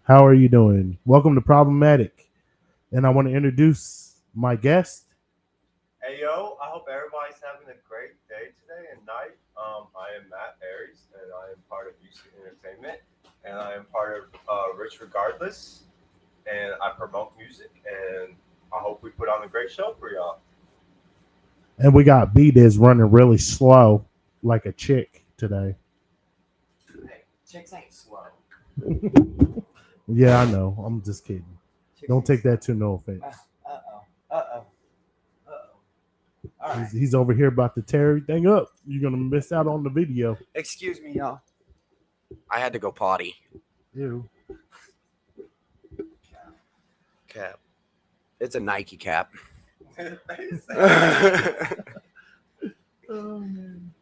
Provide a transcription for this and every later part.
How are you doing? Welcome to Problematic. And I want to introduce my guest. Hey yo, I hope everybody's having a great day today and night. I am Matt Ariies, and I am part of UC Entertainment, and I am part of Rich Regardless, and I promote music, and I hope we put on a great show for y'all. And we got B Diz running really slow like a chick today. Hey, chicks ain't slow. Yeah, I know. I'm just kidding. Chicks Don't ain't take slow. that to no offense. Uh-oh. Uh-oh. Uh-oh. All right. He's over here about to tear everything up. You're going to miss out on the video. Excuse me, y'all. I had to go potty. Ew. Cap. It's a Nike cap. Oh, man.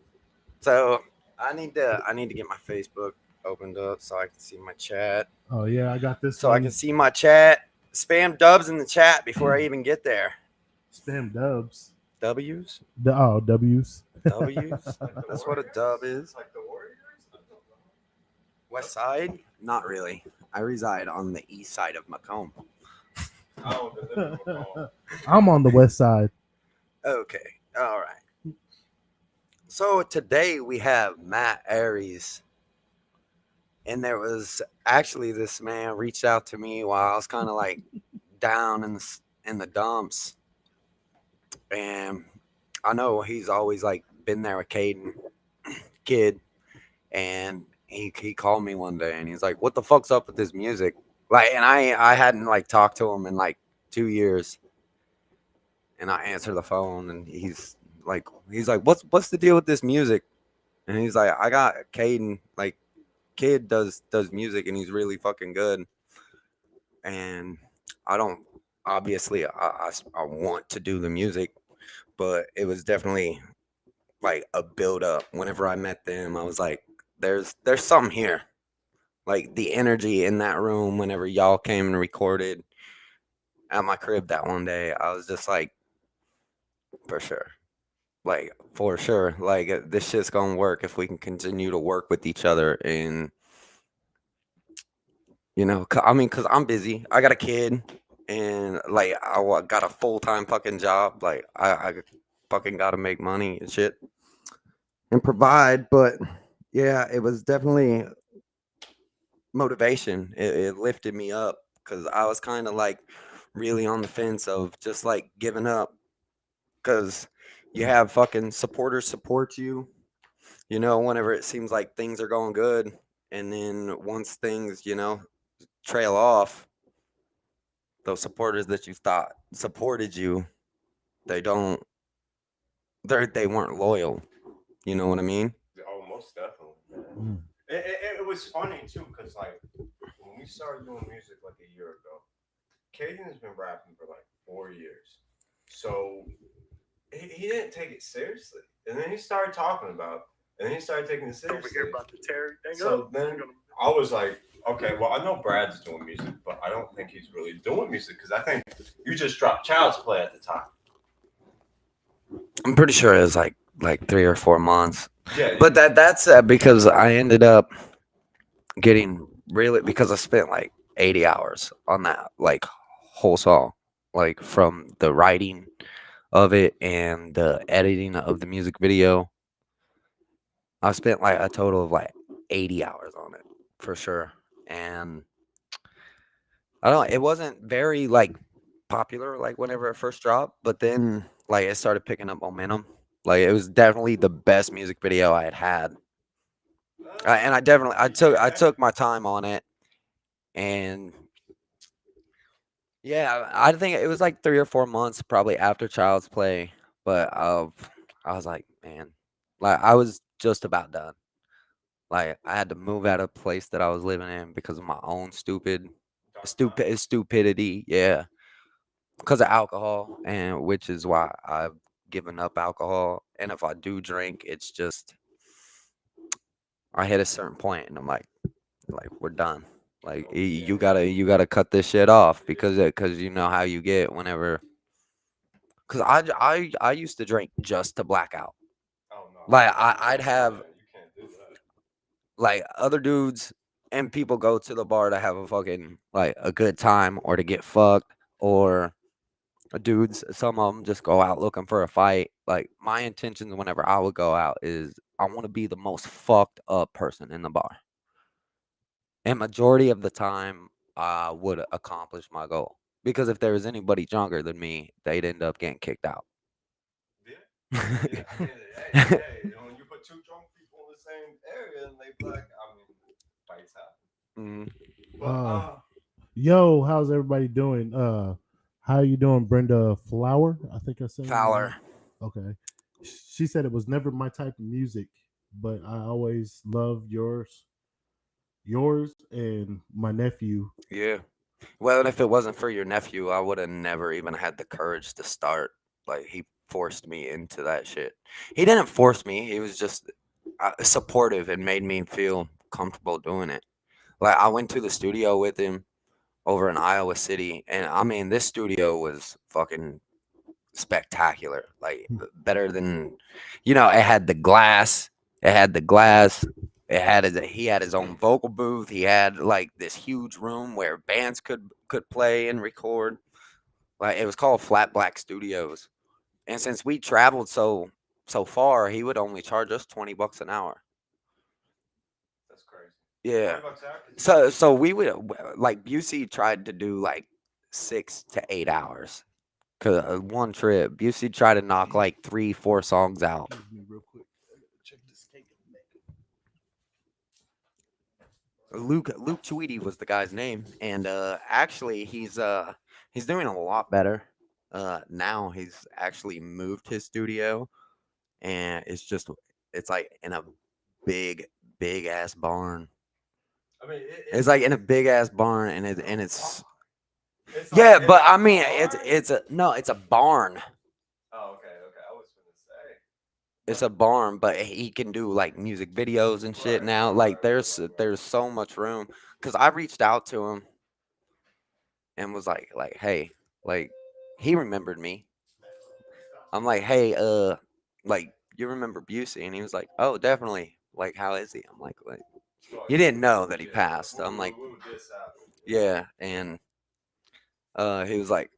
So I need to get my Facebook opened up so I can see my chat. Oh, yeah, I got this So I one. can see my chat. Spam dubs in the chat before I even get there. Spam dubs. W's? W's. W's? Like the That's what a Warriors? dub is. Like the Warriors? I don't know. West side? Not really. I reside on the east side of Macomb. I don't deliver my phone. I'm on the west side. Okay. All right. So today we have Matt Ariies. And there was actually this man reached out to me while I was kind of like down in the dumps. And I know he's always like been there with Caden, kid. And he called me one day and he's like, "What the fuck's up with this music?" Like, and I hadn't like talked to him in like 2 years. And I answer the phone and he's like, "What's the deal with this music?" And he's like, "I got Caden, like kid does music and he's really fucking good." And I don't obviously I want to do the music, but it was definitely like a build up. Whenever I met them, I was like, there's something here. Like the energy in that room whenever y'all came and recorded at my crib that one day, I was just like, for sure. Like for sure. Like this shit's gonna work if we can continue to work with each other. And I mean, cause I'm busy. I got a kid, and like got a full-time fucking job. Like I fucking got to make money and shit and provide. But yeah, it was definitely motivation. It lifted me up because I was kind of like really on the fence of just like giving up because you have fucking supporters support you. Whenever it seems like things are going good, and then once things trail off, those supporters that you thought supported you, they don't they weren't loyal. You know what I mean? Oh, most definitely, man. Mm. It was funny too, because like when we started doing music like a year ago, Caden has been rapping for like 4 years. So he didn't take it seriously. And then he started talking about it, and then he started taking it seriously. to tear everything So then I was like, okay, well, I know Brad's doing music, but I don't think he's really doing music because I think you just dropped Child's Play at the time. I'm pretty sure it was like 3 or 4 months. Yeah. But that's because I ended up getting really because I spent like 80 hours on that like whole song, like from the writing of it and the editing of the music video. I spent like a total of like 80 hours on it for sure. And I don't it wasn't very like popular like whenever it first dropped, but then like it started picking up momentum. Like it was definitely the best music video I had had. And I took my time on it. And yeah, I think it was like 3 or 4 months probably after Child's Play, but I was like, man, like I was just about done. Like I had to move out of the place that I was living in because of my own stupidity. Yeah, because of alcohol, and which is why I've given up alcohol. And if I do drink, it's just I hit a certain point, and I'm like we're done. Like you gotta cut this shit off because you know how you get whenever. Cause I used to drink just to black out. Oh no. Like I'd have You can't do that. like other dudes. and people go to the bar to have a fucking like a good time or to get fucked or dudes. Some of them just go out looking for a fight. Like my intentions whenever I would go out is I want to be the most fucked up person in the bar, and majority of the time I would accomplish my goal because if there was anybody younger than me, they'd end up getting kicked out. Yeah. Yeah. I mean, hey, when you put two drunk people in the same area and they black, I mean, fights happen. Mhm. But Yo, how's everybody doing? How you doing, Brenda Flower? I think I said her name right. Fowler. Okay. She said it was never my type of music, but I always loved yours and my nephew. Yeah. Well, and if it wasn't for your nephew, I would have never even had the courage to start. Like he forced me into that shit. He didn't force me. He was just supportive and made me feel comfortable doing it. Like I went to the studio with him over in Iowa City, and I mean this studio was fucking spectacular. Like better than, it had the glass. It had the glass. He had his own vocal booth. He had like this huge room where bands could play and record. Like it was called Flat Black Studios. And since we traveled so far, he would only charge us $20 an hour. that's crazy. Yeah. 20 bucks out. So we would like Busey tried to do like 6 to 8 hours. Cause one trip, Busey tried to knock like 3-4 songs out. Excuse me real quick. I gotta check this cake. Luke Tweedy was the guy's name, and actually he's doing a lot better. Now he's actually moved his studio, and it's like in a big big ass barn. I mean, It's like in a big ass barn, and it's it's yeah, like, but it's I mean hard. it's a barn. Oh, okay. I was gonna say. It's a barn, but he can do like music videos and shit Right, now. right, Like right, there's so much room. Cause I reached out to him and was like, hey, like he remembered me. I'm like, hey, like you remember Busey? And he was like, oh, definitely. Like, how is he? I'm like Well, you didn't know that he yeah, passed. I'm like, we would this happen. yeah, and he was like,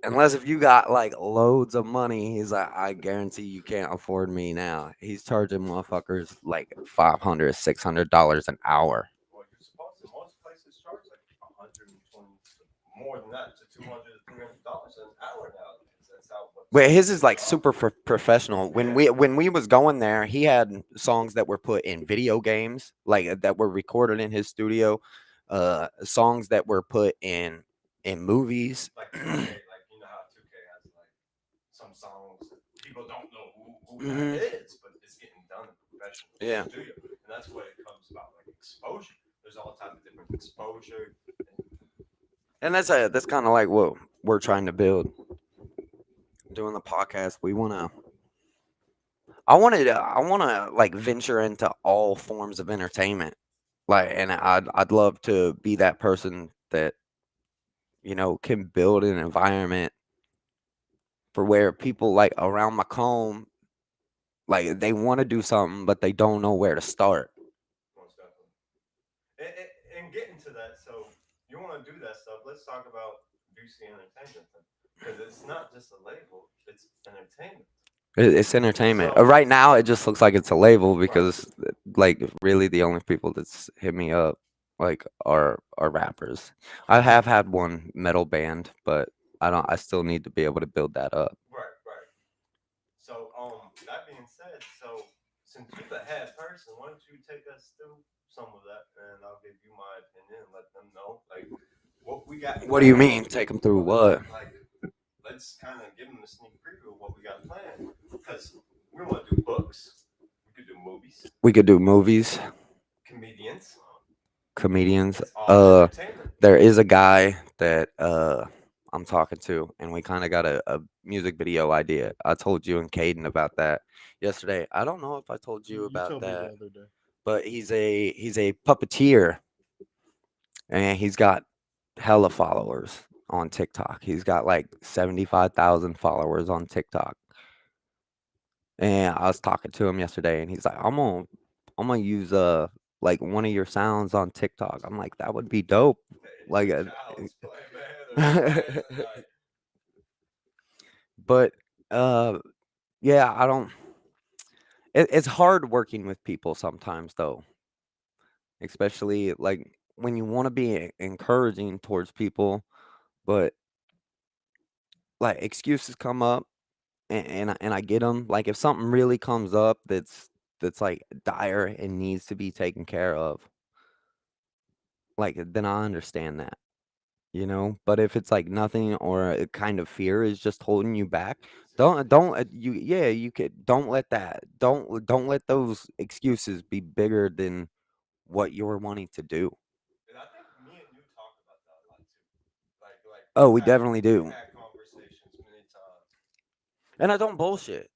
unless if you got like loads of money, he's like, I guarantee you can't afford me now. He's charging motherfuckers like $500, $600 an hour. Well, you're supposed to. Most places charge like 120, more than that, to 200 to $300 an hour nowadays. That's how. Wait, his is like super professional. When we was going there, he had songs that were put in video games, like that were recorded in his studio. Songs that were put in movies. Like 2K, like you know how 2K has like some songs that people don't know who that is, but it's getting done in professional Yeah. studio, and that's what it comes about, like exposure. There's all types of different exposure. And that's kind of like what we're trying to build. Doing the podcast, I want to like venture into all forms of entertainment. Like, and I'd love to be that person that can build an environment for where people like around Macomb, like they want to do something but they don't know where to start. Most definitely. And getting to that, so you want to do that stuff? Let's talk about VC Entertainment then, because it's not just a label; it's entertainment. It's entertainment. So Right now, it just looks like it's a label because, like, really the only people that's hit me up like are rappers. I have had one metal band, but I don't. I still need to be able to build that up. right, right. So that being said, so since you're the head person, why don't you take us through some of that, and I'll give you my opinion and let them know like what we got. What do you mean? Take them through what? Like, let's kind of give them a sneak preview of what we got planned, because we want to do books, we could do movies, We could do movies, comedians. comedians. It's all entertainment. There is a guy that I'm talking to, and we kind of got a music video idea. I told you and Caden about that yesterday. I don't know if I told you about told me the that, other day. but he's a puppeteer, and he's got hella followers on TikTok. He's got like 75,000 followers on TikTok. And I was talking to him yesterday, and he's like, I'm gonna use like one of your sounds on TikTok. I'm like, that would be dope. Like, Child's play, man. They're playing tonight. but yeah, I don't. It's hard working with people sometimes, though, especially like when you want to be encouraging towards people, but like excuses come up, and I get them. Like if something really comes up that's like dire and needs to be taken care of, like then I understand that. But if it's like nothing or a kind of fear is just holding you back, don't you yeah, you could don't let that don't let those excuses be bigger than what you're wanting to do. And I think me and you talk about that a lot too. Like Oh, we definitely we've do. had conversations many times. And I don't bullshit.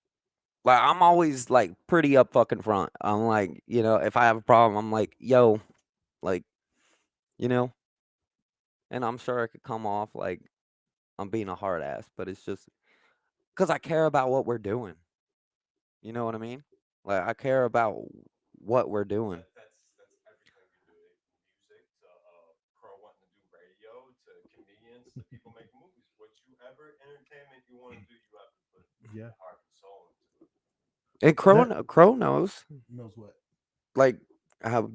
Like I'm always like pretty up fucking front. I'm like, if I have a problem, I'm like, yo, like, you know, and I'm sure it could come off like I'm being a hard ass, but it's just because I care about what we're doing. You know what I mean? Like I care about what we're doing. That's everything we do. Music to Crow wanting to do radio to comedians to people making movies. Whatever entertainment you want to do, you have to put Yeah. your heart and soul into it. And That Crow knows, knows what. like,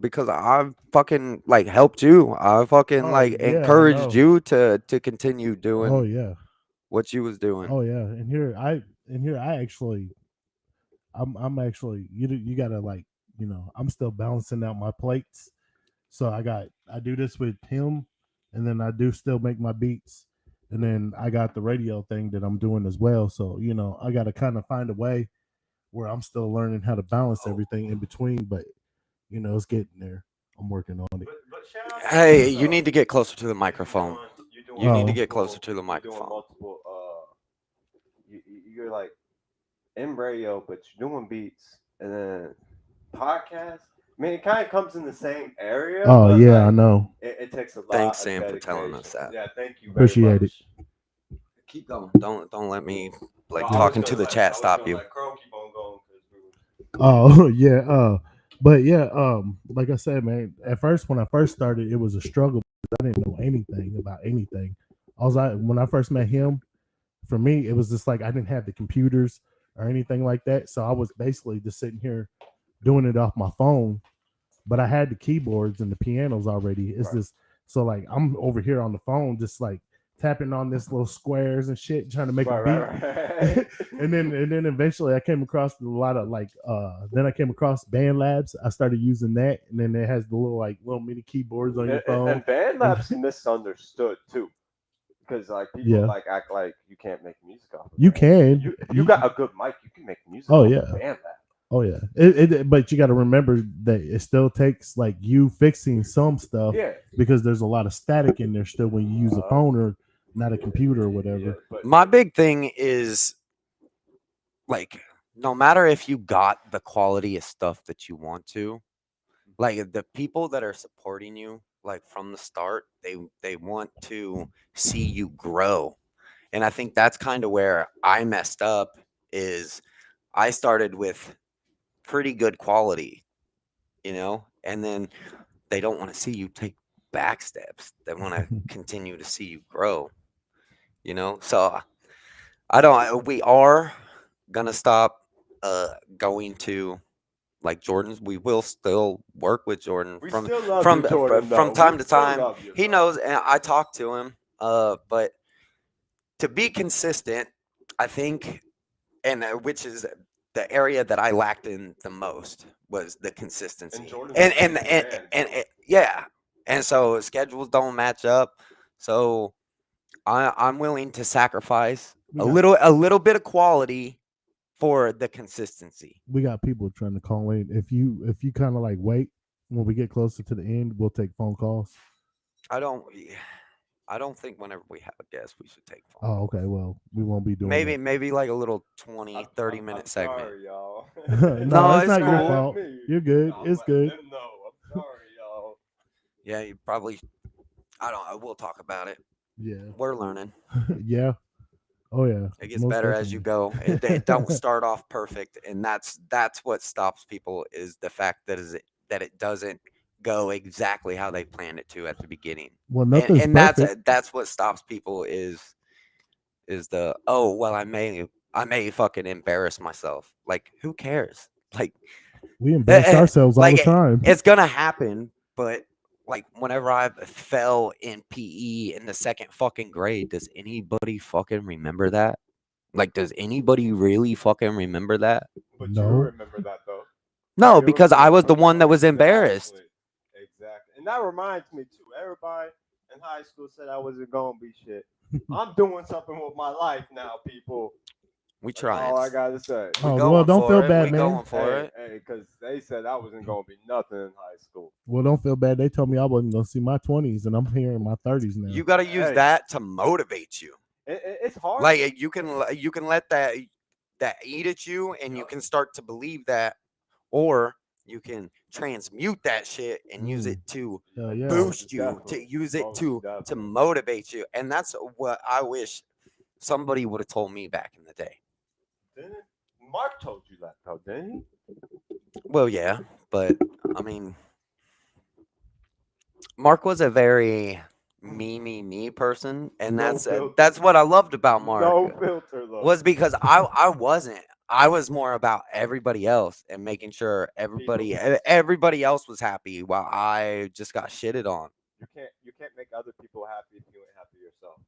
because I've fucking like helped you. I fucking Oh like yeah, I encouraged know. you to continue Oh doing yeah. what you was doing. Oh yeah. And here I actually I'm actually you gotta like I'm still balancing out my plates. So I do this with him, and then I do still make my beats, and then I got the radio thing that I'm doing as well. So I got to kind of find a way where I'm still learning how to balance everything in between. But it's getting there. I'm working on it. But shout out to Hey, you you though. need to get closer to the Because microphone. you're doing You need to Oh get closer multiple to the you're doing microphone. multiple you're like in radio, but you're doing beats and then podcast. I mean, it kind of comes in the same area, oh but yeah, I like know. it takes a lot Thanks, of Sam, for telling dedication. us that. Yeah, thank you very Appreciate it. much. Keep going. Don't let me like Well, talking to the chat I was stop gonna you. let Crow keep on going because we Oh yeah. But yeah. Like I said, man. At first, when I first started, it was a struggle because I didn't know anything about anything. When I first met him, for me, it was just like I didn't have the computers or anything like that. So I was basically just sitting here doing it off my phone. But I had the keyboards and the pianos already. It's Right. just so like I'm over here on the phone, just like tapping on this little squares and shit, trying to make a beat. right. and then eventually I came across a lot of like then I came across Band Labs. I started using that, and then it has the little mini keyboards on your phone. And BandLab's misunderstood too, because like people Yeah, like act like you can't make music off of you BandLab. can. You got a good mic, you can make music Oh off yeah. of BandLab. Oh yeah. But you got to remember that it still takes like you fixing some stuff Yeah. because there's a lot of static in there still when you use a phone or not a computer or Yeah, whatever. My big thing is like no matter if you got the quality of stuff that you want to, like the people that are supporting you like from the start, they want to see you grow. And I think that's kind of where I messed up is I started with pretty good quality, and then they don't want to see you take back steps. They want to continue to see you grow. So I don't we are gonna stop going to like Jordan's. We will still work with Jordan we from still love from you, Jordan. from Though time we to still time. love you. He Though. knows, and I talk to him. But to be consistent, I think, and which is the area that I lacked in the most was the consistency. And Jordan's And a and busy and, man, and, too. and yeah, and so schedules don't match up. So I'm willing to sacrifice We a got little bit of quality for the consistency. we got people trying to call in. If you kind of like wait when we get closer to the end, we'll take phone calls. I don't I don't think whenever we have a guest we should take phone Oh, calls. okay. Well, we won't be doing Maybe like a little 20, I'm, 30 I'm, minute I'm segment. sorry, y'all. that. It's No, No, not, it's it's not your cool. fault. me. You're good. I'm It's letting good. them know. I'm sorry, y'all. Yeah, you probably I don't know, we'll talk about it. Yeah. We're learning. Yeah. Oh yeah. It gets Most better as you definitely. go. It don't start off perfect, and that's what stops people is the fact that it doesn't go exactly how they planned it to at the beginning. Well, And nothing's and perfect. that's what stops people is the, oh well, I may fucking embarrass myself. Like, who cares? Like, We embarrass ourselves all like the time. it's gonna happen. But like, whenever I fell in PE in the second fucking grade, does anybody fucking remember that? Like, does anybody really fucking remember that? But you No. remember that though. No, You because I remember was the that. one that was embarrassed. Exactly. Exactly. And that reminds me too. Everybody in high school said I wasn't gonna be shit. I'm doing something with my life now, people. We That's all I trying. gotta say. We Oh well, going don't feel for it. bad, We man. going for Hey, it. hey, because they said I wasn't gonna be nothing in high school. Well, don't feel bad. They told me I wasn't gonna see my 20s, and I'm here in my 30s now. You got to use Hey. that to motivate you. It's hard. Like, you can let that eat at you, and you Yup. can start to believe that, or you can transmute that shit and use Mm. it to Hell yeah. boost you, to Definitely. use it Most to definitely. motivate you. And that's what I wish somebody would have told me back in the day. Didn't Mark told you that though, didn't Well, yeah, but I mean, Mark was a very me person, and No filter. that's what I loved about he? Mark, No filter though. was because I wasn't. I was more about everybody else and making sure everybody else was happy while I just got shitted on. You can't make other people happy if you ain't happy yourself.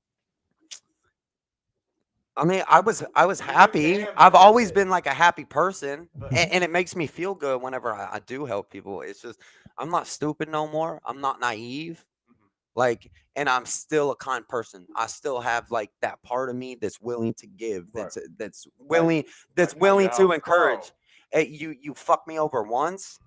I mean, I was I mean, you happy. can, I've but always been like a happy person, but and it makes me feel good whenever I do help people. It's just, I'm not stupid no more. I'm not naive. Mhm. Like, and I'm still a kind person. I still have like that part of me that's willing to give, Right. that's Like willing like how you to help Crow. encourage. Hey, you fuck me over once,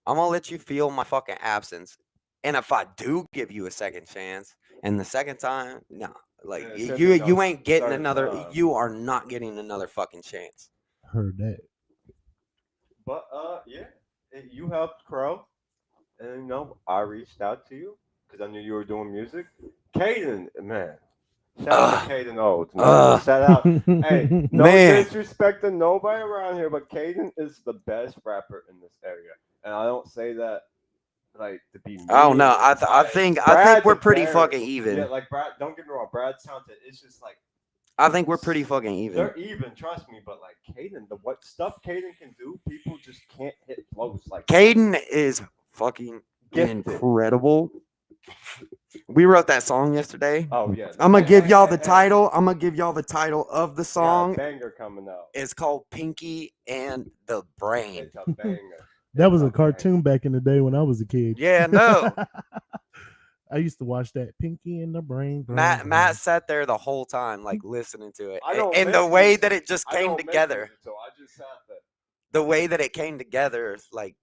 I'm gonna let you feel my fucking absence. And if I do give you a second chance, and the second time, no, like, And it should be you no ain't getting third another. time. You are not getting another fucking chance. Heard that. But yeah, you helped Crow, and I reached out to you because I knew you were doing music. Caden, man, shout out to Ugh, Caden Oates, man. ugh, Shout out. Hey, no man. disrespect to nobody around here, but Caden is the best rapper in this area, and I don't say that like to be I don't mean. know. Or, I think Brad's we're a pretty bear. fucking Yeah, even. like Brad. Don't get me wrong, Brad's talented. It's just like I think we're pretty fucking even. they're even. Trust me, but like Caden, the what stuff Caden can do, people just can't hit flows like Caden is fucking gifted. incredible. We wrote that song yesterday. Oh yeah. I'm gonna give y'all the Hey. title. I'm gonna give y'all the title of the We got a song. banger coming out. It's called Pinky and the Brain. It's a banger. That was It's a cartoon back in the day when I was a kid. Yeah, no. I used to watch that Pinky and the Brain. Matt sat there the whole time, like, listening to it, I don't and the make way music. that it just I came don't make together. music, so I just sat there. The way that it came together, like,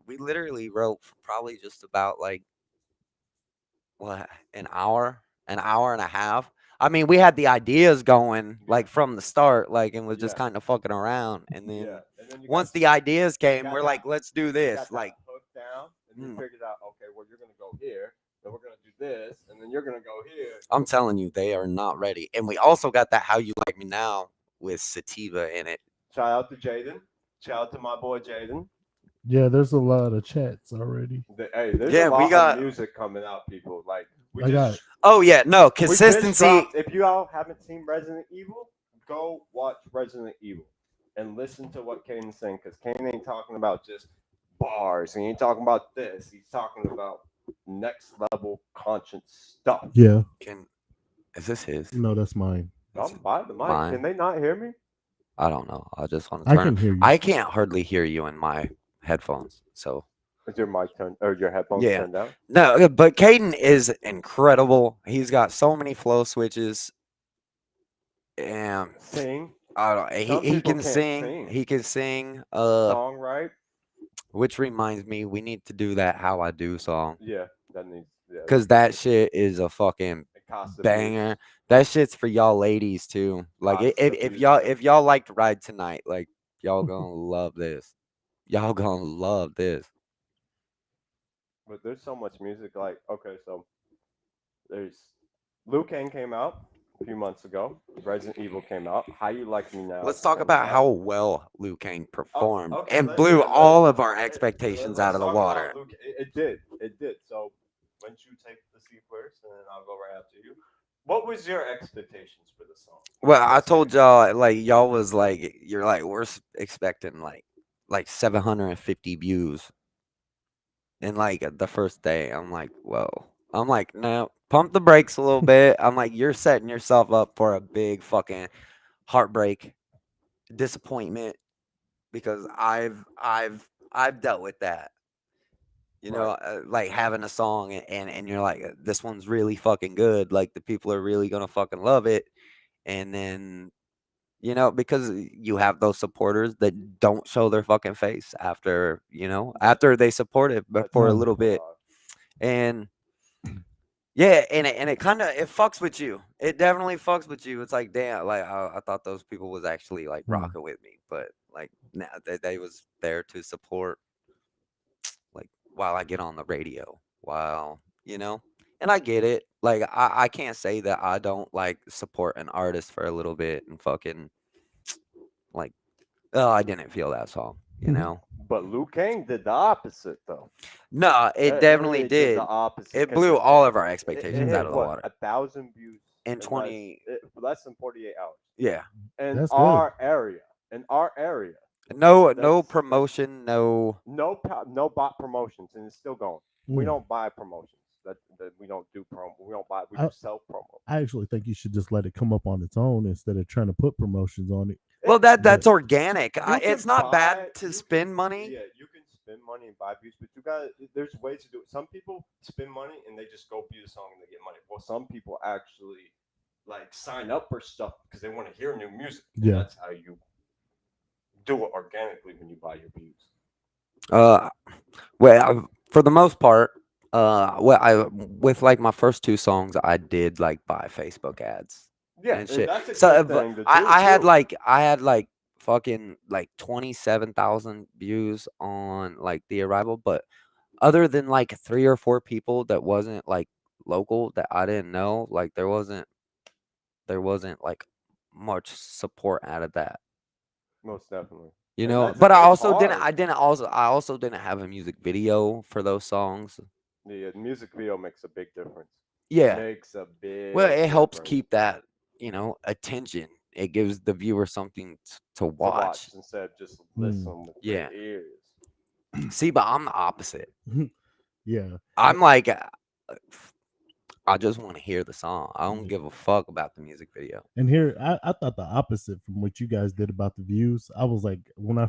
we literally wrote for probably just about like, what, an hour and a half. I mean, we had the ideas going like from the start, like, and was just Yeah. kind of fucking around. And then Yeah. And then you once guys the ideas came, got we're that- like, let's do got this. that Like, hook down, and you mm, figured out, okay, well you're gonna go here, then we're gonna do this, and then you're gonna go here. I'm telling you, they are not ready. And we also got that How You Like Me Now with Sativa in it. Shout out to Jaden. Shout out to my boy Jaden. Yeah, there's a lot of chats already. Hey, there's Yeah, a lot we got. of music coming out, people. Like we I got just Oh yeah, no we just consistency. dropped. If you all haven't seen Resident Evil, go watch Resident Evil and listen to what Kane's saying, because Kane ain't talking about just bars. He ain't talking about this. He's talking about next level conscience stuff. yeah. Is this his? No, that's mine. I'm by the mic. Mine. Can they not hear me? I don't know. I just want to I turn. can hear you. I can't hardly hear you in my headphones. So Is your mic turned or your headphones Yeah. turned down? no, but Caden is incredible. He's got so many flow switches, and Sing. I don't. Some He people can can't sing. sing. He can sing. Song, right? Which reminds me, we need to do that How I Do song, Yeah, that needs. Yeah, because that shit is a fucking it costs a banger. boost. That shit's for y'all ladies too. Like, Costs a if boost. y'all like to ride tonight, like, y'all gonna love this. Y'all gonna love this. But there's so much music. Like, okay, so there's Liu Kang came out. a few months ago. Resident Evil came out. How You Like Me Now. Let's talk comes about out. how well Liu Kang performed Okay, and blew all of our expectations out let's of the talk water. about Luke. It did. It did. So, why don't you take the seat first, and then I'll go right after you. What was your expectations for the song? Well, I Let's told get y'all like y'all was like you're like we're expecting like 750 views in like the first day. I'm like, whoa. I'm like, no, pump the brakes a little bit. I'm like, you're setting yourself up for a big fucking heartbreak, disappointment because I've dealt with that. You know, right. like having a song and you're like, this one's really fucking good. Like the people are really gonna fucking love it, and then because you have those supporters that don't show their fucking face after That after they support it but that for a Mm. does little come bit, alive. and yeah, and it kind of it fucks with you. It definitely fucks with you. It's like, damn, like I thought those people was actually like Mm. rocking with me, but like nah, they was there to support, like while I get on the radio, while and I get it. Like I can't say that I don't like support an artist for a little bit and fucking like, oh, I didn't feel that song. But Luke Kang did the opposite, though. No, it It definitely really did did. the opposite It because blew it, all of our it expectations Mm. out hit of the what water 1,000 views in in less 20. less than 48 hours Yeah. in That's good. our area. In our area, No that's promotion, no. no bot promotions, and it's still going. We Mm. don't buy promotions. That we don't do promo. We don't buy. We do I, self promo. I actually think you should just let it come up on its own instead of trying to put promotions on it. Well, It, But that's organic. you It's can not buy bad to you can spend money. yeah, you can spend money and buy views, but you got there's ways to do it. Some people spend money and they just go view the song and they get money. Well, some people actually like sign up for stuff because they want to hear new music, and yeah, that's how you do it organically when you buy your views. Uh, well, for the most part, well, I with like my first two songs, I did like buy Facebook ads Yeah, and and shit. that's a So good if, thing to I do I had too. like I had like fucking like 27,000 views on like the arrival, but other than like three or four people that wasn't like local that I didn't know, like there wasn't like much support out of that. Most definitely, You and know, that's but I it's also didn't hard. I didn't also I also didn't have a music video for those songs. The music video makes a big difference. Yeah. Makes a Well, big it helps difference keep that, attention. It gives the viewer something to to watch. watch instead of just Mm. listen with their Yeah. ears. See, but I'm the opposite. yeah. I'm like, I just want to hear the song. I don't Yeah. give a fuck about the music video. And here, I thought the opposite from what you guys did about the views. I was like, when I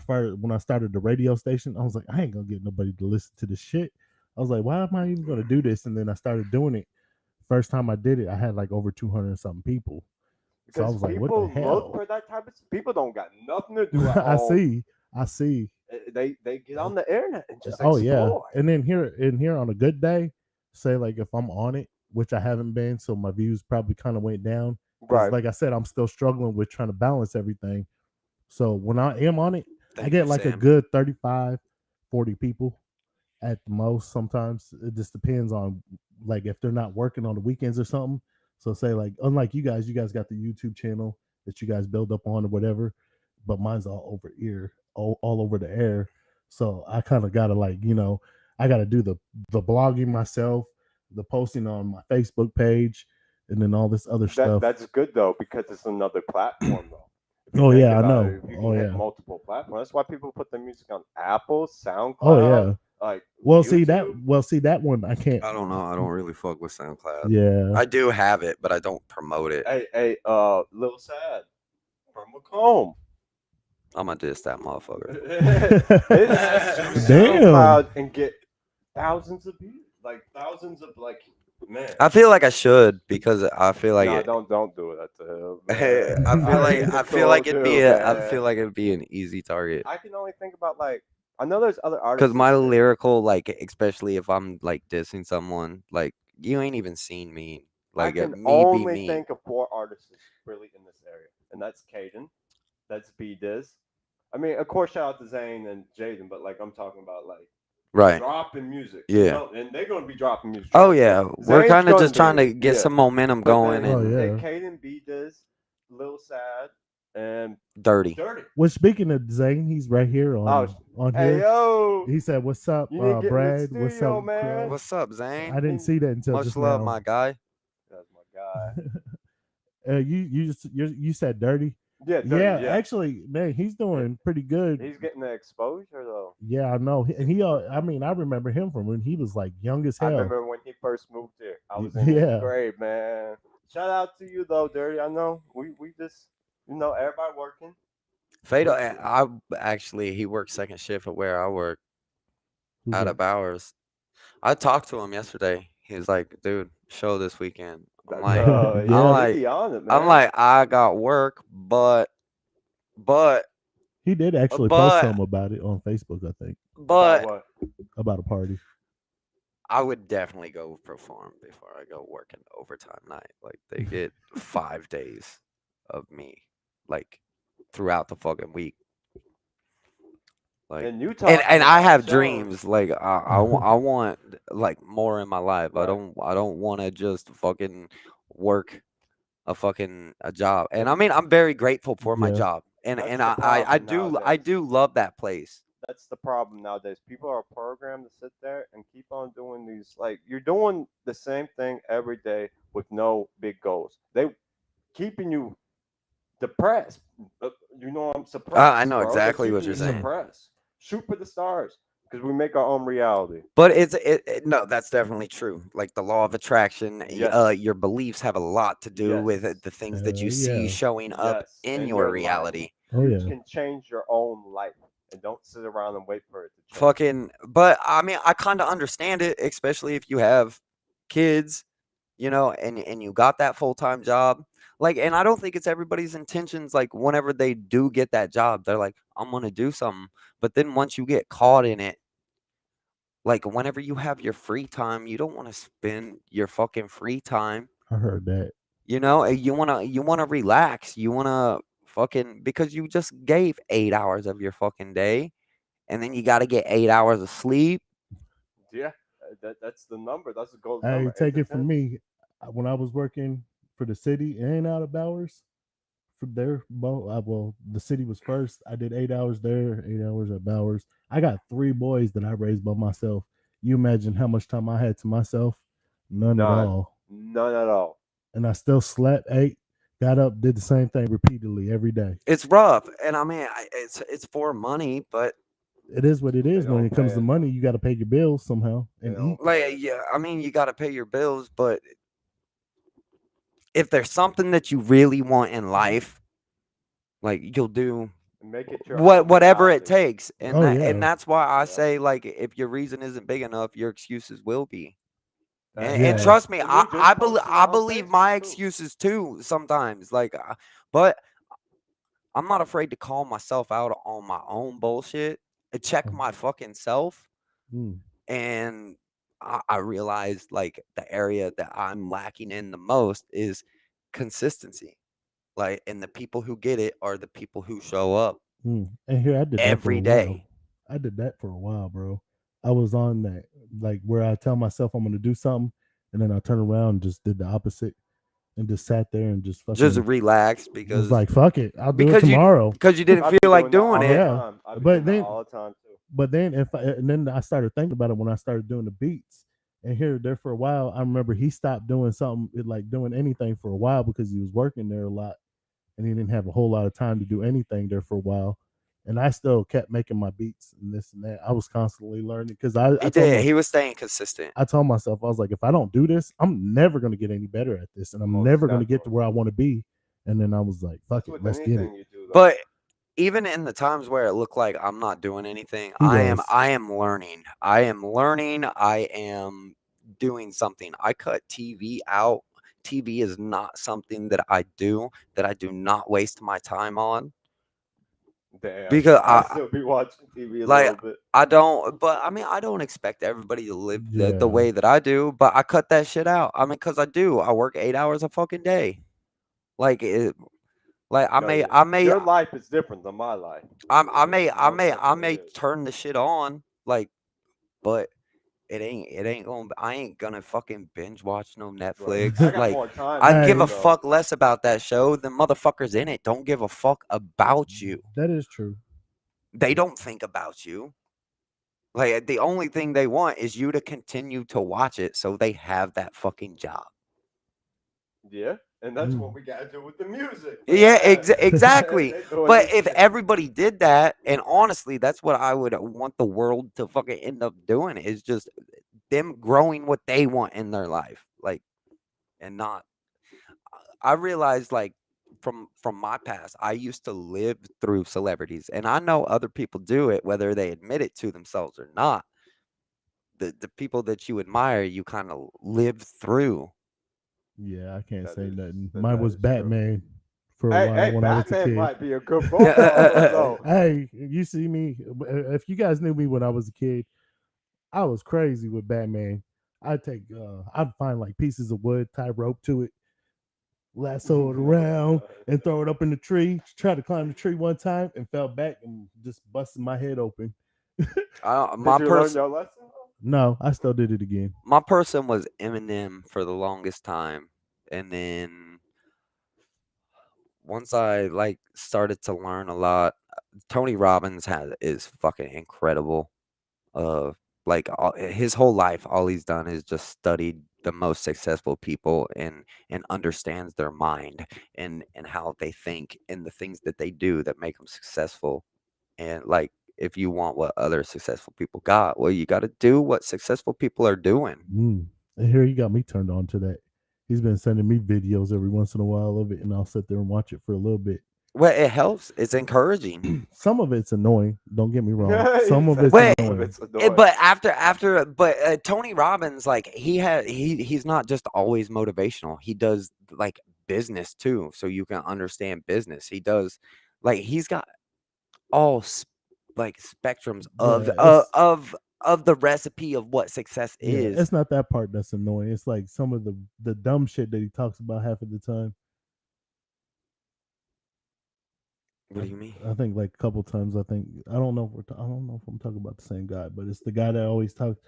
started the radio station, I was like, I ain't gonna get nobody to listen to this shit. I was like, why am I even gonna do this? And then I started doing it. First time I did it, I had like over 200 and something people. So I Because was like, what the people look hell? for that type of people don't got nothing to do at I home. see, I see. They get on the internet and just Oh yeah, explore. and then here on a good day, say like if I'm on it, which I haven't been, so my views probably kind of went down because Right. like I said, I'm still struggling with trying to balance everything. So when I am on it, I Thank get you, like a Sam. good 35, 40 people at the most. Sometimes it just depends on like if they're not working on the weekends or something. So say like unlike you guys got the YouTube channel that you guys build up on or whatever, but mine's all over ear, all over the air. So I kind of gotta like, I gotta do the blogging myself, the posting on my Facebook page, and then all this other stuff. That's good though because it's another platform though. If you Oh think yeah, I about know. it, if you Oh can hit yeah. multiple platforms, that's why people put their music on Apple, Oh SoundCloud, yeah. like Well, YouTube. see that one I can't. I don't know. I don't really fuck with SoundCloud. Yeah. I do have it, but I don't promote it. Hey, Lil Sad from Macomb. I'm gonna diss that motherfucker. His ass to Damn. SoundCloud and get thousands of views, like thousands of like man. I feel like I should because I feel like No, it. don't do it. That's a I feel like it'd be an easy target. I can only think about like I know there's other Because artists. my lyrical, like, especially if I'm like dissing someone, like you ain't even seen me, I like can me be only me. think of four artists really in this area, and that's Caden, that's B Diz. I mean, of course, shout out to Zane and Jaden, but like I'm talking about like Right. dropping music. Yeah. And they're gonna be dropping music. Oh Trust me. yeah, we're Zane's kind of gonna just trying be, to get yeah. some momentum But going then, Oh, and yeah. then Caden B does Lil Sad and dirty. Dirty. Well, speaking of Zane, he's right here Oh, on hey here. yo, He said, "What's up, you need to get in the Brad? What's studio, up, man. Crow?" What's up, I Zane? didn't see that until Much just love, now. my guy. That's my guy. You said dirty. Yeah, Dirty. Yeah, Yeah, actually, man, he's doing pretty good. he's getting the exposure though. Yeah, I know. And I mean, I remember him from when he was like young as I hell. remember when he first moved here. I was in Yeah. eighth grade, man. Shout out to you though, Dirty. I know we just everybody working. Fatal. I actually he works second shift at where I work Who's out that? of hours. I talked to him yesterday. He was like, "Dude, show this weekend." I'm like, Yeah, Yeah. like, he be on it, man. I'm like, I got work, but He did actually post something about it on Facebook, I think, About but what? about a party. I would definitely go perform before I go work an overtime night. Like they get 5 days of me, like throughout the fucking week. Like And you talking and I about have shows. dreams. Like I want like more in my life. Right. I don't want to just fucking work a job. And I mean I'm very grateful for my Yeah. job. And That's and the I problem do nowadays. love that place. That's the problem nowadays. People are programmed to sit there and keep on doing these. Like you're doing the same thing every day with no big goals. They keeping you depressed. I'm suppressed. I know bro. They're exactly what keeping you're you saying. suppressed. Shoot for the stars because we make our own reality. But no, that's definitely true. Like the law of attraction, Yes. your beliefs have a lot to do with Yes. the things that you Yeah. see showing up Yes. in your reality. Oh You yeah. can change your own life and don't sit around and wait for it to change. Fucking, but I mean, I kind of understand it, especially if you have kids, and you got that full-time job. Like, and I don't think it's everybody's intentions. Like, whenever they do get that job, they're like, I'm gonna do something. But then once you get caught in it, like whenever you have your free time, you don't want to spend your fucking free time. I heard that. You wanna relax. You wanna fucking because you just gave 8 hours of your fucking day, and then you got to get 8 hours of sleep. Yeah, that's the number. That's the gold Hey, number. take 8 to it from 10. me. When I was working for the city and out of hours for there, well, the city was first. I did 8 hours there, 8 hours at Bowers. I got 3 boys that I raised by myself. You imagine how much time I had to myself? None at None. all. None at all. And I still slept, ate, got up, did the same thing repeatedly every day. It's rough, and I mean, it's for money, but It is what it They is. When don't it comes pay to it, money, though. you got to pay your bills somehow They and don't eat. pay like, it, yeah, though. I mean, you got to pay your bills, but if there's something that you really want in life, like you'll do Make it your own whatever it reality. takes, and Oh and yeah. that's why I Yeah. say, like, if your reason isn't big enough, your excuses will be. And, Yeah. and trust me, And you just posted I it on believe my Facebook, too. excuses too sometimes. Like, but I'm not afraid to call myself out on my own bullshit, check my fucking self, Mm. and I realized like the area that I'm lacking in the most is consistency. Like, and the people who get it are the people who show up And here I did that for a every while. day. I did that for a while, bro. I was on that, like where I tell myself I'm gonna do something, and then I turn around and just did the opposite, and just sat there and just Just fucking relax was like, "Fuck it, I'll do it because tomorrow." you didn't I be feel like doing that doing all the it. Yeah, time. I be but doing that then, all the time, too. but then and then I started thinking about it when I started doing the beats, and here there for a while. I remember he stopped doing something like doing anything for a while because he was working there a lot, and he didn't have a whole lot of time to do anything there for a while. And I still kept making my beats and this and that. I was constantly learning because He did. He was staying consistent. I told myself, I was like, if I don't do this, I'm never gonna get any better at this, and I'm Most never gonna get to definitely. where I want to be. And then I was like, fuck That's it, with let's get it. anything you do, though. But even in the times where it looked like I'm not doing anything, He was. I am learning. I am learning. I am doing something. I cut TV out. TV is not something that I do not waste my time on Damn. because I still be watching TV a like little bit. I don't. But I mean, I don't expect everybody to live the Yeah. way that I do. But I cut that shit out. I mean, because I do. I work 8 hours a fucking day. Like it. Like No, yeah. Your life is different than my life. I Most may definitely is. turn the shit on, like, but it ain't going. I ain't gonna fucking binge watch no Right. Netflix. I got Like more time. I than give Hey. you, a though. fuck less about that show. The motherfuckers in it don't give a fuck about you. That is true. They don't think about you. Like the only thing they want is you to continue to watch it, so they have that fucking job. Yeah, and that's what Mm. we gotta do with the music. Yeah, They exactly. doing But this if shit. everybody did that, and honestly, that's what I would want the world to fucking end up doing is just them growing what they want in their life, like, and not. I realized, like, from my past, I used to live through celebrities, and I know other people do it, whether they admit it to themselves or not. The people that you admire, you kind of live through. Yeah, I can't That say is nothing. that, Mine that was is true. Batman for a Hey, while hey, when I was a Batman kid. might be a good book though. Hey, you see me? If you guys knew me when I was a kid, I was crazy with Batman. I'd find like pieces of wood, tie rope to it, lasso it around, and throw it up in the tree. Tried to climb the tree one time and fell back and just busted my head open. My Did you learn person, your lesson? No, I still did it again. my person was Eminem for the longest time, and then once I like started to learn a lot, Tony Robbins is fucking incredible. Uh, like his whole life, all he's done is just studied the most successful people and understands their mind and how they think and the things that they do that make them successful. And like, if you want what other successful people got, well, you got to do what successful people are doing. Mm. And here he got me turned on to that. He's been sending me videos every once in a while of it, and I'll sit there and watch it for a little bit. Well, it helps. It's encouraging. Some of it's annoying. Don't get me wrong. He Some of said it's Wait, some of annoying. it's annoying. But but Tony Robbins, like he's not just always motivational. He does like business too, so you can understand business. He does like he's got all like spectrums Yeah, it's of the recipe of what success yeah, is. it's not that part that's annoying. It's like some of the dumb shit that he talks about half of the time. What do you mean? I think like a couple times. I don't know if I don't know if I'm talking about the same guy, but it's the guy that always talks.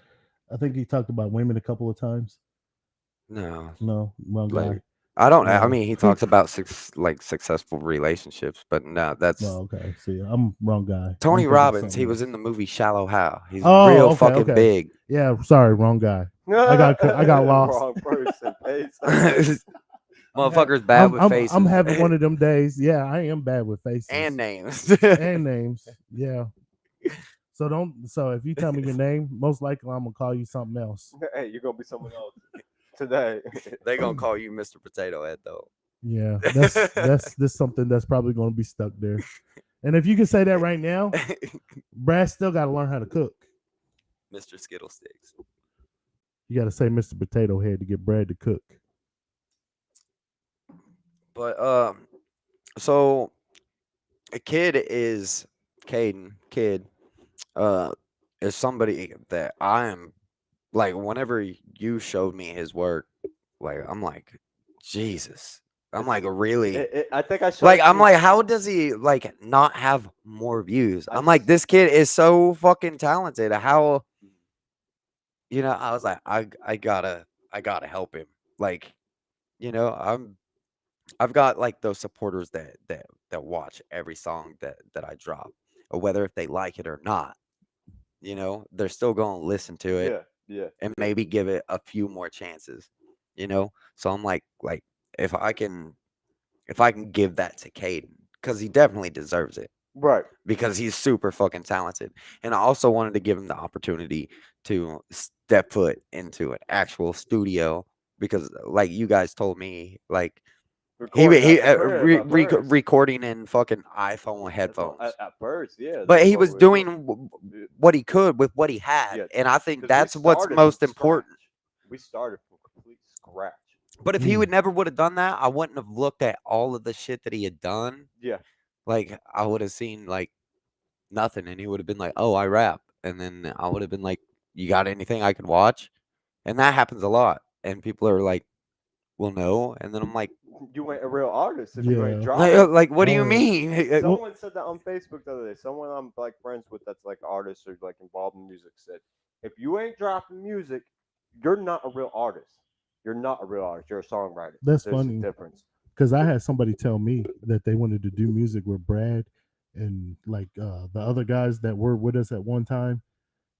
I think he talked about women a couple of times. No, No, wrong like guy. I don't. I No. mean, he talks about like successful relationships, but no, that's Oh, okay. See, I'm wrong guy. I'm Tony thinking of Robbins. something He was else. in the movie Shallow Hal. He's Oh, real okay, fucking okay. big. Yeah, sorry, wrong guy. I got lost. Wrong person. Hey, somebody. Motherfucker's bad with I'm faces having one of them days. Yeah, I am bad with faces and names. and names. Yeah. So don't. So if you tell me your name, most likely I'm gonna call you something else. Hey, you're gonna be someone else today. They gonna call you Mr. Potato Head though. Yeah, that's this something that's probably gonna be stuck there. And if you can say that right now, Brad still got to learn how to cook. Mr. Skittle Sticks. You got to say Mr. Potato Head to get Brad to cook. But so a kid is Caden. Kid is somebody that I am like. Whenever you showed me his work, like I'm like, Jesus. I'm like really. I think I showed Like I'm you- like, how does he like not have more views? I I'm like, just- this kid is so fucking talented. How I was like, I gotta help him. Like, I've got like those supporters that watch every song that I drop, or whether if they like it or not. They're still gonna listen to it yeah. and maybe give it a few more chances. So I'm like if I can give that to Caden, because he definitely deserves it, Right. because he's super fucking talented. And I also wanted to give him the opportunity to step foot into an actual studio, because like you guys told me, like Recording he at the crib, at first. recording in fucking iPhone At headphones. first, yeah. But that's he what was we were doing Yeah. what he could with what he had, Yeah, and I think 'Cause we that's what's started most from important. scratch. We started from complete scratch. But if he Mm. would never would have done that, I wouldn't have looked at all of the shit that he had done. Yeah. Like I would have seen like nothing, and he would have been like, "Oh, I rap," and then I would have been like, "You got anything I can watch?" And that happens a lot, and people are like, "Well, no," and then I'm like, You ain't a real artist if you ain't Yeah. dropping. like what do you Oh, yeah. mean?" Someone said that on Facebook the other day. Someone I'm like friends with that's like artist or like involved in music said, If you ain't dropping music, you're not a real artist. You're not a real artist. You're a songwriter. That's There's a funny difference. because I had somebody tell me that they wanted to do music with Brad and like the other guys that were with us at one time.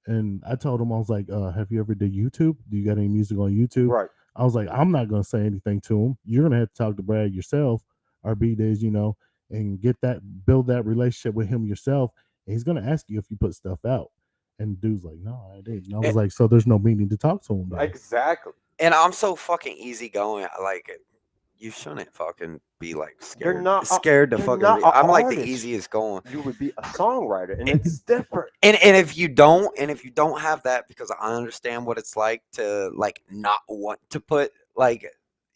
And I told him, I was like, have you ever did YouTube? Do you got any music on YouTube? Right. I was like, I'm not gonna say anything to him. You're gonna have to talk to Brad yourself, or B days, and get that build that relationship with him yourself. And he's gonna ask you if you put stuff out. And dude's like, no, I didn't. And I was like, so there's no meaning to talk to him. Then. Exactly. And I'm so fucking easygoing. Like, you shouldn't fucking be like You're scared. not. Scared to You're fucking. not a I'm like the artist. easiest going. You would be a songwriter, and it's different. And if you don't have that, because I understand what it's like to like not want to put like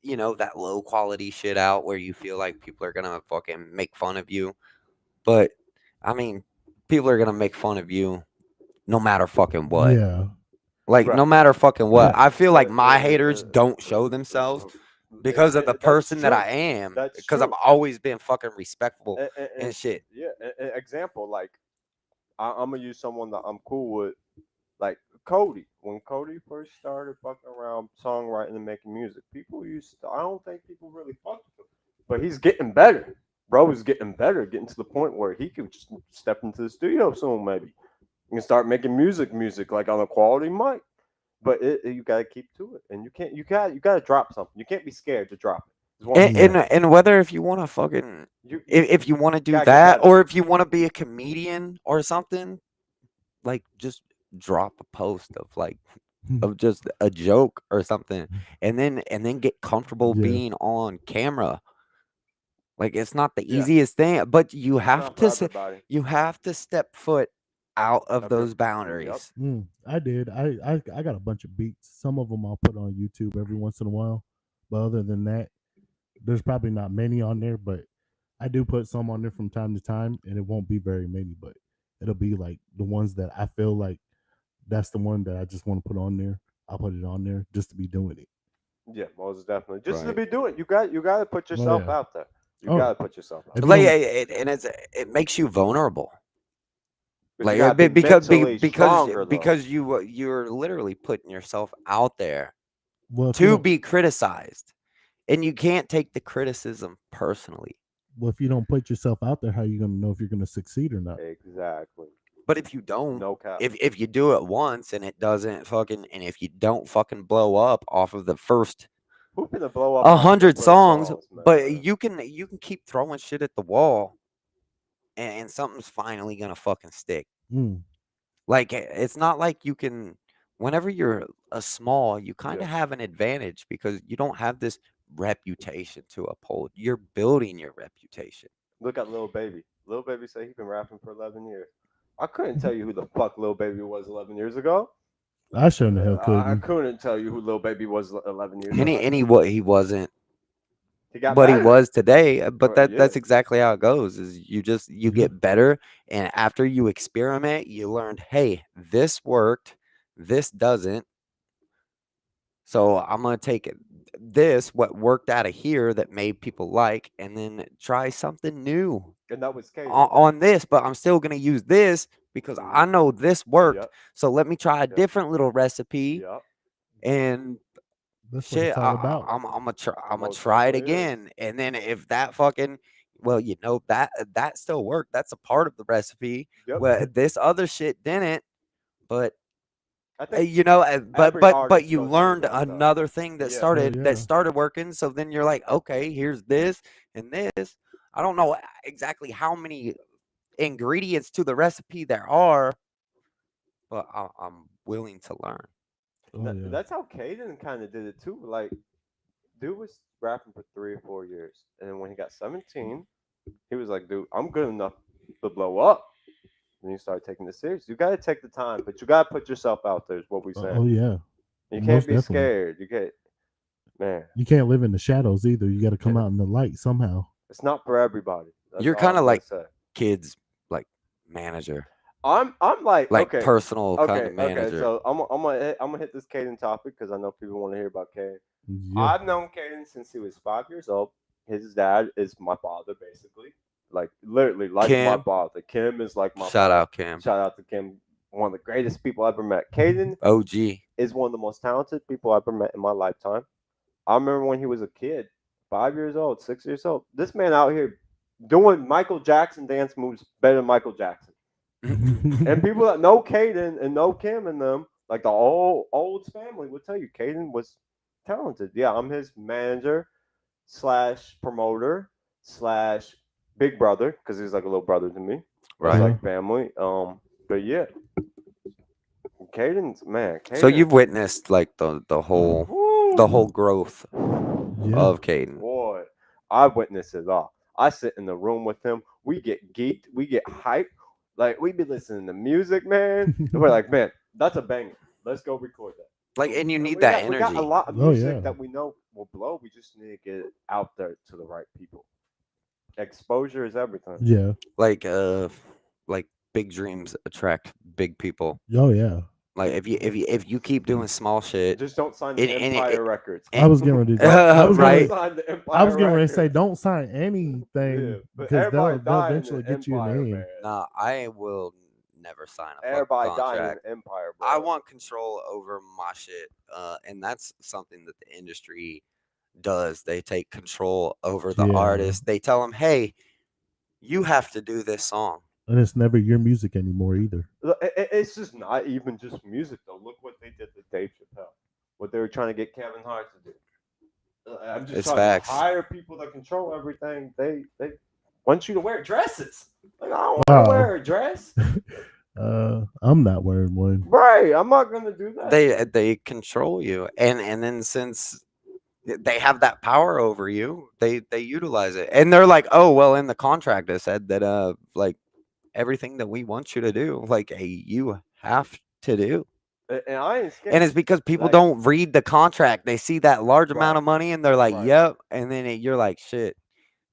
that low quality shit out where you feel like people are gonna fucking make fun of you. But I mean, people are gonna make fun of you no matter fucking what. Yeah. Like Right. no matter fucking what. Yeah. I feel like my haters don't show themselves because of the person that I am. That's Because I've true. always been fucking respectful And and shit. yeah, an example like I'm gonna use someone that I'm cool with, like Cody. When Cody first started fucking around songwriting and making music, people used to, I don't think people really fucked with him, but he's getting better. Bro is getting better, getting to the point where he can just step into the studio soon. Maybe you can start making music like on a quality mic. But you gotta keep to it, and you gotta drop something. You can't be scared to drop it. It's one of And, the and things. and whether if you want to fucking You if you want to do gotta get that better. or if you want to be a comedian or something, like just drop a post of just a joke or something, and then get comfortable Yeah. being on camera. Like it's not the Yeah. easiest thing, but you It's have not to for everybody. you have to step foot out of Of your- those Yep. boundaries. I did. I got a bunch of beats. Some of them I'll put on YouTube every once in a while. But other than that, there's probably not many on there. But I do put some on there from time to time, and it won't be very many. But it'll be like the ones that I feel like that's the one that I just want to put on there. I'll put it on there just to be doing it. Yeah, most definitely. Just to Right. be doing it, you got to put yourself yeah. out there. You Oh. got to put yourself out. If you Like don't- and it makes you vulnerable. But Like you gotta be mentally because stronger, because you're literally putting yourself out there well, if you to don't, be criticized, and you can't take the criticism personally. well, if you don't put yourself out there, how are you gonna know if you're gonna succeed or not? Exactly. But if you don't, No cap. if you do it once and it doesn't fucking, and if you don't fucking blow up off of the first Who finna blow up? 100 songs, man? but you can keep throwing shit at the wall, and something's finally gonna fucking stick. Mm. Like it's not like you can. Whenever you're a small, you kind of Yeah. have an advantage because you don't have this reputation to uphold. You're building your reputation. Look at Lil Baby. Lil Baby said he been rapping for 11 years. I couldn't tell you who the fuck Lil Baby was 11 years ago. I sure the hell I couldn't. couldn't tell you who Lil Baby was 11 years And ago. he wasn't, He got but he better. was today. But Yeah. that's exactly how it goes. Is you Yeah. get better, and after you experiment, you learned, hey, this worked, this doesn't. So I'm gonna take what worked out of here that made people like, and then try something new And that was Katie. on this. But I'm still gonna use this because I know this worked. Yep. So let me try a different little recipe, Yep. and That's what shit, it's all about. I'm gonna Most try it definitely is. again, and then if that fucking that still worked. That's a part of the recipe. Yep. Well, this other shit didn't, but I think but every artist you goes through learned that, though. another thing that Yeah. started working. So then you're like, okay, here's this and this. I don't know exactly how many ingredients to the recipe there are, but I'm willing to learn. Oh, yeah. That's how Caden kind of did it too. Like, dude was rapping for 3 or 4 years, and then when he got 17, he was like, "Dude, I'm good enough to blow up." And you start taking it serious. You got to take the time, but you got to put yourself out there. Is what we saying. Oh yeah. You most can't be definitely. scared. You can't, man. You can't live in the shadows either. You got to come out in the light somehow. It's not for everybody. That's You're all kinda I'm gonna like say. Kids like manager, I'm like okay. personal kind Okay, of manager. so I'm gonna hit this Caden topic because I know people want to hear about Caden. Yeah. I've known Caden since he was 5 years old. His dad is my father, basically, like literally like my Kim. father. Kim is like my Shout father. out Kim. Shout out to Kim. one of the greatest people I ever met. Caden OG. is one of the most talented people I ever met in my lifetime. I remember when he was a kid, 5 years old, 6 years old. This man out here doing Michael Jackson dance moves better than Michael Jackson. And people that know Caden and know Kim and them, like the old family, would tell you Caden was talented. Yeah, I'm his manager slash promoter slash big brother because he's like a little brother to me. It's Right. like family. But yeah, Caden's man. So Caden, you've witnessed like the whole woo, growth Yeah. of Caden. boy, I witness it all. I sit in the room with him. We get geeked. We get hyped. Like we be listening to music, man. And we're like, man, that's a banger. Let's go record that. Like, and you And need we that got, we got a energy. lot of Oh, music yeah. that we know will blow. We just need to get it out there to the right people. Exposure is everything. Yeah. Like big dreams attract big people. Oh yeah. Like if you keep doing small shit, Just don't sign and the and Empire Records. I was getting ready to. Uh, I was right. getting. Don't sign the Empire I was getting ready to say, Records. don't sign anything Yeah, but because everybody they'll dying in eventually the get you a Empire, name. man. nah, I will never sign a fucking Everybody dying in contract. the Empire, bro. I want control over my shit, and that's something that the industry does. They take control over the Yeah. artist. They tell them, "Hey, you have to do this song." And it's never your music anymore either. Look, it's just not even just music though. Look what they did to Dave Chappelle. What they were trying to get Kevin Hart to do. I'm just It's trying facts. to hire people that control everything. They want you to wear dresses. Like I don't want Wow. to wear a dress. I'm not wearing one. Right. I'm not gonna do that. They control you, and then since they have that power over you, they utilize it, and they're like, "Oh well, in the contract it said that like everything that we want you to do, like you have to do." And I ain't scared. And it's because people Like- don't read the contract. They see that large amount Right. of money and they're like, Right. "Yep," and then you're like, "Shit."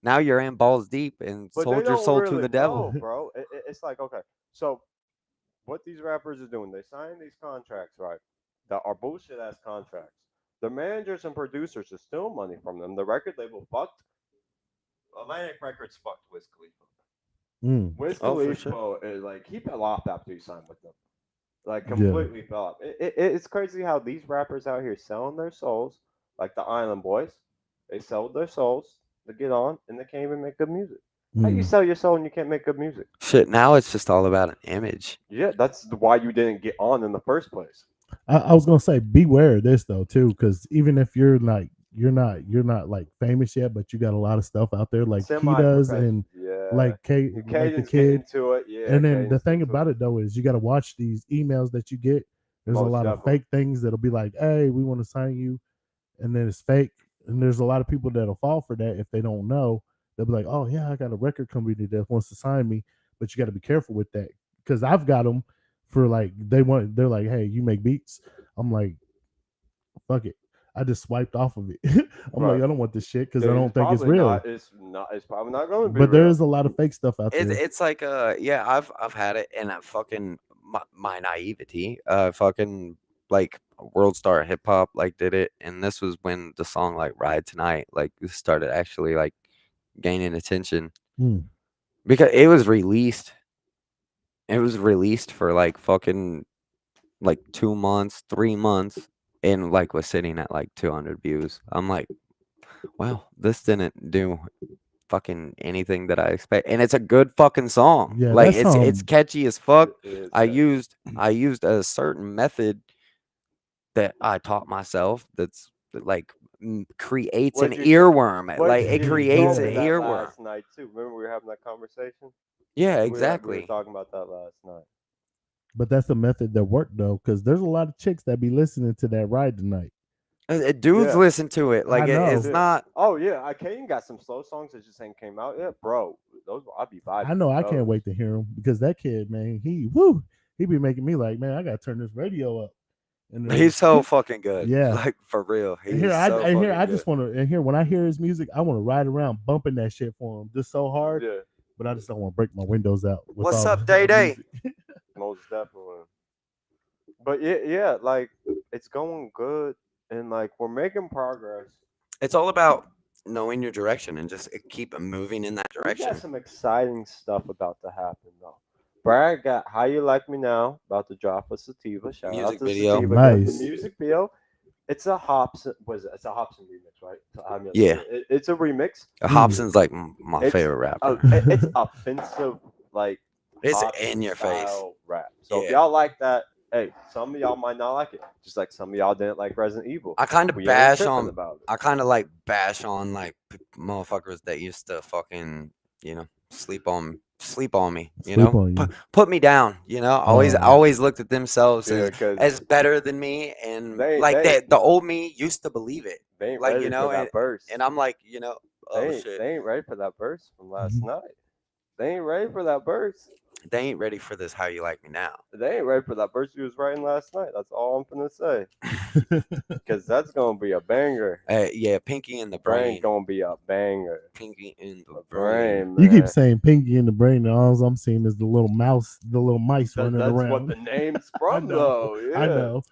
Now you're in balls deep and But they sold your don't soul really to the devil. know, bro. It's like okay, so what these rappers are doing, they sign these contracts, right? That are bullshit ass contracts. The managers and producers are stealing money from them. The record label fucked. Atlantic Records fucked Wiz Khalifa. Mm. Wiz Oh, for Khalifa is like he fell off after he signed with them. Like Yeah. completely fell off. It's crazy how these rappers out here selling their souls, like the Island Boys. They sold their souls to get on, and they can't even make good music. How you Mm. sell your soul and you can't make good music? Shit, now it's just all about an image. Yeah, that's why you didn't get on in the first place. I was gonna say, beware of this though too, because even if you're like you're not like famous yet, but you got a lot of stuff out there like he does, and yeah, like Kate, like the Caden's kid. getting to it. Yeah, And then the Caden's thing into about it though is you got to watch these emails that you get. There's a Most lot of definitely. fake things that'll be like, "Hey, we want to sign you," and then it's fake. And there's a lot of people that'll fall for that if they don't know. They'll be like, "Oh yeah, I got a record company that wants to sign me," but you got to be careful with that because I've got them for like they're like, "Hey, you make beats." I'm like, "Fuck it." I just swiped off of it. I'm like, Right. I don't want this shit because I Dude, don't think it's probably real. Not, it's probably not going to be. But there real. is a lot of fake stuff out there. It's like yeah, I've had it, and I fucking my naivety, fucking like World Star Hip Hop like did it, and this was when the song like Ride Tonight like started actually like gaining attention Hmm. because it was released. It was released for like fucking like 2 months, 3 months, and like was sitting at like 200 views. I'm like, well, this didn't do fucking anything that I expect, and it's a good fucking song. Yeah, like that it's song- catchy as fuck. It is I catchy. used a certain method that I taught myself that's that, like creates an What'd you- earworm. What Like you it told creates me an that earworm. last night too. Remember we were having that conversation. Yeah, We were exactly. talking about that last night. But that's the method that worked though, because there's a lot of chicks that be listening to that ride tonight. Dudes Yeah. listen to it. Like I know. it's Yeah. not. Oh yeah, I Caden got some slow songs that just ain't came out yet, bro. Those I'll be vibing. I know to I can't those. wait to hear him because that kid, man, he be making me like, man, I gotta turn this radio up. And then- He's so fucking good. Yeah. Like for real. He's and here, so and here, fucking I just good. want to, and here, when I hear his music, I want to ride around bumping that shit for him just so hard. Yeah, But I just don't want to break my windows out. With What's all up, the Day Day? music. most definitely. But yeah, like it's going good, and like we're making progress. It's all about knowing your direction and just keep moving in that We direction. got some exciting stuff about to happen though. Brad got How You Like Me Now, about to drop a sativa. Shout out Music to video. Sativa. Got the Nice. music video. It's a Hobson. It's a Hobson remix, right? Yeah. It's a remix. Hobson's like my It's favorite rapper. it's offensive, like It's Hobson in your face. style rap. So if Yeah. y'all like that, hey, some of y'all might not like it. Just like some of y'all didn't like Resident Evil. I kind of We ain't bash tripping on. about it. I kind of like bash on like motherfuckers that used to fucking sleep on me. Sleep on you. Put me down. Always looked at themselves Yeah, because as better than me, and They- like they- the old me used to believe it. they ain't Like ready for that burst. and I'm like oh they shit, ain't ready for that burst from last Mhm. night. They ain't ready for that burst. they ain't ready for this. How you like me now? They ain't ready for that burst you was writing last night. That's all I'm gonna say. Because that's gonna be a banger. Yeah, Pinky in the Brain brain. gonna be a banger. Pinky in the A brain. brain, You keep man. saying pinky in the brain, and all I'm seeing is the little mouse, the little mice running That's around. what the name's I from, know. though. Yeah. I know.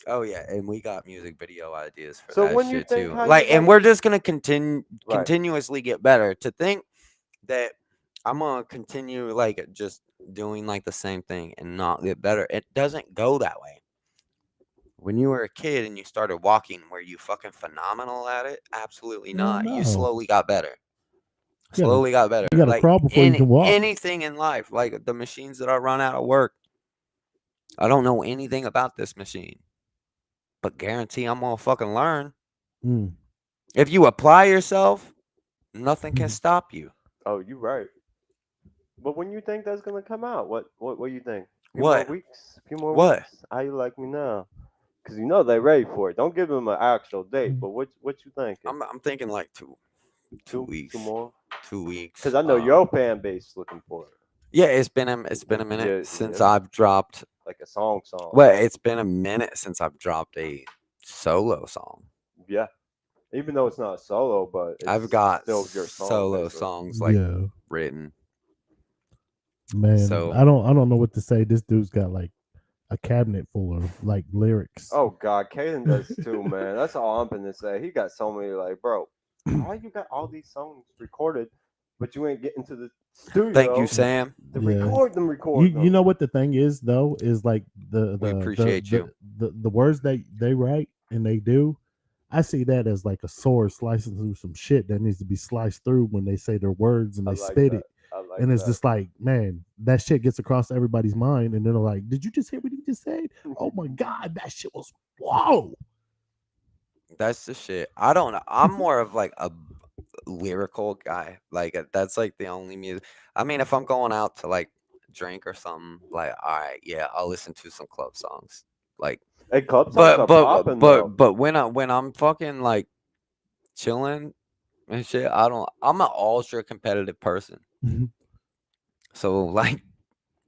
Oh yeah, and we got music video ideas for So that when you shit think too. how you Like, and like- we're just gonna Right. continuously get better. To think that I'm gonna continue like just doing like the same thing and not get better, it doesn't go that way. When you were a kid and you started walking, were you fucking phenomenal at it? Absolutely Hell not. You no. slowly got better. You gotta- Slowly got better. you gotta Like crawl before you can walk. anything in life, like the machines that I run out of work. I don't know anything about this machine, but guarantee I'm gonna fucking learn. Mm. If you apply yourself, nothing can Mhm. stop you. Oh, you right. But when you think that's gonna come out, what do you think? A few What? more weeks. A few more What? weeks. How you like me now? Because they ready for it. Don't give them an actual date. Mm. But what you thinking? I'm thinking like two weeks. 2 more. 2 weeks. Because I know your fan base looking for it. Yeah, it's been a minute Yeah, since yeah. I've dropped. Like a song. Well, it's been a minute since I've dropped a solo song. Yeah. Even though it's not a solo, but it's I've got still your song. solo basically. songs like Yeah, written. man. So- I don't know what to say. This dude's got like a cabinet full of like lyrics. Oh God, Caden does too, man. That's all I'm gonna say. He got so many like, bro, why you got all these songs recorded, but you ain't getting to the studio? Thank you, Sam. To Yeah. record them. You know what the thing is though is like the We appreciate you. the words they write and they do. I see that as like a sword slicing through some shit that needs to be sliced through when they say their words and I they like spit that. it. I like And it's that. just like, man, that shit gets across everybody's mind, and then they're like, "Did you just hear what he just said? Oh my god, that shit was whoa!" That's the shit. I don't know. I'm more of like a lyrical guy. Like that's like the only music. I mean, if I'm going out to like drink or something, like all right, yeah, I'll listen to some club songs. Like, Hey, club songs are popping though. but when I'm fucking like chilling and shit, I'm an ultra competitive person. Mhm. So like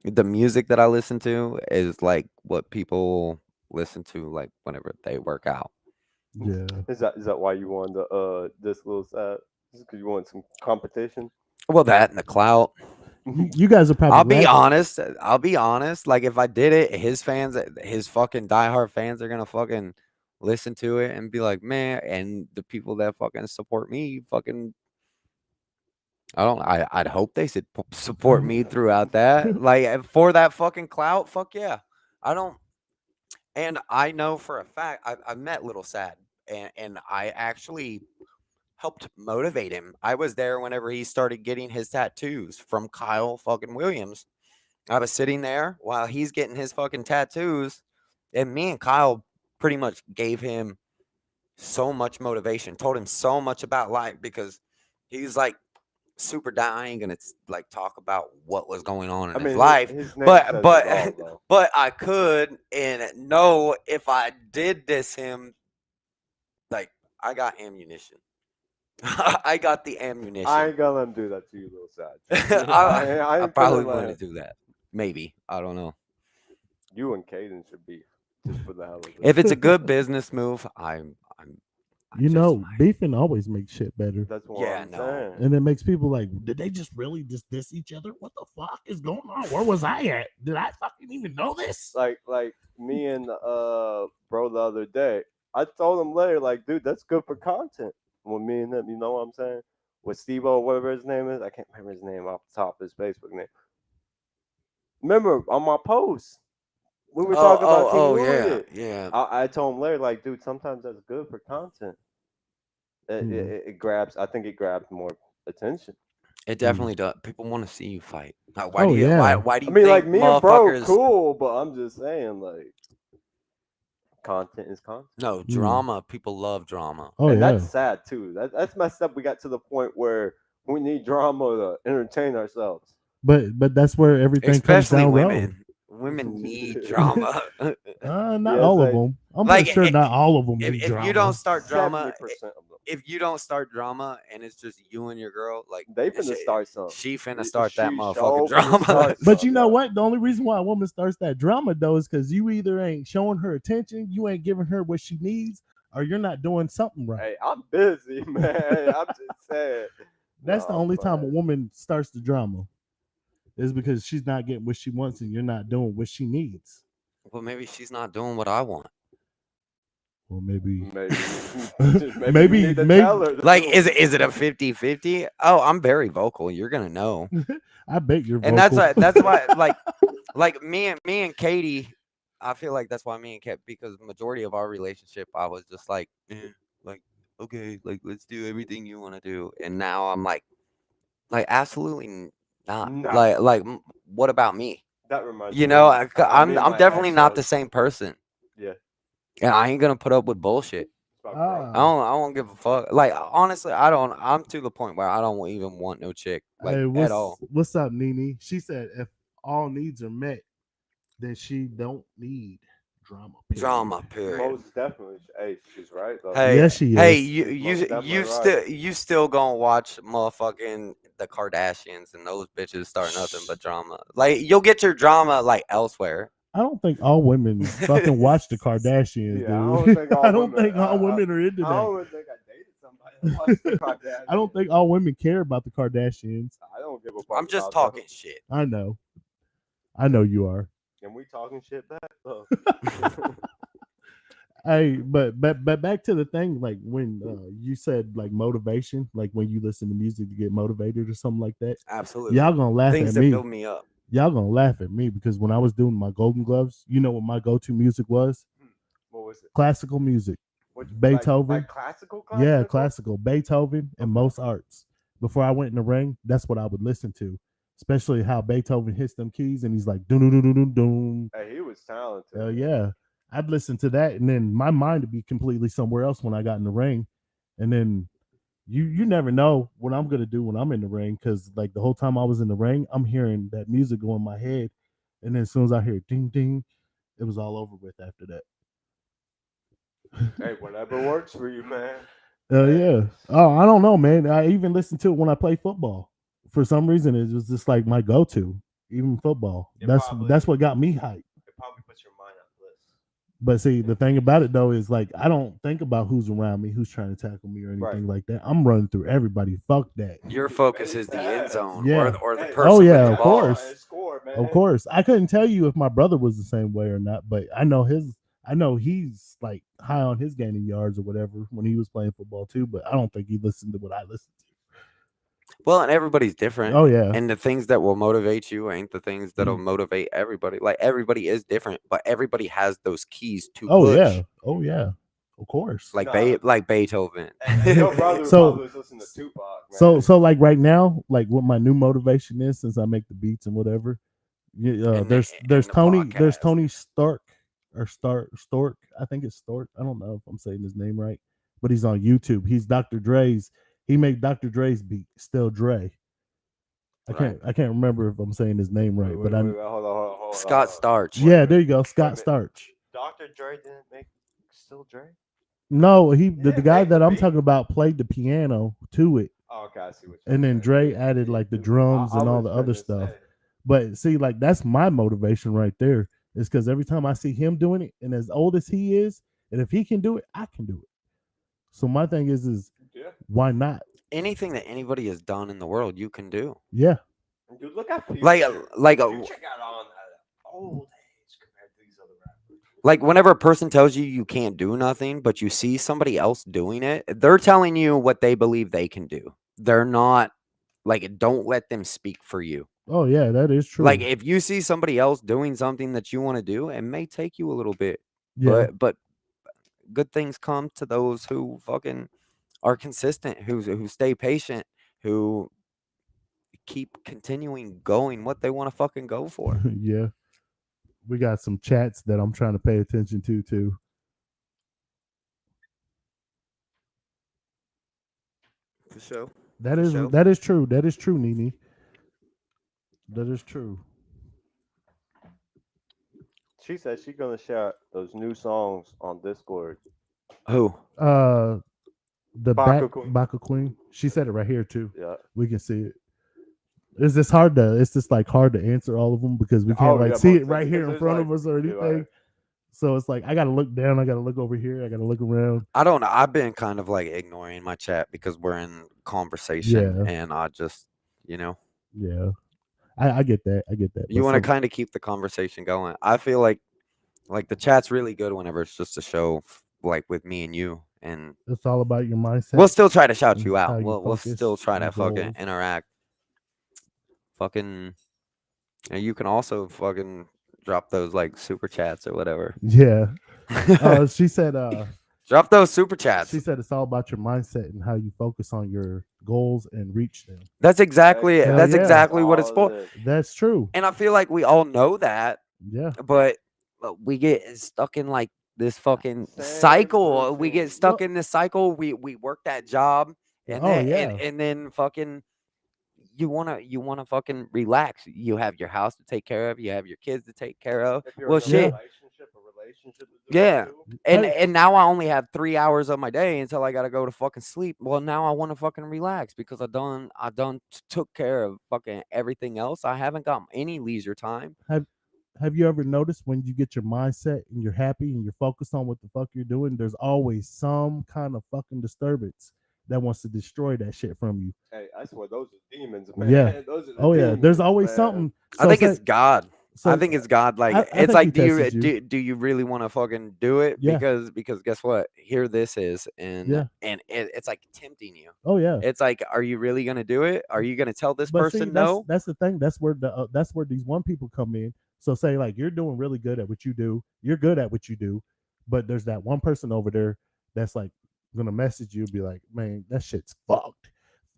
the music that I listen to is like what people listen to like whenever they work out. Yeah, Is that why you wanted this little set? Just because you want some competition? Well, that and the clout. you guys are probably. I'll be laughing. honest. I'll be honest. Like if I did it, his fans, his fucking diehard fans, are gonna fucking listen to it and be like, man. And the people that fucking support me, fucking, I'd hope they support me throughout that. Like for that fucking clout, fuck yeah. I don't. And I know for a fact, I've met Little Sad, and I actually helped motivate him. I was there whenever he started getting his tattoos from Kyle fucking Williams. I was sitting there while he's getting his fucking tattoos, and me and Kyle pretty much gave him so much motivation, told him so much about life because he's like super dying and it's like talk about what was going on in his life. his name But says it but all, though. but I could and know if I did diss him, like I got ammunition. I got the ammunition. I ain't gonna let him do that to you, little sad. I ain't probably gonna let wouldn't do that. Maybe. I don't know. You and Caden should be just for the hell of it. If it's a good business move, I You just know, might. beefing always makes shit better, That's what Yeah, I'm no. saying. and it makes people like, did they just really just diss each other? What the fuck is going on? Where was I at? Did I fucking even know this? Like me and bro the other day, I told him later, like, dude, that's good for content. With me and him, you know what I'm saying? With Steve-O, whatever his name is, I can't remember his name off the top of his Facebook name. Remember on my post, we were Oh, talking about King yeah, Louis. yeah. I told him Larry, like, dude, sometimes that's good for content. It grabs. I think it grabs more attention. It definitely does. People want to see you fight. Why do Oh you? yeah. Why do I you mean, think like me and bro, motherfuckers? cool, but I'm just saying, like, content is content, No Mm. drama. People love drama. Oh and that's yeah. sad too. That's messed up. We got to the point where we need drama to entertain ourselves. But that's where everything comes Especially down low. women. Women need drama. Not Yes, all of like them. I'm pretty Like sure not all of them need if you don't drama. start 70% drama, of them. if you don't start drama and it's just you and your girl, like They finna start something. she finna start that She motherfucking sure finna drama. start But you something. know Yeah. what? The only reason why a woman starts that drama though is because you either ain't showing her attention, you ain't giving her what she needs, or you're not doing something right. Hey, I'm busy, man. I'm just saying. That's the No, I'm only time a playing. woman starts the drama is because she's not getting what she wants and you're not doing what she needs. Well, maybe she's not doing what I want. Well, maybe, Maybe, maybe you need to maybe. tell her. Like, is it a 50-50? Oh, I'm very vocal. You're gonna know. I bet you're And vocal. that's why like me and Katie, I feel like that's why me and Kat, because majority of our relationship I was just like, like, okay, like let's do everything you want to do. And now I'm like absolutely not. Nah, What about me? that reminds You me know, of how me and I'm my definitely ex not the was. same person. Yeah, And I ain't gonna put up with bullshit. it's about growth. Ah, I don't give a fuck. Like honestly, I don't. I'm to the point where I don't even want no chick like hey, at all. what's up, Nene? She said if all needs are met, then she don't need drama. Period. Drama, period. Most definitely. Hey, she's right though. Hey, Yes, she hey, is. She's most definitely right. you still gonna watch motherfucking the Kardashians and those bitches start nothing but drama. Like you'll get your drama like elsewhere. I don't think all women fucking watch the Kardashians, Yeah, I don't dude. think all I don't women. think all women are into I that. don't think I dated somebody that watched the Kardashians. I don't think all women care about the Kardashians. I don't give a fuck I'm just about talking them. shit. I know. I know you are. And we talking shit back though. Hey, but back to the thing, like when you said like motivation, like when you listen to music to get motivated or something like that, Absolutely. y'all gonna laugh Things at that me. build me up. Y'all gonna laugh at me because when I was doing my Golden Gloves, you know what my go-to music was? What was it? Classical music. What, Beethoven. Like classical? Yeah, classical. Beethoven and Okay. most arts. Before I went in the ring, that's what I would listen to. Especially how Beethoven hits them keys and he's like doom doom doom doom doom. Hey, he was talented. Hell yeah. I'd listen to that and then my mind would be completely somewhere else when I got in the ring. And then you never know what I'm gonna do when I'm in the ring because like the whole time I was in the ring, I'm hearing that music go in my head. And then as soon as I hear ding ding, it was all over with after that. Hey, whatever works for you, man. Yeah. Oh, I don't know, man. I even listen to it when I play football. For some reason, it was just like my go-to, even football. It That's probably- that's what got me hyped. It probably puts your mind at bliss. But see, the thing about it though is like I don't think about who's around me, who's trying to tackle me or anything like that. I'm running through everybody. Fuck that. Your focus is the end zone Yeah. or the Hey, person Oh, yeah, with the of ball. course. Score, man. Of course, I couldn't tell you if my brother was the same way or not, but I know he's like high on his gaining yards or whatever when he was playing football too. But I don't think he listened to what I listened to. Well, and everybody's different. Oh yeah. And the things that will motivate you ain't the things that'll motivate everybody. Like everybody is different, but everybody has those keys to Oh push. yeah. Oh yeah. Of course. Like Nah. like Beethoven. And your brother So- probably was listening to Tupac, man. So like right now, like what my new motivation is since I make the beats and whatever. And There's the Tony podcast. Stark or Stork. I think it's Stork. I don't know if I'm saying his name right, but he's on YouTube. He's Dr. Dre's. He made Dr. Dre's beat, Still Dre. I can't remember if I'm saying his name right, but I'm Hold on. Scott Starch. yeah. There you go, Wait a Scott minute. Starch. Dr. Dre didn't make Still Dre? No, the didn't guy make that the I'm beat? talking about played the piano to it, Oh, okay, I see what and then Dre added like the drums and all the other stuff. But see, like that's my motivation right there. Is because every time I see him doing it, and as old as he is, and if he can do it, I can do it. So my thing is Yeah. why not? Anything that anybody has done in the world, you can do. Yeah. Dude, look at Future. Like Future got on old age compared to these other rappers. like whenever a person tells you you can't do nothing, but you see somebody else doing it, they're telling you what they believe they can do. They're not like don't let them speak for you. Oh yeah, that is true. Like if you see somebody else doing something that you want to do, it may take you a little bit, Yeah. but good things come to those who fucking are consistent, who stay patient, who keep continuing going what they want to fucking go for. Yeah. We got some chats that I'm trying to pay attention to too. For sure. That For is sure. that is true. That is true, Nini. That is true. She said she's gonna share those new songs on Discord. Who? Uh the Baka back Queen. Baka Queen. She said it right here too. Yeah. We can see it. It's just like hard to answer all of them because we can't like see most it right definitely, here 'cause in there's, front like, of us or you're anything. right. So it's like I gotta look down, I gotta look over here, I gotta look around. I don't know. I've been kind of like ignoring my chat because we're in conversation Yeah. and I just, you know, Yeah. I get that. I get that. you But want to some, kind of keep the conversation going. I feel like the chat's really good whenever it's just a show like with me and you, and it's all about your mindset. we'll still try to shout and you how out. you We'll still focus, try your to fucking goals. interact. Fucking, and you can also fucking drop those like super chats or whatever. Yeah. She said Drop those super chats. she said it's all about your mindset and how you focus on your goals and reach them. That's exactly Hell that's yeah. exactly what it's all for. it is. That's true. And I feel like we all know that, Yeah. but we get stuck in like this fucking Same cycle. We get routine. stuck Well, in this cycle. We work that job, and oh then yeah. and then fucking you wanna fucking relax. You have your house to take care of. You have your kids to take care of. If you're Well, in a shit. relationship to do Yeah. too. And now I only have 3 hours of my day until I gotta go to fucking sleep. Well, now I want to fucking relax because I done took care of fucking everything else. I haven't got any leisure time. Have you ever noticed when you get your mindset and you're happy and you're focused on what the fuck you're doing, there's always some kind of fucking disturbance that wants to destroy that shit from you. Hey, I swear those are demons, man. Yeah. Those are the Oh yeah. demons, There's always man. something. I think it's God. so I think it's God. Like I it's think like, he do you tests you. do you really want to fucking do it? Yeah. Because guess what? Here this is, Yeah. and it's like tempting you. Oh yeah. It's like, are you really gonna do it? Are you gonna tell this But see, person no? that's the thing. That's where these one people come in. So say like you're doing really good at what you do. You're good at what you do, but there's that one person over there that's like gonna message you, be like, man, that shit's fucked.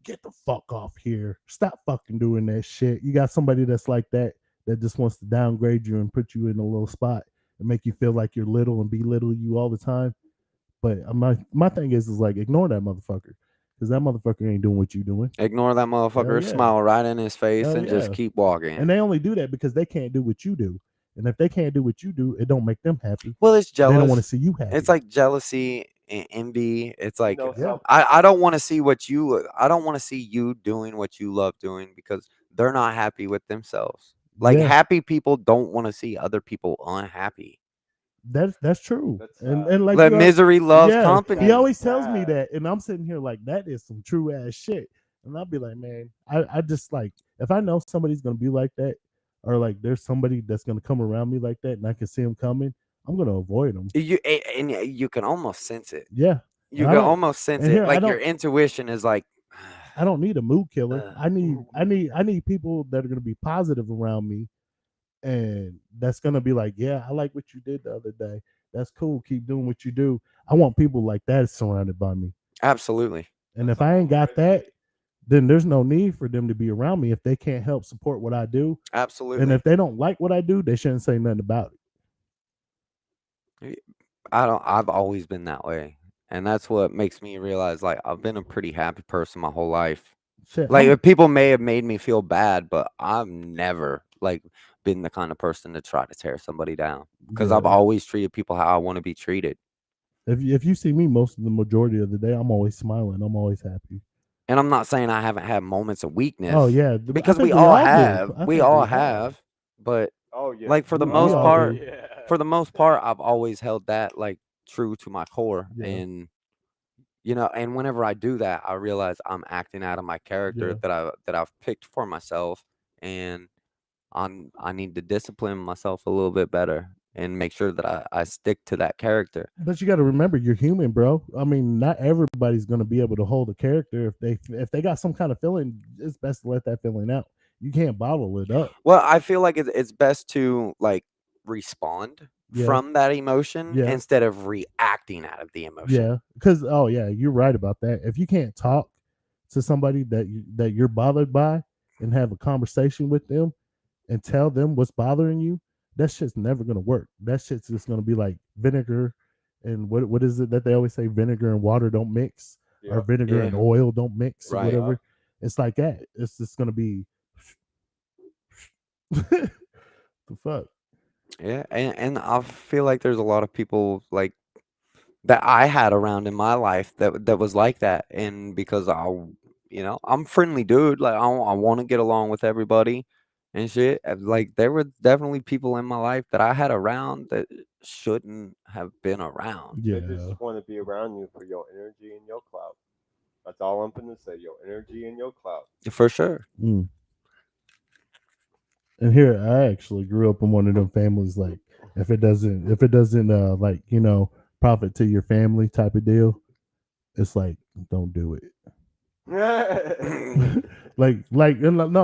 Get the fuck off here. Stop fucking doing that shit. You got somebody that's like that just wants to downgrade you and put you in a little spot and make you feel like you're little and belittle you all the time. But my thing is like ignore that motherfucker because that motherfucker ain't doing what you doing. Ignore that motherfucker, yeah. smile right in his face, Hell and just yeah. keep walking. And they only do that because they can't do what you do. And if they can't do what you do, it don't make them happy. Well, it's They don't want to jealous. see you happy. It's like jealousy and envy. It's like know, Yeah. I don't want to see I don't want to see you doing what you love doing because they're not happy with themselves. Like Yeah. happy people don't want to see other people unhappy. That's true. That's And like Like you misery loves yeah, company. he always tells sad. me that, and I'm sitting here like that is some true ass shit. And I'll be like, man, I just like if I know somebody's gonna be like that, or like there's somebody that's gonna come around me like that, and I can see them coming, I'm gonna avoid them. And you can almost sense it. Yeah, You and I can don't- almost sense and it. here, I Like your don't- intuition is like, I don't need a mood killer. Uh, I need people that are gonna be positive around me, and that's gonna be like, yeah, I like what you did the other day. That's cool. Keep doing what you do. I want people like that surrounded by me. absolutely. And if I ain't got that, then there's no need for them to be around me if they can't help support what I do. Absolutely. And if they don't like what I do, they shouldn't say nothing about it. I've always been that way. And that's what makes me realize like I've been a pretty happy person my whole life. Shit, Like I'm- people may have made me feel bad, but I've never like been the kind of person to try to tear somebody down because I've yeah. always treated people how I want to be treated. If you see me most of the majority of the day, I'm always smiling. I'm always happy. And I'm not saying I haven't had moments of weakness. Oh yeah, I because think we all do. have. I We think all do. have. But Oh yeah. like for the We most all part, do. for the most part, I've always held that like true to my core. Yeah. And you know, and whenever I do that, I realize I'm acting out of my character Yeah. that I've picked for myself, and I need to discipline myself a little bit better and make sure that I stick to that character. But you got to remember, you're human, bro. I mean, not everybody's gonna be able to hold a character if they got some kind of feeling. It's best to let that feeling out. You can't bottle it up. Well, I feel like it's best to like respond Yeah, from that emotion yeah, instead of reacting out of the emotion. yeah. Because oh yeah, you're right about that. If you can't talk to somebody that you're bothered by and have a conversation with them and tell them what's bothering you, that shit's never gonna work. That shit's just gonna be like vinegar and what is it that they always say? Vinegar and water don't mix, or Yep. vinegar and Yeah. oil don't mix, or Right. whatever. It's like that. It's just gonna be the fuck. Yeah, and I feel like there's a lot of people like that I had around in my life that was like that, and because I'm a friendly dude, like I want to get along with everybody and shit. Like there were definitely people in my life that I had around that shouldn't have been around. They Yeah, just want to be around you for your energy and your clout. That's all I'm gonna say. Your energy and your clout. For sure. mm. And here I actually grew up in one of them families. Like if it doesn't like profit to your family type of deal, it's like don't do it. No,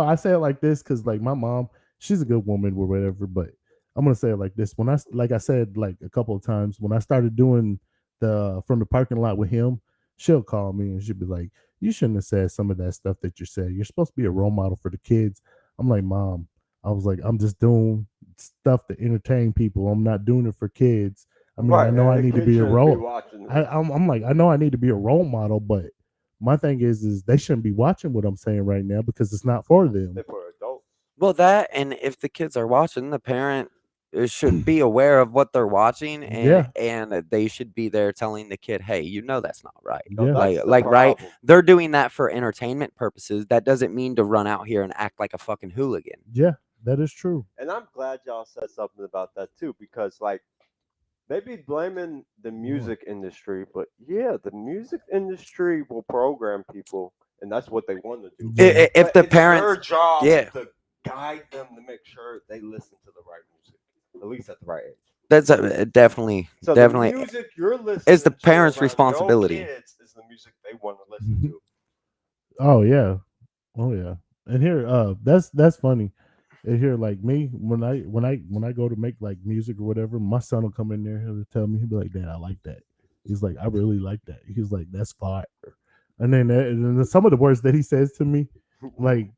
I say it like this because like my mom, she's a good woman or whatever, but I'm gonna say it like this. When like I said like a couple of times, when I started doing the from the parking lot with him, she'll call me and she'll be like, you shouldn't have said some of that stuff that you said. You're supposed to be a role model for the kids. I'm like, Mom, I was like, I'm just doing stuff to entertain people. I'm not doing it for kids. I mean, I Right, know and I the need to kids be a shouldn't be role. watching. I'm like, I know I need to be a role model, but my thing is they shouldn't be watching what I'm saying right now because it's not for them. They're for adults. Well, that, and if the kids are watching, the parent should be aware of what they're watching, Yeah, and they should be there telling the kid, "Hey, that's not right." No, yeah, that's the Right? problem. They're doing that for entertainment purposes. That doesn't mean to run out here and act like a fucking hooligan. yeah. That is true. And I'm glad y'all said something about that too, because like they be blaming the music industry, but yeah, the music industry will program people, and that's what they want to do. Yeah, If But the it's your parents, job yeah, to guide them to make sure they listen to the right music, at least at the right age. that's definitely, So the definitely, music you're listening it's the to parents' around your responsibility. kids is the music they want to listen to. oh yeah, oh yeah. And here, that's funny. And here, like me, when I go to make like music or whatever, my son will come in there. He'll tell me, he'll be like, "Dad, I like that." He's like, "I really like that." He's like, "That's fire." And then some of the words that he says to me, like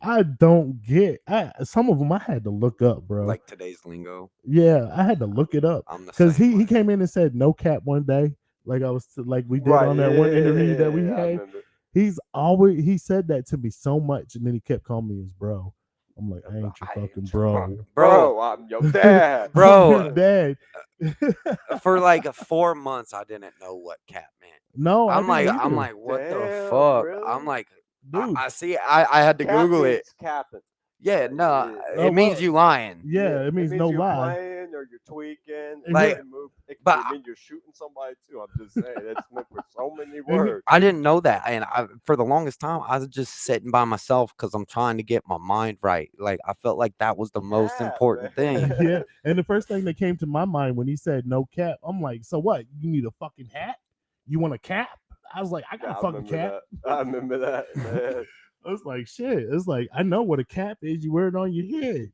I don't get. Some of them I had to look up, bro. Like today's lingo. Yeah, I had to look it up I'm the because same he way. came in and said no cap one day, like I was like we did Right? on Yeah, that one interview that we I had. remember. He said that to me so much, and then he kept calling me his bro. I'm like, I ain't your I fucking ain't bro. Bro, I'm your dad. I'm your bro, dad. for like 4 months, I didn't know what cat meant. No, I I'm didn't like, either, what the Damn, fuck? I'm really? like, dude. I see. I had to Cap Google it. means capping. Yeah, Like, no, Oh it means well, you lying. yeah, it it means no means you're lie. playing or you're tweaking. It And here, can move. It But can mean you're shooting somebody too. I'm just saying it's meant for so many and words. I didn't know that, and for the longest time, I was just sitting by myself because I'm trying to get my mind right. Like I felt like that was the most Cap, important man. thing. yeah, and the first thing that came to my mind when he said no cap, I'm like, so what? You need a fucking hat? You want a cap? I was like, I got Yeah, a I fucking remember cap. that. I remember that, man. I was like, shit. It's like I know what a cap is. You wear it on your head.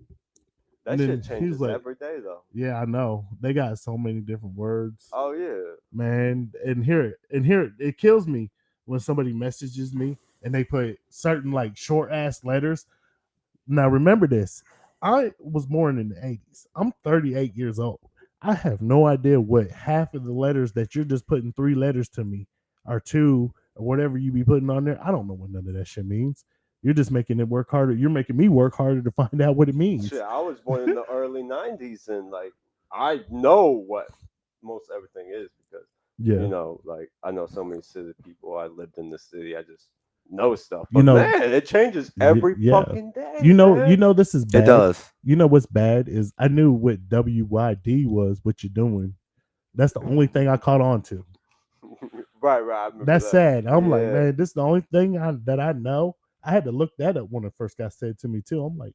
And That then shit he was changes like, every day, though. yeah, I know. They got so many different words, Oh yeah. man. And here it kills me when somebody messages me and they put certain like short ass letters. Now remember this. I was born in the 80s. I'm 38 years old. I have no idea what half of the letters that you're just putting 3 letters to me or two or whatever you be putting on there. I don't know what none of that shit means. You're just making it work harder. You're making me work harder to find out what it means. Shit, I was born in the early '90s, and like I know what most everything is because Yeah. like I know so many city people. I lived in the city. I just know stuff. You But know, man, it changes every yeah. fucking day. You man. know this is bad. It does. You know what's bad is I knew what WYD was, what you're doing. That's the only thing I caught on to. right. I remember That's that. sad. I'm like, Yeah. man, this is the only thing that I know. I had to look that up when it first got said to me too. I'm like,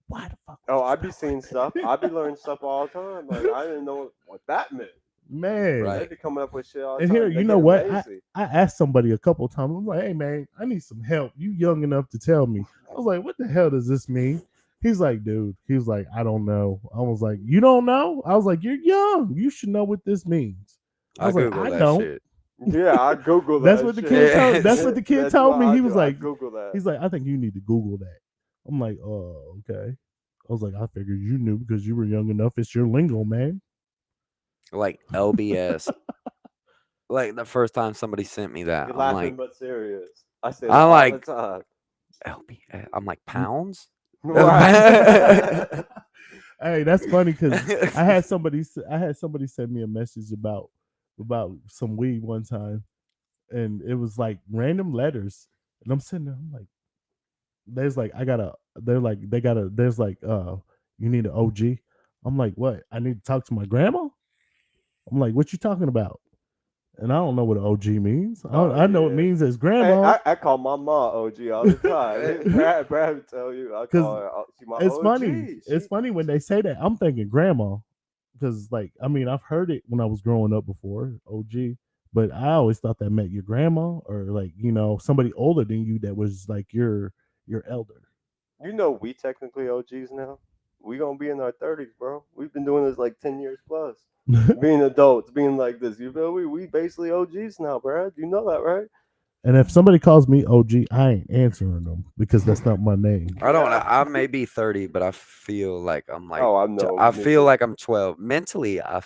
why the fuck? would Oh, you I be spell seeing like stuff. that? I be learning stuff all the time. Like I didn't know what that meant. Man. Right. They be coming up with shit all the And time. here, They you know get what? lazy. I asked somebody a couple of times. I'm like, hey man, I need some help. You young enough to tell me. I was like, what the hell does this mean? He's like, dude. He was like, I don't know. I was like, you don't know? I was like, you're young. You should know what this means. I I was like, Google I that don't. shit. Yeah, I Google that. That's what the kid shit. told. That's what the kid That's told what me. I He do. was I like, Google that. he's like, I think you need to Google that. I'm like, oh, okay. I was like, I figured you knew because you were young enough. It's your lingo, man. Like LBS. Like the first time somebody sent me that, You're I'm laughing like, but serious. I say that I'm all the like time. LBS. I'm like pounds. Right. Hey, that's funny because I had somebody send me a message about some weed one time, and it was like random letters, and I'm sitting there, I'm like, there's like I gotta, they're like they gotta, there's like you need an OG. I'm like, what? I need to talk to my grandma. I'm like, what you talking about? And I don't know what an OG means. Oh, I know it yeah. means as Hey, grandma. I call my mom OG all the time. Brad would tell you I Because call her. She my it's OG. funny. It's funny when they say that. I'm thinking grandma, because like I mean I've heard it when I was growing up before, OG, but I always thought that meant your grandma or like somebody older than you that was like your elder. You know we technically OGs now. We gonna be in our 30s, bro. We've been doing this like 10 years plus. Being adults, being like this. You feel me? We basically OGs now, Brad. You know that, right? And if somebody calls me OG, I ain't answering them because that's not my name. I don't know. I may be 30, but I feel like I'm like Oh, I know. I me feel too. like I'm 12. Mentally, Because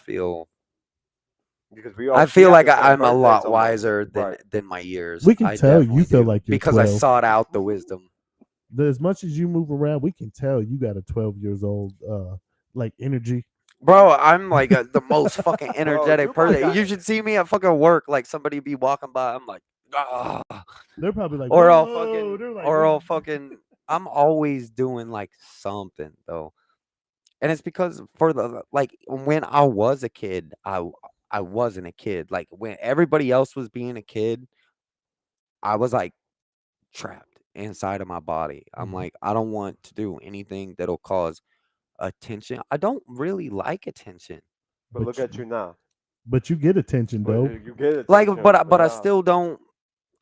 I we feel have like the same I'm a birthdays lot almost. wiser Right. than my years. We can I tell you definitely feel do like you're because I 12. sought out the wisdom. As much as you move around, we can tell you got a 12 years old like energy. Bro, I'm like the most fucking Bro, energetic you probably person. got. You should see me at fucking work. Like somebody be walking by, I'm like, ah, They're probably like, or I'll whoa. They're fucking, like, or what? I'll fucking. I'm always doing like something though, and it's because for the like when I was a kid, I wasn't a kid. Like when everybody else was being a kid, I was like trapped inside of my body. I'm Mhm. like, I don't want to do anything that'll cause attention. I don't really like attention. But look But at you now. but you get attention But though. you get Like, attention. But but I now, still don't.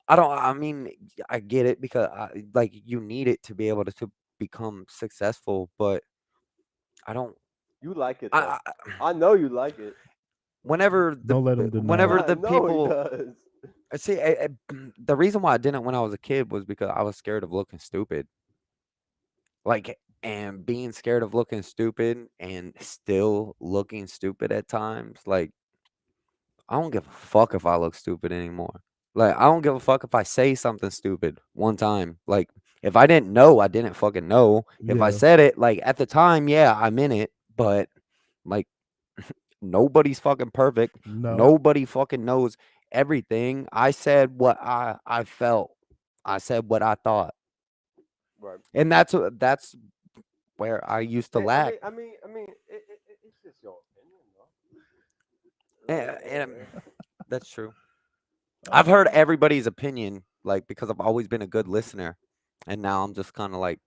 I don't. I mean, I get it because like you need it to be able to become successful, but I don't. you like it though. I I know you like it. Don't let them deny whenever it. I the know he people does. see the reason why I didn't when I was a kid was because I was scared of looking stupid. Like and being scared of looking stupid and still looking stupid at times. Like I don't give a fuck if I look stupid anymore. Like, I don't give a fuck if I say something stupid one time. Like, if I didn't know, I didn't fucking know. If I Yeah. said it, like, at the time, yeah, I'm in it. But, like, nobody's fucking perfect. No. Nobody fucking knows everything. I said what I felt. I said what I thought. Right. And that's where I used to Hey, I lack. mean, I mean, I mean, it's just your opinion, And though. that's true. I've heard everybody's opinion, like because I've always been a good listener, and now I'm just kind of like,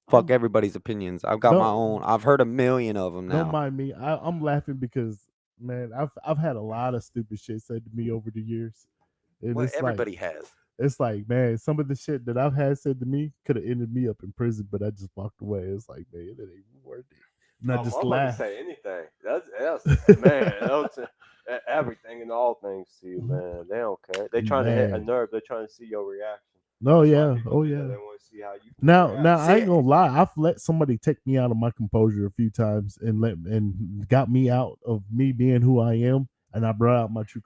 fuck I'm everybody's opinions. I've got my don't own. I've heard a million of them don't now. mind me. I'm laughing because man, I've had a lot of stupid shit said to me over the years, and Well, everybody has. it's like man, some of the shit that I've had said to me could have ended me up in prison, but I just walked away. It's like man, it ain't worth it, and I I'm just about to laugh. say anything. That's man. Everything and all things to you, man. They don't care. They trying to hit a Man. nerve. They're trying to see your reaction. No, That's why yeah, people oh do that. yeah. They want to see how you Now, react. I ain't See, gonna lie. I've let somebody take me out of my composure a few times and got me out of me being who I am, and I brought out my true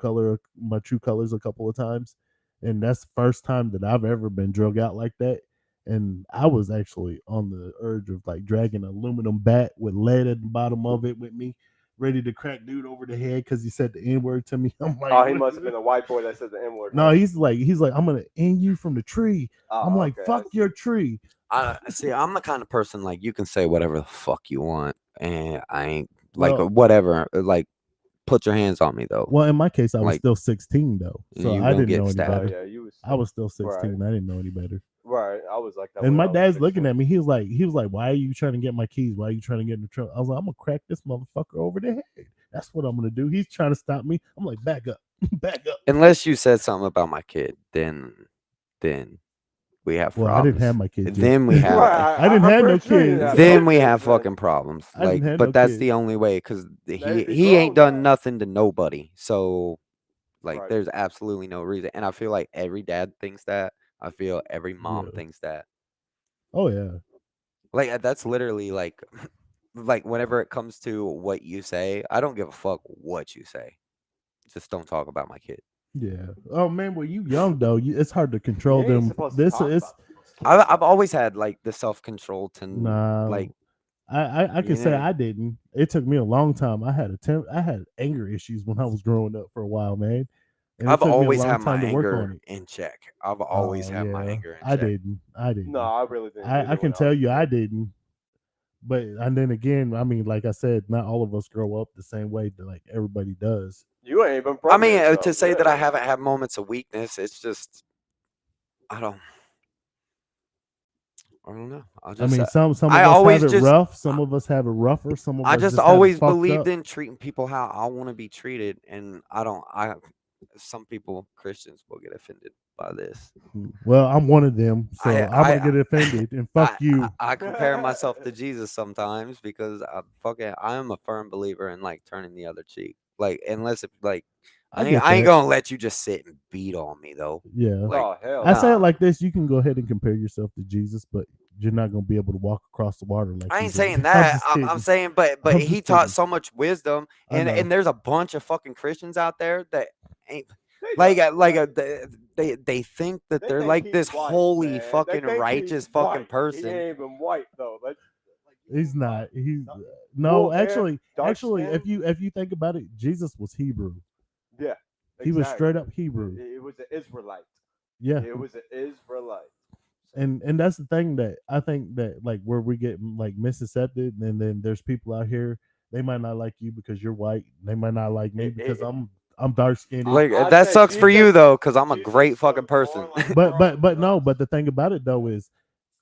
colors a couple of times, and that's the first time that I've ever been drug out like that. And I was actually on the urge of like dragging an aluminum bat with lead at the bottom of it with me, ready to crack dude over the head because he said the N word to me. I'm like, Oh, he what must is have it? been a white boy that said the N word. No, he's like, I'm gonna end you from the tree. I'm Oh, like, okay. I fuck see. your tree. I see. I'm the kind of person like you can say whatever the fuck you want, and I ain't like Well, whatever. Like, put your hands on me though. Well, in my case, I was Like, still 16 though, so you I gonna didn't get know any Oh stabbed. better. yeah, you was I was still right. 16. I didn't know any better. Right. I was like that. And when my I was dad's looking 16. at me. He was like, why are you trying to get my keys? Why are you trying to get in the trunk? I was like, I'm gonna crack this motherfucker over the head. That's what I'm gonna do. He's trying to stop me. I'm like, back up, back up. Unless you said something about my kid, then we have Well, I problems. didn't have my kids yet. Then we have Right, I didn't I'm have no pretty sure you kids. didn't have then no we kids, have man. fucking problems. I didn't Like, have but no that's kids. the only way because They he be he ain't grown, done man. nothing to nobody. So like, Right. there's absolutely no reason. And I feel like every dad thinks that. I feel every mom Yeah. thinks that. Oh yeah. Like that's literally like like whenever it comes to what you say, I don't give a fuck what you say. Just don't talk about my kid. Yeah. Oh man, well you young though. It's hard to You control ain't them. supposed to This talk is about people's kids, I've though. always had like the self control to nah. like I you can say know. I didn't. It took me a long time. I had anger issues when I was growing up for a while, man. And it I've took me a always long had my time to work on anger it. in check. I've always Oh had my yeah. anger in I check. didn't. I didn't. No, I really didn't. I either can when I tell was you a I kid. didn't. But and then again, I mean, like I said, not all of us grow up the same way that like everybody does. You ain't even I from mean, here, to so, say that yeah. I haven't had moments of weakness, it's just I don't know. I mean, some of I us have always it just rough. Some of us have it rougher. Some of I us just just have it always fucked believed up. in treating people how I want to be treated, and I some people Christians will get offended by this. Well, I'm one of them, I so I'm gonna I get offended and fuck you. I compare myself to Jesus sometimes because I am a firm believer in like turning the other cheek. Like unless it like I get I ain't that. gonna let you just sit and beat on me though. Yeah. Like Oh hell. I say it nah. like this: you can go ahead and compare yourself to Jesus, but you're not gonna be able to walk across the water like I he ain't did. saying I'm that. just I'm kidding. saying, but I'm he just taught kidding. so much wisdom, I know. and there's a bunch of fucking Christians out there that ain't They like don't. they think that They they're think like he's this white, holy man. fucking They think righteous he's fucking white. He person. ain't even white though. Like, he He's ain't not. white. He's No. no. Wool hair, Actually, dark skin. if you think about it, Jesus was Hebrew. Yeah, He was exactly. straight up Hebrew. It was an Israelite. Yeah. It was an Israelite. So, And that's the thing that I think that like where we get like misaccepted, and then there's people out here they might not like you because you're white. They might not like me because I'm dark skinned. Like I that said sucks for you Jesus- though, because I'm a Jesus great fucking looks more person. like But Robbins no. than But the thing about it though is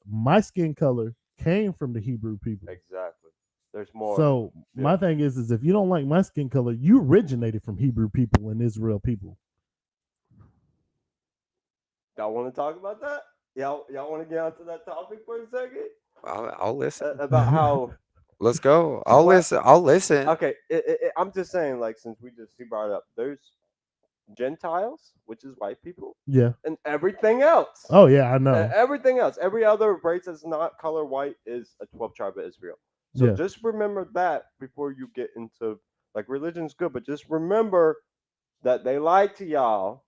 my skin color came from the Hebrew people. exactly. There's more. So my thing is if you don't like my skin color, you originated from Hebrew people and Israel people. Y'all want to talk about that? Y'all want to get onto that topic for a second? I'll listen. About how. Let's go. I'll Well, listen. I'll listen. Okay, I'm just saying, like, since he brought it up, there's Gentiles, which is white people, Yeah. and everything else. Oh yeah, I know. Everything else, every other race that's not color white is a 12 tribe of Israel. So Yeah. just remember that before you get into like religion's good, but just remember that they lied to y'all.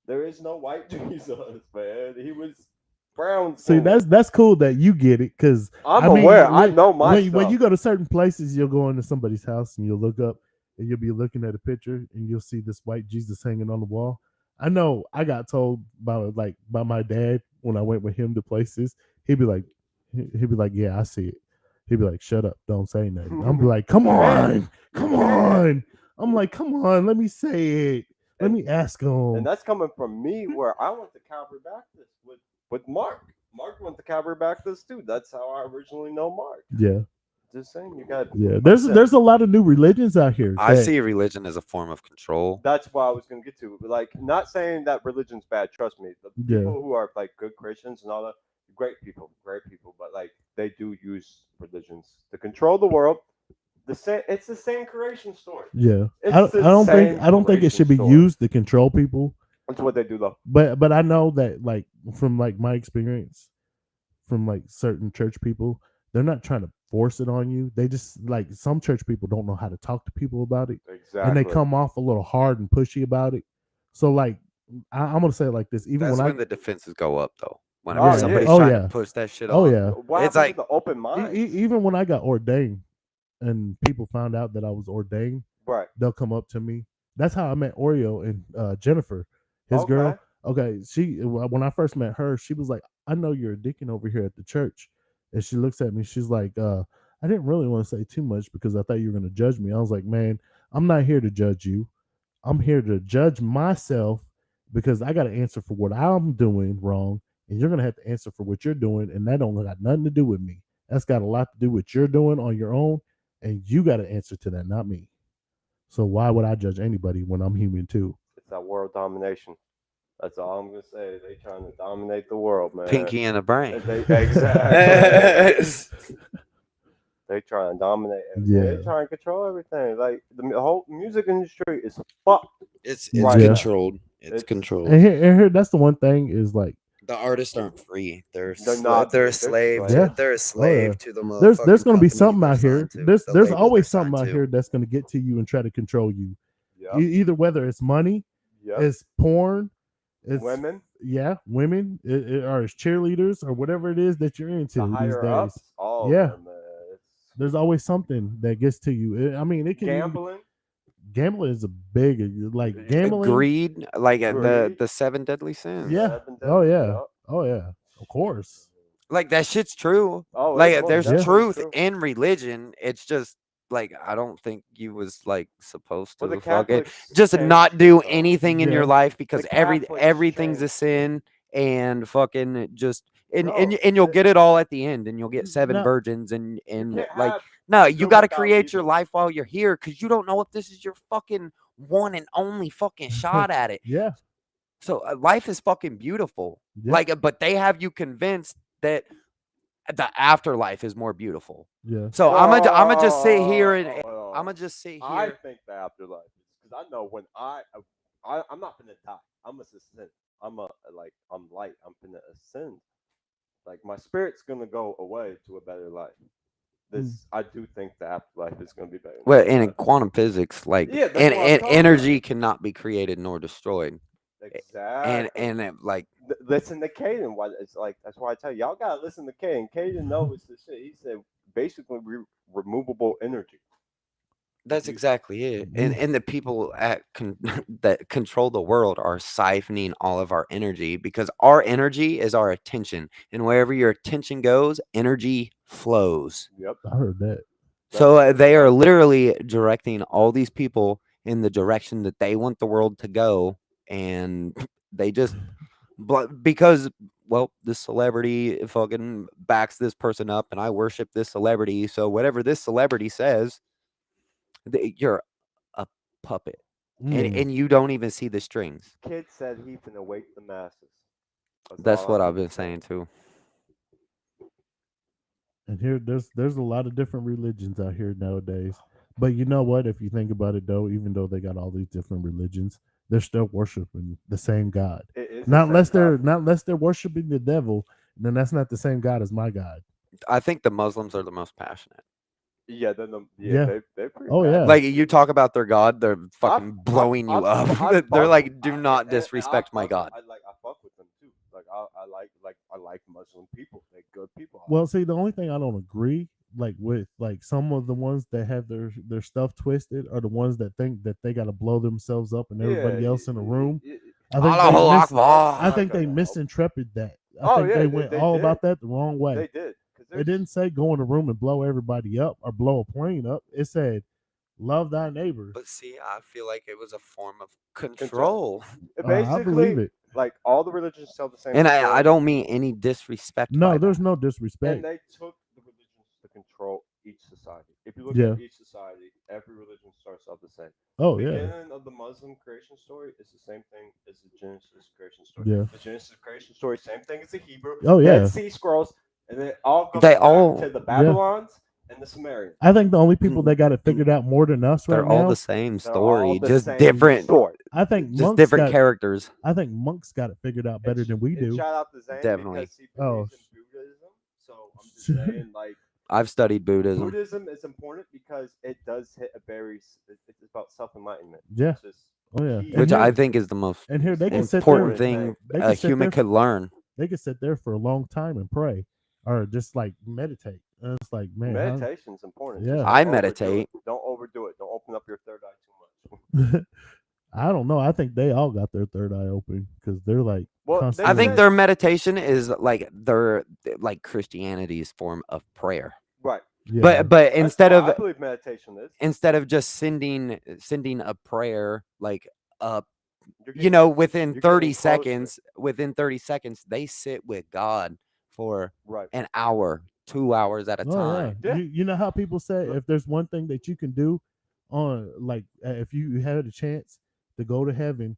There is no white Jesus, man. He was brown. See, that's cool that you get it because I'm aware. I know my when stuff. you go to certain places, you'll go into somebody's house and you'll look up and you'll be looking at a picture and you'll see this white Jesus hanging on the wall. I know I got told by my dad when I went with him to places. He'd be like, yeah, I see it. He'd be like, shut up, don't say nothing. I'm be like, come on. I'm like, come on, let me say it. Let me ask him. And that's coming from me, where I went to Calvary Baptist with Mark. Mark went to Calvary Baptist too. That's how I originally know Mark. Yeah. Just saying, you got. Yeah, there's a lot of new religions out here. I see religion as a form of control. That's what I was gonna get to. Like, not saying that religion's bad. Trust me, the people who are like good Christians and all that, great people. But like, they do use religions to control the world. It's the same creation story. Yeah, I don't think it should be used to control people. That's what they do though. But I know that like from like my experience, from like certain church people, they're not trying to force it on you. They just like some church people don't know how to talk to people about it. Exactly. And they come off a little hard and pushy about it. So like I'm gonna say it like this. Even That's when the defenses go up though. Whenever somebody's yeah. trying to push that shit on. Yeah. What it's like like the open mind. Even when I got ordained and people found out that I was ordained, right? They'll come up to me. That's how I met Oreo and Jennifer, his girl. Okay, when I first met her, she was like, "I know you're a deacon over here at the church," and she looks at me. She's like, "I didn't really want to say too much because I thought you were going to judge me." I was like, "Man, I'm not here to judge you. I'm here to judge myself because I got to answer for what I'm doing wrong, and you're gonna have to answer for what you're doing, and that don't got nothing to do with me. That's got a lot to do with what you're doing on your own, and you got to answer to that, not me. So why would I judge anybody when I'm human too? It's that world domination. That's all I'm gonna say. They trying to dominate the world, man. Pinky in the brain. Exactly. They try and dominate everything. Yeah. They try and control everything. Like the whole music industry is fucked. It's Right now. controlled. It's controlled. And here, that's the one thing is like The artists aren't free. They're not. they're They're a slave. slaves. Yeah. They're a slave to the there's going to be company something they're out here. signed to, There's the there's label always they're something signed out to. here that's going to get to you and try to control you. Yep. Either whether it's money, Yep. it's porn, it's Women, women, or it's cheerleaders or whatever it is that you're into the these higher days. ups, all Yeah. of them, man. There's always something that gets to you. I mean, it can Gambling. Gambling is a big like gambling. Greed, like Greed. the 7 deadly sins. Yeah. Oh yeah. Oh yeah. Of course. Like that shit's true. Oh, Like it's most there's definitely truth true. in religion. It's just like I don't think you was like supposed to Well, the fucking Catholics just changed not it, do though. anything in your Yeah. life because The Catholics everything's a changed sin and fucking just and No, you'll it- get it all at the end and you'll get 7 No. virgins You and can't like have no, you good got to without create your evil. life while you're here because you don't know if this is your fucking one and only fucking shot at it. Yeah. So life is fucking beautiful. Yeah. Like, but they have you convinced that the afterlife is more beautiful. Yeah. So I'm gonna just sit here and Oh, I'm gonna just sit I here. think the afterlife is because I know when I'm not gonna die. I'm a ascend. I'm light. I'm gonna ascend. Like my spirit's gonna go away to a better life. I do think the afterlife is gonna be better. Well, and in quantum physics, like, Yeah, that's and what I'm talking energy cannot be created nor destroyed. Exactly. And like, Listen to Caden. Why it's like that's why I tell you, y'all gotta listen to Caden. Caden knows the shit. He said basically removable energy. that's exactly it. And the people that control the world are siphoning all of our energy because our energy is our attention, and wherever your attention goes, energy flows. Yep. I heard that. So they are literally directing all these people in the direction that they want the world to go, and they just because this celebrity fucking backs this person up, and I worship this celebrity. So whatever this celebrity says, you're a puppet, and you don't even see the strings. Kid said he can awake the masses. That's what I've been saying too. And here, there's a lot of different religions out here nowadays. But you know what? If you think about it, though, even though they got all these different religions, they're still worshiping the same God. Not unless they're worshiping the devil, then that's not the same God as my God. I think the Muslims are the most passionate. Yeah, Yeah. they're pretty. Oh, bad. yeah. Like you talk about their God, they're fucking blowing you up. They're like, do not disrespect my God. I fuck with them too. Like I like Muslim people. They're good people. Well, see, the only thing I don't agree with some of the ones that have their stuff twisted are the ones that think that they got to blow themselves up and everybody else in the room. I think they misinterpreted that. I think they went all about that the wrong way. They did. It didn't say go in a room and blow everybody up or blow a plane up. It said love thy neighbor. But see, I feel like it was a form of control. Basically, I believe it. Like all the religions tell the same. And I don't mean any disrespect. No, by there's that. no disrespect. And they took the religions to control each society. If you look Yeah. at each society, every religion starts out the same. Oh, The yeah. beginning of the Muslim creation story is the same thing as the Genesis creation story. Yeah. The Genesis creation story, same thing as the Hebrew. Oh, yeah. Dead Sea Scrolls, and then it all goes They back all- to the Babylons and the Sumerians. I think the only people that got it figured out more than us They're right all now, the same They're story, all the just same different, story. I think just monks different got, characters. I think monks got it figured out better than we And do. shout out to Zane Definitely. because he Oh. believes in Buddhism. So I'm just saying, like, I've studied Buddhism. Buddhism is important because it does hit a very. It's about self-enlightenment. Yeah. It's just Oh, yeah. key. And Which here- I think is the most And here they can sit important there. thing They a can sit human there- could learn. They could sit there for a long time and pray, or just like meditate. And it's like, man, Meditation's important. Yeah. Just I don't overdo meditate. it. Don't overdo it. Don't open up your third eye too much. I don't know. I think they all got their third eye open because they're like. Well, they constantly- I think say- their meditation is like their like Christianity's form of prayer. Right. Yeah. But That's instead what I of believe meditation is. instead of just sending a prayer like up You're you getting, know, within you're 30 getting closer. seconds, they sit with God for Right. an hour, 2 hours at a Oh yeah. time. Yeah. You know how people say Look. if there's one thing that you can do on like if you had a chance to go to heaven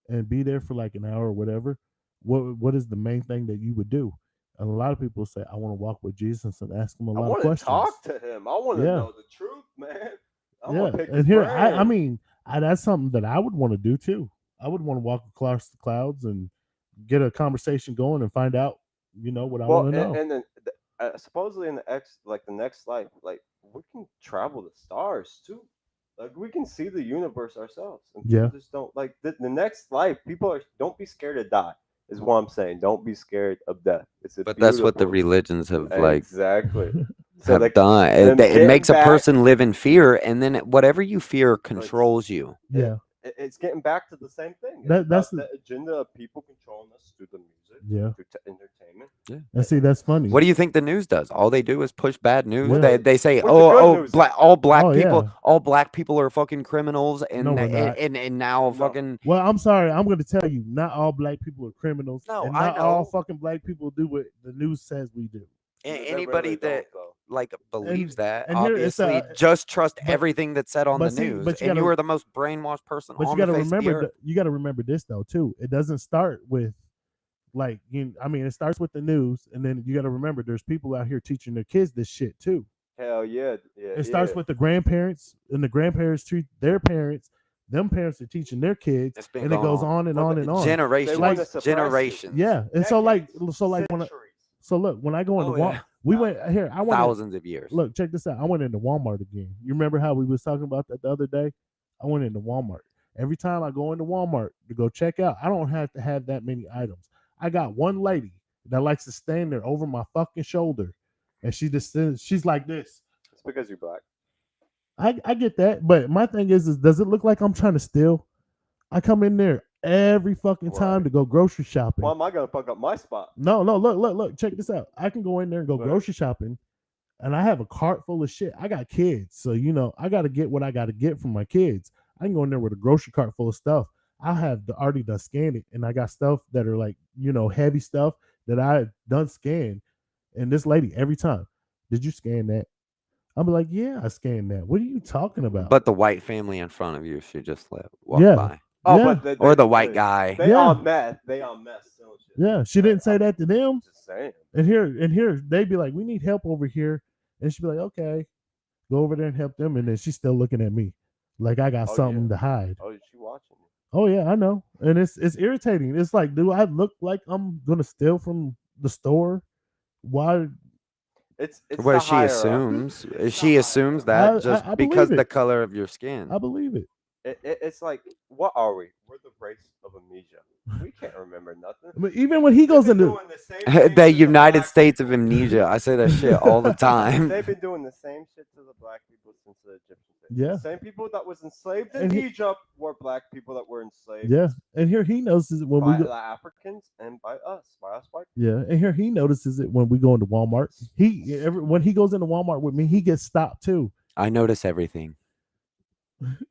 and be there for like an hour or whatever, what is the main thing that you would do? And a lot of people say, I want to walk with Jesus and ask him a I lot of want to questions. talk to him. I want to Yeah. know the truth, man. I Yeah. want to pick And his here brain. I mean that's something that I would want to do too. I would want to walk across the clouds and get a conversation going and find out, what I Well, want to know. and then supposedly in the next life, like we can travel the stars too. Like we can see the universe ourselves, and people Yeah. just don't like the next life. People don't be scared to die. Is what I'm saying. Don't be scared of death. It's a But that's what the beautiful. religions have like Exactly. So have like done. them It getting makes a back, person live in fear, and then whatever you fear like controls you. Yeah. it's getting back to the same thing. It's That's about the agenda of people controlling us through the music, yeah. through entertainment. Yeah. And see, that's funny. What do you think the news does? All they do is push bad news. Yeah. They say, What's the good news? all black Oh, people, yeah. all black people are fucking criminals, No, we're not. and now No. fucking Well, I'm sorry. I'm going to tell you, not all black people are criminals, No, and I not all know. fucking black people do what the news says we do. They anybody really that don't, though. like believes that and here it's obviously just trust but- everything that's said on but the see, news, but you and you gotta- are the most brainwashed person But on you got the to face of the remember, earth. you got to remember this though too. It doesn't start with like it starts with the news, and then you got to remember there's people out here teaching their kids this shit too. Hell yeah, yeah. It starts with the grandparents, and the grandparents treat their parents. Them parents are teaching their kids, It's been and it going goes on and on and on. Generations, wanna suppress it. generations. Yeah, and so like centuries. look, when I go into Oh, Walmart, yeah. we went here. I went. Thousands of years. Look, check this out. I went into Walmart again. You remember how we was talking about that the other day? I went into Walmart. Every time I go into Walmart to go check out, I don't have to have that many items. I got one lady that likes to stand there over my fucking shoulder, and she's like this. It's because you're black. I get that, but my thing is does it look like I'm trying to steal? I come in there every fucking time Right. to go grocery shopping. Why am I gonna fuck up my spot? No, look, check this out. I can go in there and go Right. grocery shopping, and I have a cart full of shit. I got kids, so I got to get what I got to get from my kids. I can go in there with a grocery cart full of stuff. I have already done scanned it, and I got stuff that are like heavy stuff that I done scanned. And this lady every time, did you scan that? I'm like, yeah, I scanned that. What are you talking about? But the white family in front of you should just walk Yeah. by. Oh, Yeah. but Or the white guy. They Yeah. on meth. They on meth. selling shit. Yeah, she didn't say that to them. I'm just saying. And here they'd be like, we need help over here, and she'd be like, okay, go over there and help them. And then she's still looking at me like I got Oh, something yeah. to hide. Oh, is she watching you? Oh yeah, I know, and it's irritating. It's like, do I look like I'm gonna steal from the store? Why? It's Well, the she higher up. assumes It's she the assumes higher up. that just I because believe the it. color of your skin. I believe it. It's like, what are we? We're the race of amnesia. We can't remember nothing. But even when he goes They've been into doing the same thing The to United black States of people. amnesia. I say that shit all the time. They've been doing the same shit to the black people since the Egyptians. Yeah. The same people that was enslaved in And he- Egypt were black people that were enslaved. yeah, and here he notices it when we By go. the Africans and by us white. Yeah, and here he notices it when we go into Walmart. When he goes into Walmart with me, he gets stopped too. I notice everything.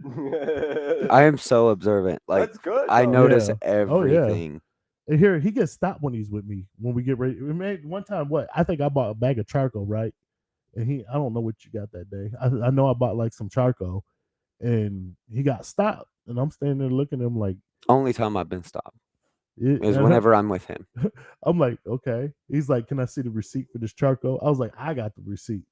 I I am so observant. Like That's good. I though. notice Yeah. Oh, yeah. everything. And here he gets stopped when he's with me. When we get ready, we made one time. What I think I bought a bag of charcoal, right? And I don't know what you got that day. I know I bought like some charcoal, and he got stopped, and I'm standing there looking at him like, Only time I've been stopped is and whenever I'm with him. I'm like, okay. He's like, can I see the receipt for this charcoal? I was like, I got the receipt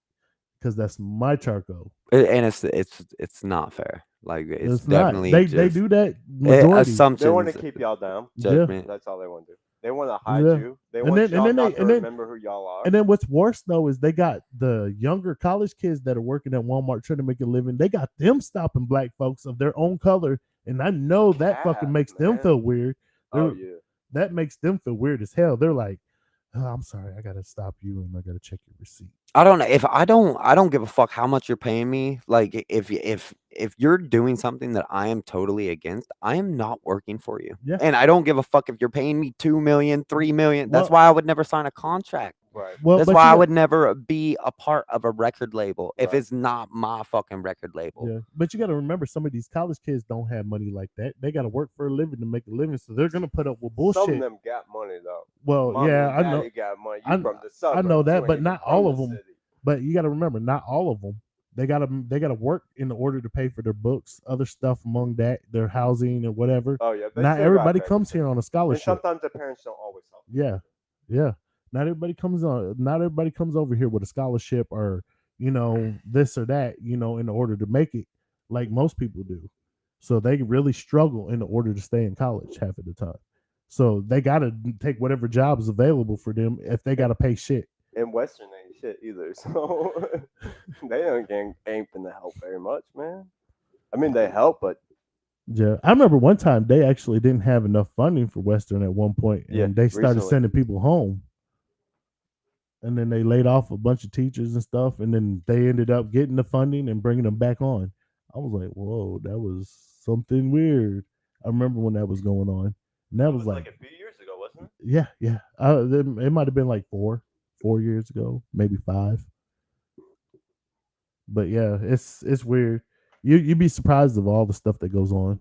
because that's my charcoal. And it's not fair. Like it's not. definitely They just do that majority. They want assumptions. to keep y'all down. Judgment. That's all they want to do. They want to hide Yeah. you. They And want then- and y'all then not they- to and then- remember who y'all are. And then what's worse though is they got the younger college kids that are working at Walmart trying to make a living. They got them stopping black folks of their own color, and I know that fucking Yeah, makes them man. feel weird. Oh They're- yeah. That makes them feel weird as hell. They're like, oh, I'm sorry, I gotta stop you and I gotta check your receipt. I don't know if I don't give a fuck how much you're paying me. Like if you're doing something that I am totally against, I am not working for you. Yeah. And I don't give a fuck if you're paying me 2 million, 3 million. That's Well- why I would never sign a contract. Right. Well, That's but why I you would never be a part of a record label if Right. it's not my fucking record label. yeah, but you got to remember, some of these college kids don't have money like that. They got to work for a living to make a living, so they're gonna put up with Some of bullshit. them got money though. Well, Mommy yeah, and I know, daddy got money. You I, from the I suburbs. know You that, ain't but even not from all the of them. city. But you got to remember, not all of them. They gotta work in order to pay for their books, other stuff among that, their housing and whatever. Oh yeah, they Not still everybody got comes here on a and scholarship. sometimes the parents don't always help. Yeah, yeah. Not everybody comes on. Not everybody comes over here with a scholarship or this or that. In order to make it, like most people do. So they really struggle in order to stay in college half of the time. So they got to take whatever job is available for them if they got to pay shit. And Western ain't shit either, so they ain't finna help very much, man. I mean, they help, but Yeah, I remember one time they actually didn't have enough funding for Western at one point, and Yeah, they started recently. sending people home. And then they laid off a bunch of teachers and stuff, and then they ended up getting the funding and bringing them back on. I was like, "Whoa, that was something weird." I remember when that was going on, and that it was was like like, a few years ago, wasn't it? yeah, yeah. It might have been like 4 years ago, maybe 5. But yeah, it's weird. You'd be surprised of all the stuff that goes on.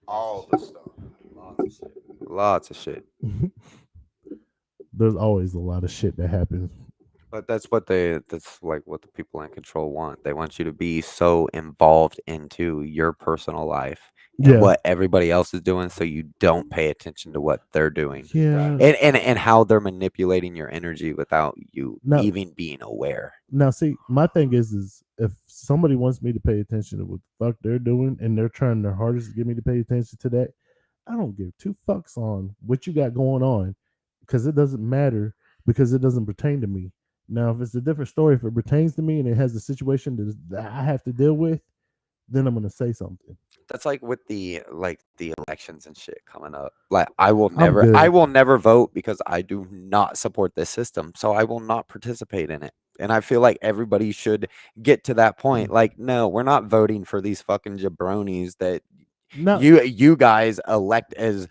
All the stuff. Lots of shit. There's always a lot of shit that happens. But that's like what the people in control want. They want you to be so involved into your personal life and Yeah, what everybody else is doing so you don't pay attention to what they're doing. yeah. And how they're manipulating your energy without you No, even being aware. now see, my thing is if somebody wants me to pay attention to what the fuck they're doing and they're trying their hardest to get me to pay attention to that, I don't give two fucks on what you got going on because it doesn't matter because it doesn't pertain to me. Now, if it's a different story, if it pertains to me and it has a situation that I have to deal with, then I'm gonna say something. That's like with the elections and shit coming up. Like I I'm good. will never vote because I do not support this system. So I will not participate in it. And I feel like everybody should get to that point. Like, no, we're not voting for these fucking jabronis that No, you guys elect as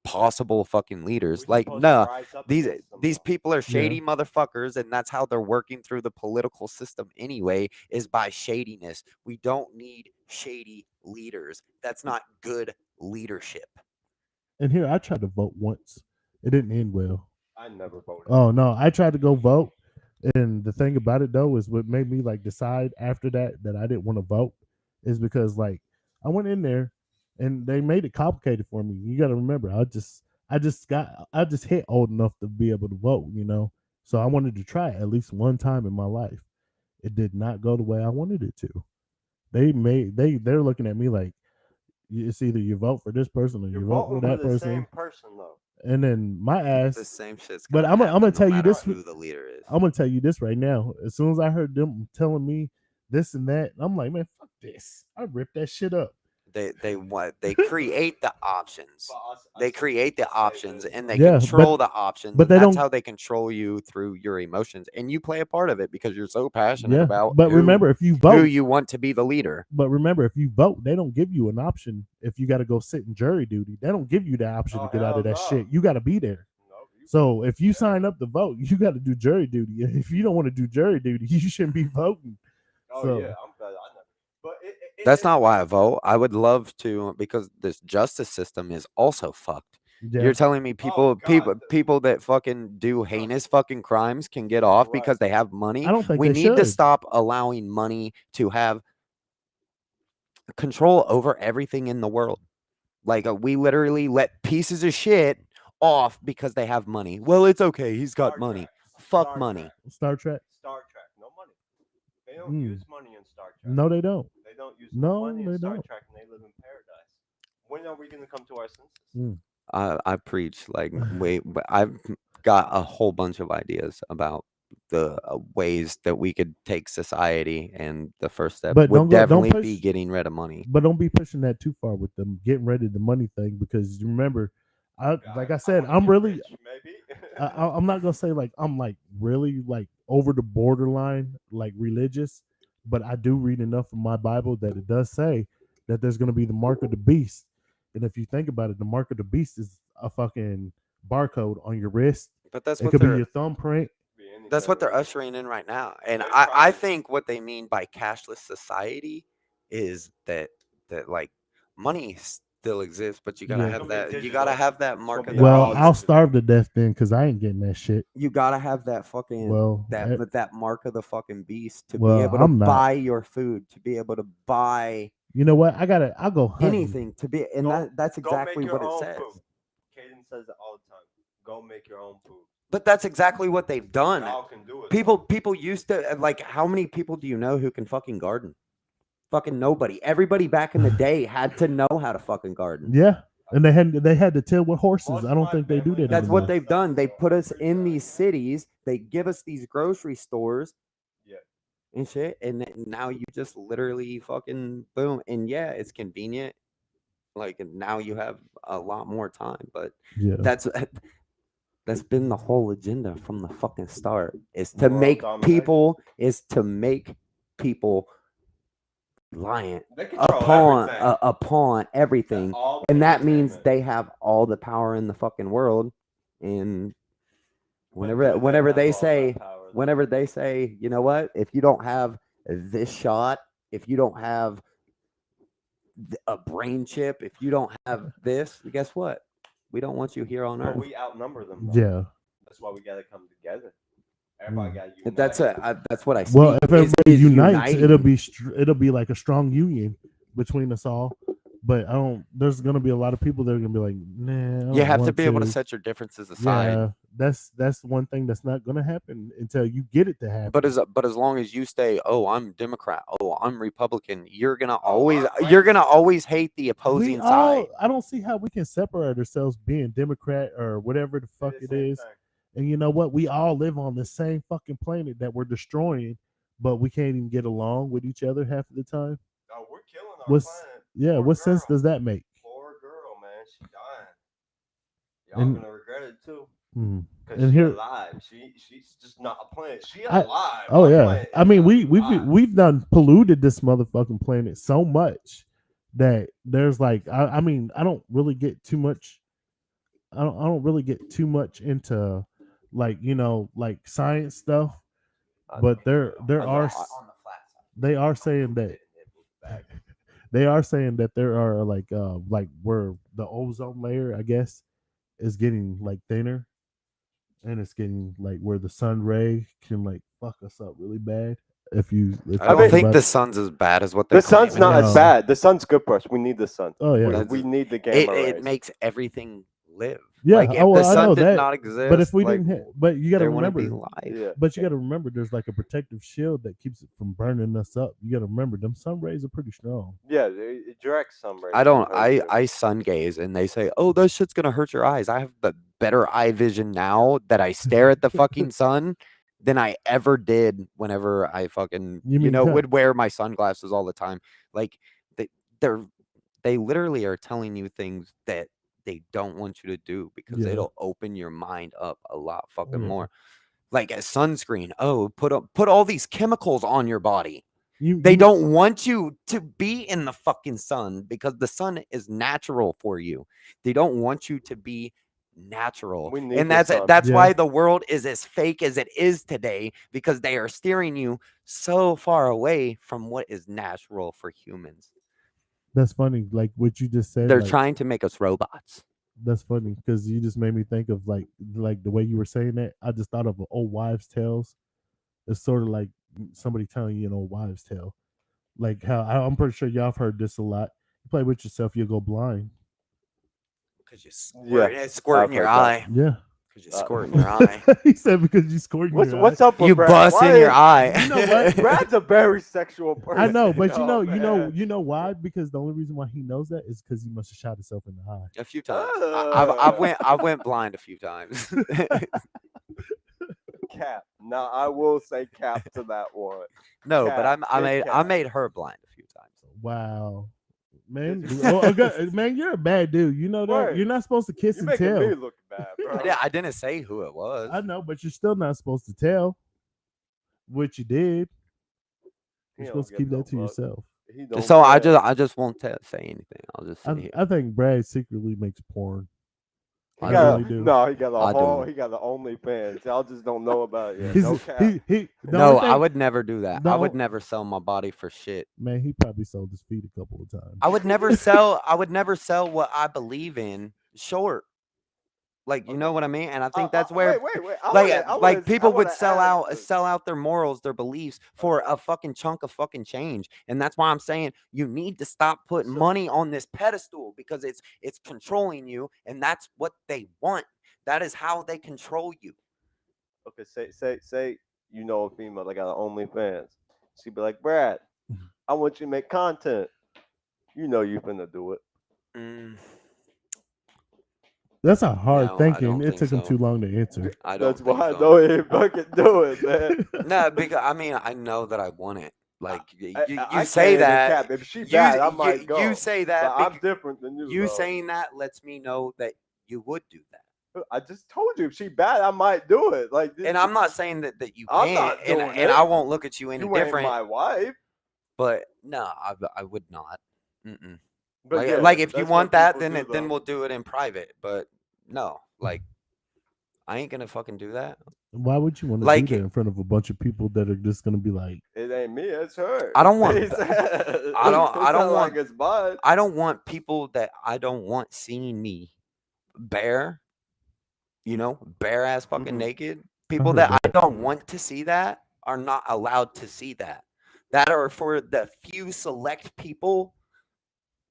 possible fucking leaders. We're Like, supposed to no, rise up these against them, these though. people are Yeah. shady motherfuckers, and that's how they're working through the political system anyway, is by shadiness. We don't need shady leaders. That's not good leadership. and here I tried to vote once. It didn't end well. I never voted. Oh no, I tried to go vote, and the thing about it though is what made me like decide after that I didn't want to vote is because like I went in there and they made it complicated for me. You got to remember, I just hit old enough to be able to vote. So I wanted to try it at least one time in my life. It did not go the way I wanted it to. They're looking at me like it's either you vote for this person or You're you vote voting for for that the person, same person, though. and then my The ass. same shit's But gonna I'm happen gonna no tell you matter this. who the leader is. I'm gonna tell you this right now. As soon as I heard them telling me this and that, I'm like, man, fuck this. I ripped that shit up. They create the options. They create the options and they Yeah, control the options, but and they that's don't. how they control you through your emotions. And you play a part of it because you're so passionate Yeah, about but remember, if you who vote, you want to be the leader. they don't give you an option if you got to go sit in jury duty. They don't give you the option Oh, to get out hell of that no. shit. You got to be there. No, you So if you sign up to vote, you got to do jury duty. If you don't want to do jury duty, you shouldn't be voting. Oh So- yeah, I'm glad I never. But That's not why I vote. I would love to because this justice system is also fucked. Yeah, You're telling me God. people that fucking do heinous fucking crimes can get off Right. because they have money? I don't think We they need to should. stop allowing money to have control over everything in the world. Like we literally let pieces of shit off because they have money. Well, it's okay. He's got Star money. Trek. Fuck Star money. Trek. Star Trek. Star Trek, no money. They don't Mm. use money in Star Trek. No, they don't. They don't use No, money they in Star don't. Trek, and they live in paradise. When are we gonna come to our senses? Mm. I preach like but I've got a whole bunch of ideas about the ways that we could take society, and the first step But would don't definitely push. be getting rid of money. But don't be pushing that too far with them getting rid of the money thing because you remember, like I said, wanna I'm get really, rich, maybe. I'm not gonna say like I'm like really like over the borderline like religious, but I do read enough of my Bible that it does say that there's gonna be the mark of the beast, and if you think about it, the mark of the beast is a fucking barcode on your wrist. But that's It what could be they're your thumbprint. Be that's what they're anything. ushering in right now. And They're I trying- think what they mean by cashless society is that like money still exists, but you gotta Yeah. have It's gonna that be you gotta digital. have that It's mark gonna of be the Well, all beast. I'll digital. starve to death then because I ain't getting that shit. You gotta have that fucking Well, that mark of the fucking beast to be well, able to I'm not. buy your food, to be able to buy You know what? I'll go hunting. anything, to be, and Go- that's Go make exactly your what it own says. food. Caden says it all the time. Go make your own food. But that's exactly what they've done. Y'all can do it. People used to, like, how many people do you know who can fucking garden? Fucking nobody. Everybody back in the day had to know how to fucking garden. Yeah, and they had to till with horses. Most I of don't my think they do family that That's what anymore. they've done. They put us in these cities. They give us these grocery stores. Yeah. And shit. And then now you just literally fucking boom. And yeah, it's convenient. Like, and now you have a lot more time. But Yeah, that's been the whole agenda from the fucking start. Is to World make domination. people reliant They control upon everything. upon everything. All And that means entertainment. they have all the power in the fucking world. And But whenever do whenever have they all that say power, though? whenever they say, you know what, if you don't have this shot, if you don't have a brain chip, if you don't have this, guess what? We don't want you here on But Earth. we outnumber them. Though. yeah. That's why we gotta come together. Everybody gotta unite. That's what I speak. Well, if everybody is unites, it'll uniting. be it'll be like a strong union between us all. But I don't. There's gonna be a lot of people that are gonna be like, nah. I You don't have to want be able to set your differences aside. Yeah, that's one thing that's not gonna happen until you get it to happen. But as long as you stay, oh, I'm Democrat, oh, I'm Republican, you're gonna Oh, I'm always hate the opposing side. I don't see how we can separate ourselves being Democrat or whatever the fuck it is. And you know what? We all live on the same fucking planet that we're destroying, but we can't even get along with each other half of the time. Oh, we're killing our What's planet. yeah? Poor What sense girl. does that make? Poor girl, man. She dying. Y'all And- gonna regret it too. Hmm. Cause And she's here- alive. She's just not a planet. She I- alive. Oh Our yeah. planet I is mean, alive. we've done polluted this motherfucking planet so much that there's like I mean I don't really get too much. I don't really get too much into like like science stuff, but there are they are saying that there are like where the ozone layer I guess is getting like thinner, and it's getting like where the sun ray can like fuck us up really bad if you I don't think think about the it. sun's as bad as what they The sun's not No. as bad. The sun's good for us. We need the sun. Oh yeah. We need the it, gamma it rays. makes everything live. Yeah, Like, if oh, the well, I sun know did that, not exist, but if we like, didn't but you got to there wouldn't be remember life. Yeah. but you got to remember there's like a protective shield that keeps it from burning us up. You got to remember them sun rays are pretty strong. Yeah, direct sun rays. I don't. can hurt you. I sun gaze, and they say, "Oh, that shit's gonna hurt your eyes." I have better eye vision now that I stare at the fucking sun than I ever did whenever I fucking You mean cut- would wear my sunglasses all the time. Like, they literally are telling you things that they don't want you to do because Yeah. it'll open your mind up a lot fucking Yeah. more. Like a sunscreen. Oh, put all these chemicals on your body. You, They you- don't want you to be in the fucking sun because the sun is natural for you. They don't want you to be natural. We need And the sun. that's Yeah. why the world is as fake as it is today, because they are steering you so far away from what is natural for humans. That's funny. Like what you just said. They're like, trying to make us robots. That's funny because you just made me think of like the way you were saying that. I just thought of old wives' tales. It's sort of like somebody telling you an old wives' tale. Like how I'm pretty sure y'all have heard this a lot. You play with yourself, you'll go blind. Because you squirt in your heard that. eye. Yeah. Because you squirt in your eye. He said because you scored in your What's eye. up with You Brad? bust Why in your is- eye. You know what? Brad's a very sexual person. I know, but man. you know why? Because the only reason why he knows that is because he must have shot himself in the eye. A few times. I went blind a few times. Cap. Now I will say cap to that one. No, but Cat, I big made cat. her blind a few times. Wow. Man, okay, man, you're a bad dude. You know that. Word. You're not supposed to kiss You're and making tell. me look bad, bro. I didn't say who it was. I know, but you're still not supposed to tell what you did. He You're don't supposed to get keep no that to fuck. yourself. He don't So care. I just won't say anything. I'll just say I think Brad secretly makes porn. He I got really a, do. no, he got a I whole, do. he got the OnlyFans. Y'all just don't know about it yet. He's No cap. he. The No, only I thing, would never do that. I would no, never sell my body for shit. man, he probably sold his feet a couple of times. I would never sell. I would never sell what I believe in short. Like, you know Okay. what I mean? And I think that's where Wait. like people would sell out. sell out their morals, their beliefs for a fucking chunk of fucking change. And that's why I'm saying you need to stop putting So- money on this pedestal because it's controlling you, and that's what they want. That is how they control you. Okay, say you know a female that got an OnlyFans. She'd be like, Brad, I want you to make content. You know you finna do it. Mm, That's a hard no, I thinking. don't It think took him so. too long to answer. I don't That's think why I so. know he fucking do it, man. No, because I mean I know that I want it. Like I you can't say even that. cap. If she bad, I might go. You say that. But I'm different than you. You though. saying that lets me know that you would do that. I just told you if she bad, I might do it. Like, And I'm not saying that you I'm can't, not and doing and it. I won't look at you any you ain't different. my wife. But no, I would not. Mm-mm. But Like, yeah, like if you that's want what that, people do, then though. we'll do it in private. But no, like I ain't gonna fucking do that. Why would you want to Like- do that in front of a bunch of people that are just gonna be like, It ain't me, it's her. I don't want- He said- I don't It's not want- like it's mine. I don't want people that I don't want seeing me bare, bare ass fucking Mhm. naked. People heard that that. I don't want to see that are not allowed to see that. That are for the few select people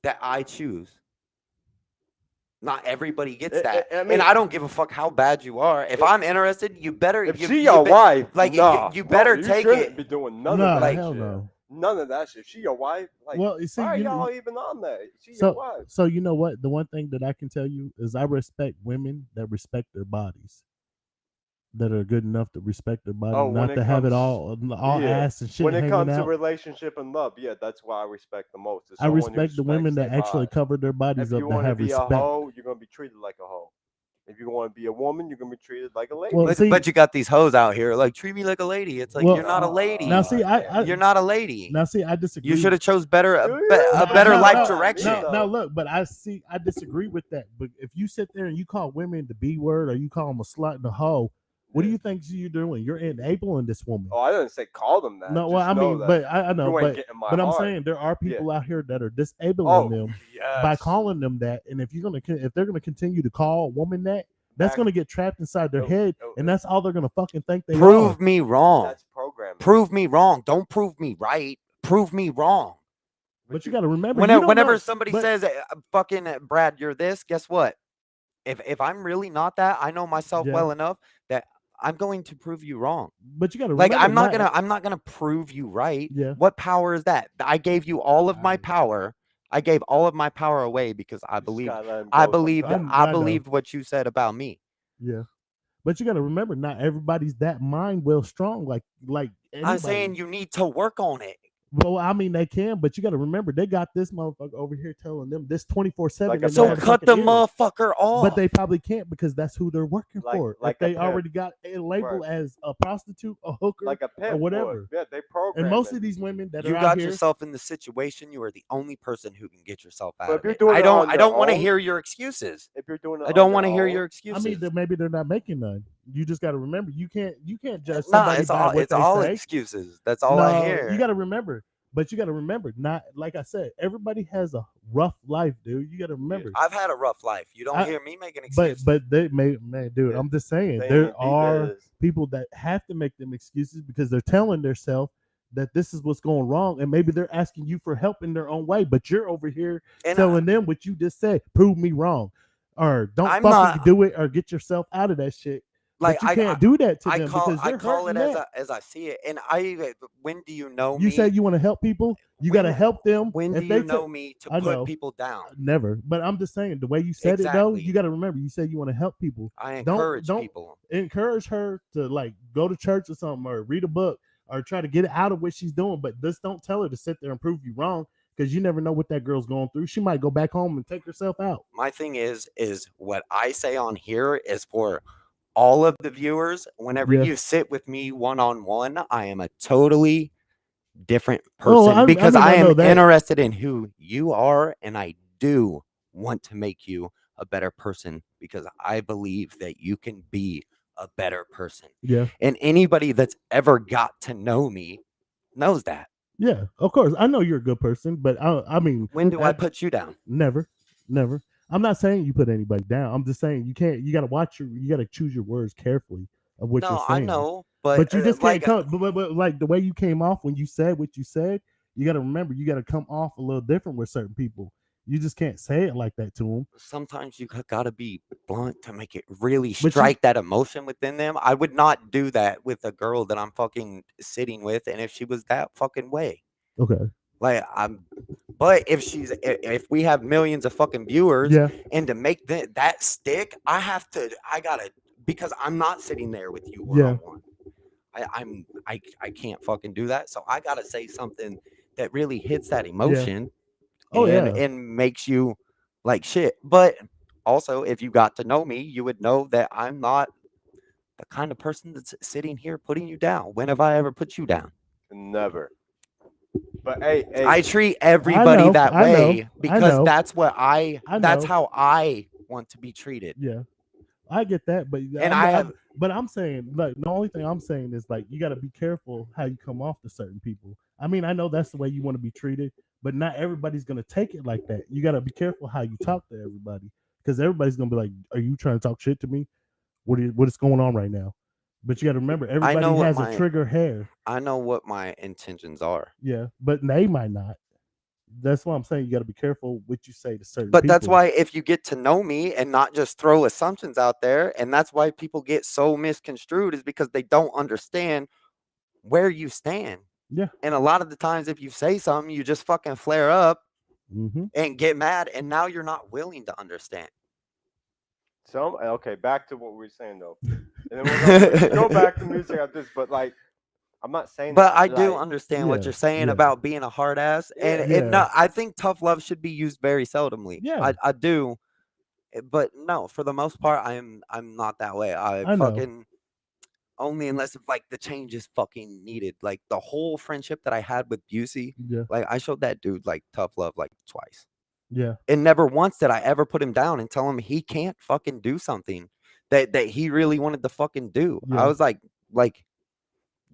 that I choose. Not everybody gets that. I mean, and I don't give a fuck how bad you are. If I'm interested, you better. if you, she you your be- wife, like, you- nah, you no, better you take shouldn't it. be doing none nah, of that hell shit. no. None of that shit. If she your wife, like, Well, you see, why are you know, y'all even on there? She your so wife. so you know what? The one thing that I can tell you is I respect women that respect their bodies, that are good enough to respect their body, Oh, when not it to have it comes- all yeah, ass and shit When it hanging comes to out. relationship and love, yeah, that's what I respect the most. is I someone who respect the women respects that their actually body. cover their bodies If up you that want to have be respect. a hoe, you're gonna be treated like a hoe. If you want to be a woman, you're gonna be treated like a lady. Well, But, see- but you got these hoes out here like treat me like a lady. It's like Well, you're not a lady. Now, see, You're not a lady. Now, see, I disagree. You should have chose better a, Do be- you? a No, better no, life no, direction. Now, look, but I disagree with that. But if you sit there and you call women the B word or you call them a slut and a hoe, what do you think you're doing? You're enabling this woman. Oh, I didn't say call them that. No, Just well, I know mean, that but I know, you ain't but getting my but I'm heart. saying there are Yeah. people out here that are disabling Oh, them yes. by calling them that. And if they're gonna continue to call a woman that, that's Back- gonna get trapped inside their Oh, head, oh, and that's all they're gonna fucking think they Prove are. me wrong. That's programming. Prove me wrong. Don't prove me right. Prove me wrong. But you got to remember, Whenever somebody but- says, "Fucking Brad, you're this," guess what? If I'm really not that, I know myself Yeah. well enough that I'm going to prove you wrong. but you got to Like remember, I'm not gonna prove you right. Yeah. What power is that? I gave you all of my I- power. I gave all of my power away because I You just believed. gotta let 'em I go believed. sometimes. I I know. believed what you said about me. Yeah. But you got to remember, not everybody's that mind well strong. Like anybody. I'm saying you need to work on it. Well, I mean, they can, but you got to remember, they got this motherfucker over here telling them this 24/7. Like a in So their cut motherfucking the ears. motherfucker off. But they probably can't because that's who they're working Like- for. like If a they pimp. already got a label Right. as a prostitute, a hooker, Like a pimp or whatever. would. Yeah, they program. And most it. of these women that You are out got here, yourself in the situation. You are the only person who can get yourself out But if of you're it. doing I it don't. on I your don't want to own- hear your excuses. If you're doing it, I don't want to hear your I excuses. mean, maybe they're not making none. You just got to remember, you can't judge Nah, somebody it's by all. what It's they all say. excuses. That's all I No, hear. You got to remember, but you got to remember, not like I said, everybody has a rough life, dude. You got to remember. I've had a rough life. You don't I- hear me making But excuses. they may, man, dude. Yeah. I'm just saying They there ain't beat are this. people that have to make them excuses because they're telling themselves that this is what's going wrong, and maybe they're asking you for help in their own way, but you're over here And telling them what you just said. Prove me wrong, or don't I'm fucking not- do it, or get yourself out of that shit. like But you can't do that to I them call because I you're call it hurting that. as I see it. And when do you know You me? say you want to help people, you got to When- help them. When If do they you know took- me to I put know. people down? Never. But I'm just saying the way you said it though, Exactly. you got to remember. You said you want to help people. I Don't- encourage don't- people. Encourage her to like go to church or something, or read a book, or try to get out of what she's doing. But just don't tell her to sit there and prove you wrong, because you never know what that girl's going through. She might go back home and take herself out. My thing is what I say on here is for all of the viewers. Whenever Yeah. you sit with me one-on-one, I am a totally different Oh, person because I I know am that. interested in who you are, and I do want to make you a better person because I believe that you can be a better person. Yeah. And anybody that's ever got to know me knows that. Yeah, of course. I know you're a good person, but I mean, When do I put you down? never, never. I'm not saying you put anybody down. I'm just saying you can't. You got to watch your. You got to choose your words carefully of what you're No, I saying. know, but But you just can't like come. But like the way you came off when you said what you said, you got to remember you got to come off a little different with certain people. You just can't say it like that to them. sometimes you gotta be blunt to make it really But you, strike that emotion within them. I would not do that with a girl that I'm fucking sitting with, and if she was that fucking way, okay, like but if we have millions of fucking viewers, yeah, and to make that stick, I gotta because I'm not sitting there with you one yeah, on one. I can't fucking do that, so I gotta say something that really hits that yeah. emotion Oh and yeah, and makes you like shit. But also, if you got to know me, you would know that I'm not the kind of person that's sitting here putting you down. When have I ever put you down? Never. But hey, I hey, treat I everybody know, that I know, way I because know, I that's know. how I want to be treated. Yeah, I get that, but And I have but I'm saying like the only thing I'm saying is like you got to be careful how you come off to certain people. I mean, I know that's the way you want to be treated, but not everybody's gonna take it like that. You got to be careful how you talk to everybody because everybody's gonna be like, "Are you trying to talk shit to me? What is going on right now?" But you got to remember, I know everybody what has a trigger hair. my intentions are. Yeah, but they might not. That's why I'm saying you got to be careful what you say to certain But that's people. why if you get to know me and not just throw assumptions out there, and that's why people get so misconstrued is because they don't understand where you stand. Yeah. And a lot of the times, if you say something, you just fucking flare up Mm-hmm. and get mad, and now you're not willing to understand. okay, back to what we were saying though, and then we can go back to music after this. But like, I'm not saying But that I do like, understand what Yeah. you're saying Yeah. about being a hard ass, and yeah, and Yeah. no, I think tough love should be used very seldomly. Yeah. I do, but no, for the most part, I'm not that way. I I know. fucking only unless if like the change is fucking needed. Like the whole friendship that I had with Busey, Yeah. like I showed that dude like tough love like twice. Yeah. And never once did I ever put him down and tell him he can't fucking do something that he really wanted to fucking do. I Yeah. was like,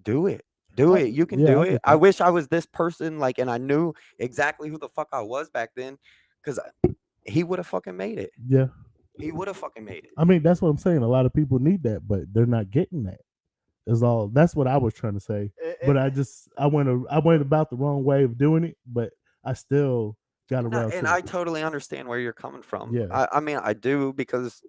do it. Do it. You can Yeah, do I it. get I that. wish I was this person, like, and I knew exactly who the fuck I was back then, because he would have fucking made it. Yeah. He would have fucking made it. I mean, that's what I'm saying. A lot of people need that, but they're not getting that. Is all. That's what I was trying to say. But I went about the wrong way of doing it, but I still got No, around and to I it. totally understand where you're coming from. Yeah. I mean, I do because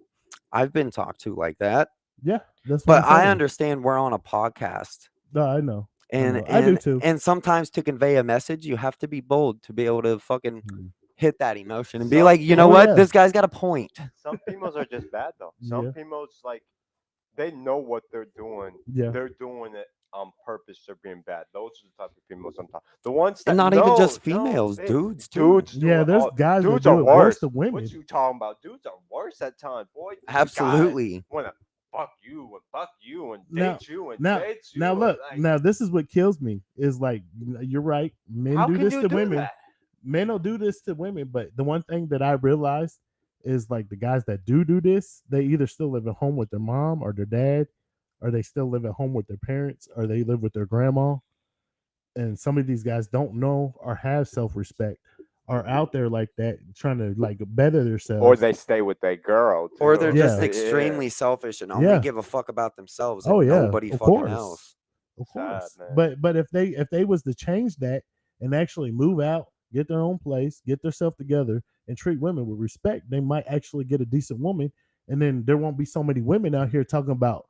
I've been talked to like that, Yeah. That's what I'm but I saying. understand we're on a podcast. No, I know. I And know. I do and too. and sometimes to convey a message, you have to be bold to be able to fucking Mm. hit that emotion and be Some like, you know Oh what, yeah. this guy's got a point. some females are just bad though. Some Yeah. females like they know what they're doing. Yeah. They're doing it on purpose. They're being bad. Those are the type of females I'm talking. The ones that And not even just no, females, they- dudes too. dudes do Yeah, it there's all. guys that Dudes do are it worse worse. than women. What you talking about? Dudes are worse at times, boy. Absolutely. Want to fuck you and Now- date you and now- date you. Now and, look, like, now this is what kills me is like you're right. Men how do can this you to do women. that? Men will do this to women, but the one thing that I realized is like the guys that do this, they either still live at home with their mom or their dad, or they still live at home with their parents, or they live with their grandma. And some of these guys don't know or have self-respect, are out there like that trying to like better themselves. Or they stay with their girl. Too. Or they're just Yeah. extremely selfish and only Yeah. give a fuck about themselves and Oh yeah, nobody of fucking course. else. Of Sad, course. man. But if they was to change that and actually move out, get their own place, get themselves together, and treat women with respect, they might actually get a decent woman. And then there won't be so many women out here talking about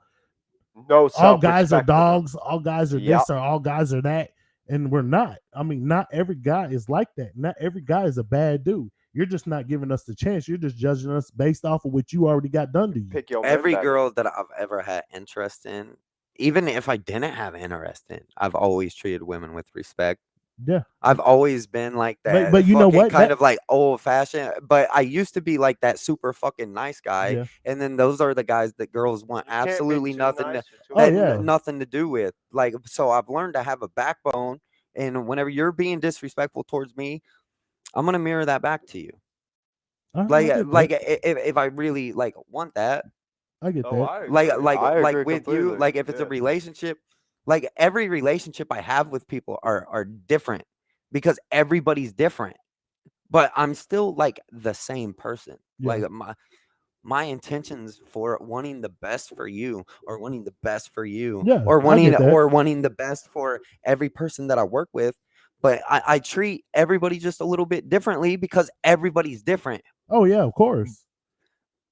No, all guys are self-respect for them. dogs, all guys are Yep. this or all guys are that. And we're not. I mean, not every guy is like that. Not every guy is a bad dude. You're just not giving us the chance. You're just judging us based off of what you already got done to you. Pick your men Every better. girl that I've ever had interest in, even if I didn't have interest in, I've always treated women with respect. Yeah. I've always been like that. But you know fucking what? Kind That- of like old fashioned. But I used to be like that super fucking nice guy. Yeah. And then those are the guys that girls want You can't be absolutely too nothing nice to, or too Oh, that yeah. nothing to do with. Like, so I've learned to have a backbone. And whenever you're being disrespectful towards me, I'm gonna mirror that back to you. I get that. If I really like want that, I get Oh, that. I agree. I agree with you, completely. like if it's a Yeah. relationship, like every relationship I have with people are different because everybody's different. But I'm still like the same person. Yeah. Like my intentions for wanting the best for you or wanting the best for you Yeah, I get that. or wanting the best for every person that I work with. But I treat everybody just a little bit differently because everybody's different. Oh yeah, of course.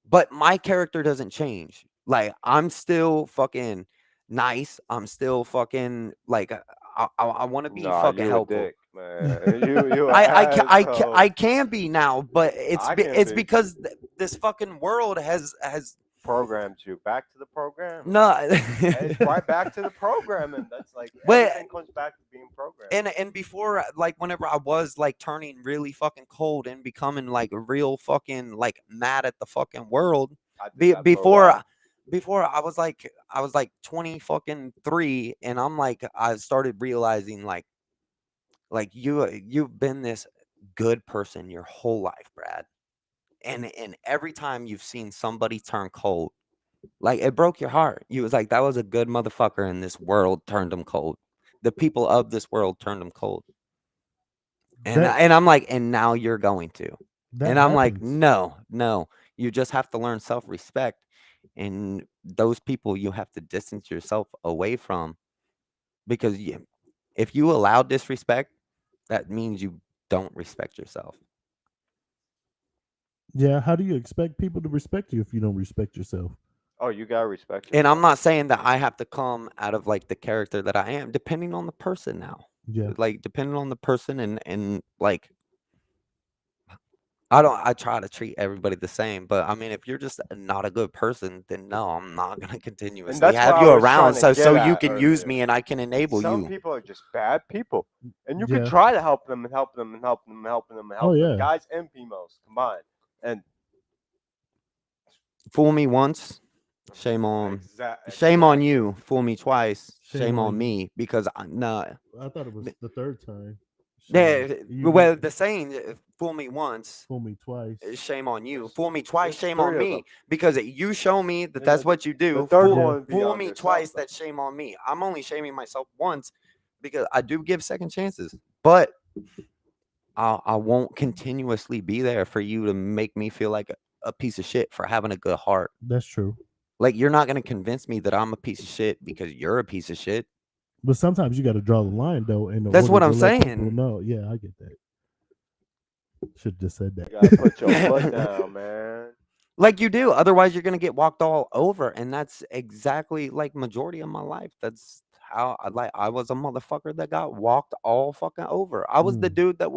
But my character doesn't change. Like I'm still fucking nice. I'm still fucking like I want to be Nah, fucking you a helpful. dick, man. You an asshole. I can be now, but I can it's be. because this fucking world has Programmed you back to the program. no. It's right back to the programming. That's like But everything comes back to being programmed. and before like whenever I was like turning really fucking cold and becoming like real fucking like mad at the fucking world, I did that for a before while. before I was like 20 fucking 3 and I'm like I started realizing like you've been this good person your whole life, Brad. And every time you've seen somebody turn cold, like it broke your heart. You was like that was a good motherfucker and this world turned him cold. The people of this world turned him cold. That And I'm like, and now you're going to. that And I'm like, happens. no, no. You just have to learn self-respect. And those people you have to distance yourself away from because if you allow disrespect, that means you don't respect yourself. Yeah, how do you expect people to respect you if you don't respect yourself? Oh, you gotta respect And I'm yourself. not saying that I have to come out of like the character that I am, depending on the person now. Yeah. Like depending on the person and like I try to treat everybody the same, but I mean if you're just not a good person, then no, I'm not gonna And continuously that's what have I you was trying around to so get you at can use earlier. me and I can enable Some you. people are just bad people, and you can Yeah. try to help them and help them and help them and help them and Oh help them, yeah. guys and females combined. And Fool me once, shame on exactly. you. Fool me twice, Shame shame on on you. me because no. I thought it was the third time. Shame on Yeah, you. well, the saying, fool me once, Fool me twice. shame on you. There's, Fool me twice, there's shame on three of them. me. Because you show me that And that's what you the do. third Fool, Yeah. one would be fool on me yourself. twice, that's shame on me. I'm only shaming myself once because I do give second chances. But I won't continuously be there for you to make me feel like a piece of shit for having a good heart. That's true. Like, you're not going to convince me that I'm a piece of shit because you're a piece of shit. But sometimes you got to draw the line though in That's order what to I'm let people saying. know. Yeah, I get that. Should just said You gotta put your that. foot down, man. Like you do. Otherwise, you're going to get walked all over. And that's exactly like majority of my life. That's how I was a motherfucker that got walked all fucking over. I was the Mm. dude that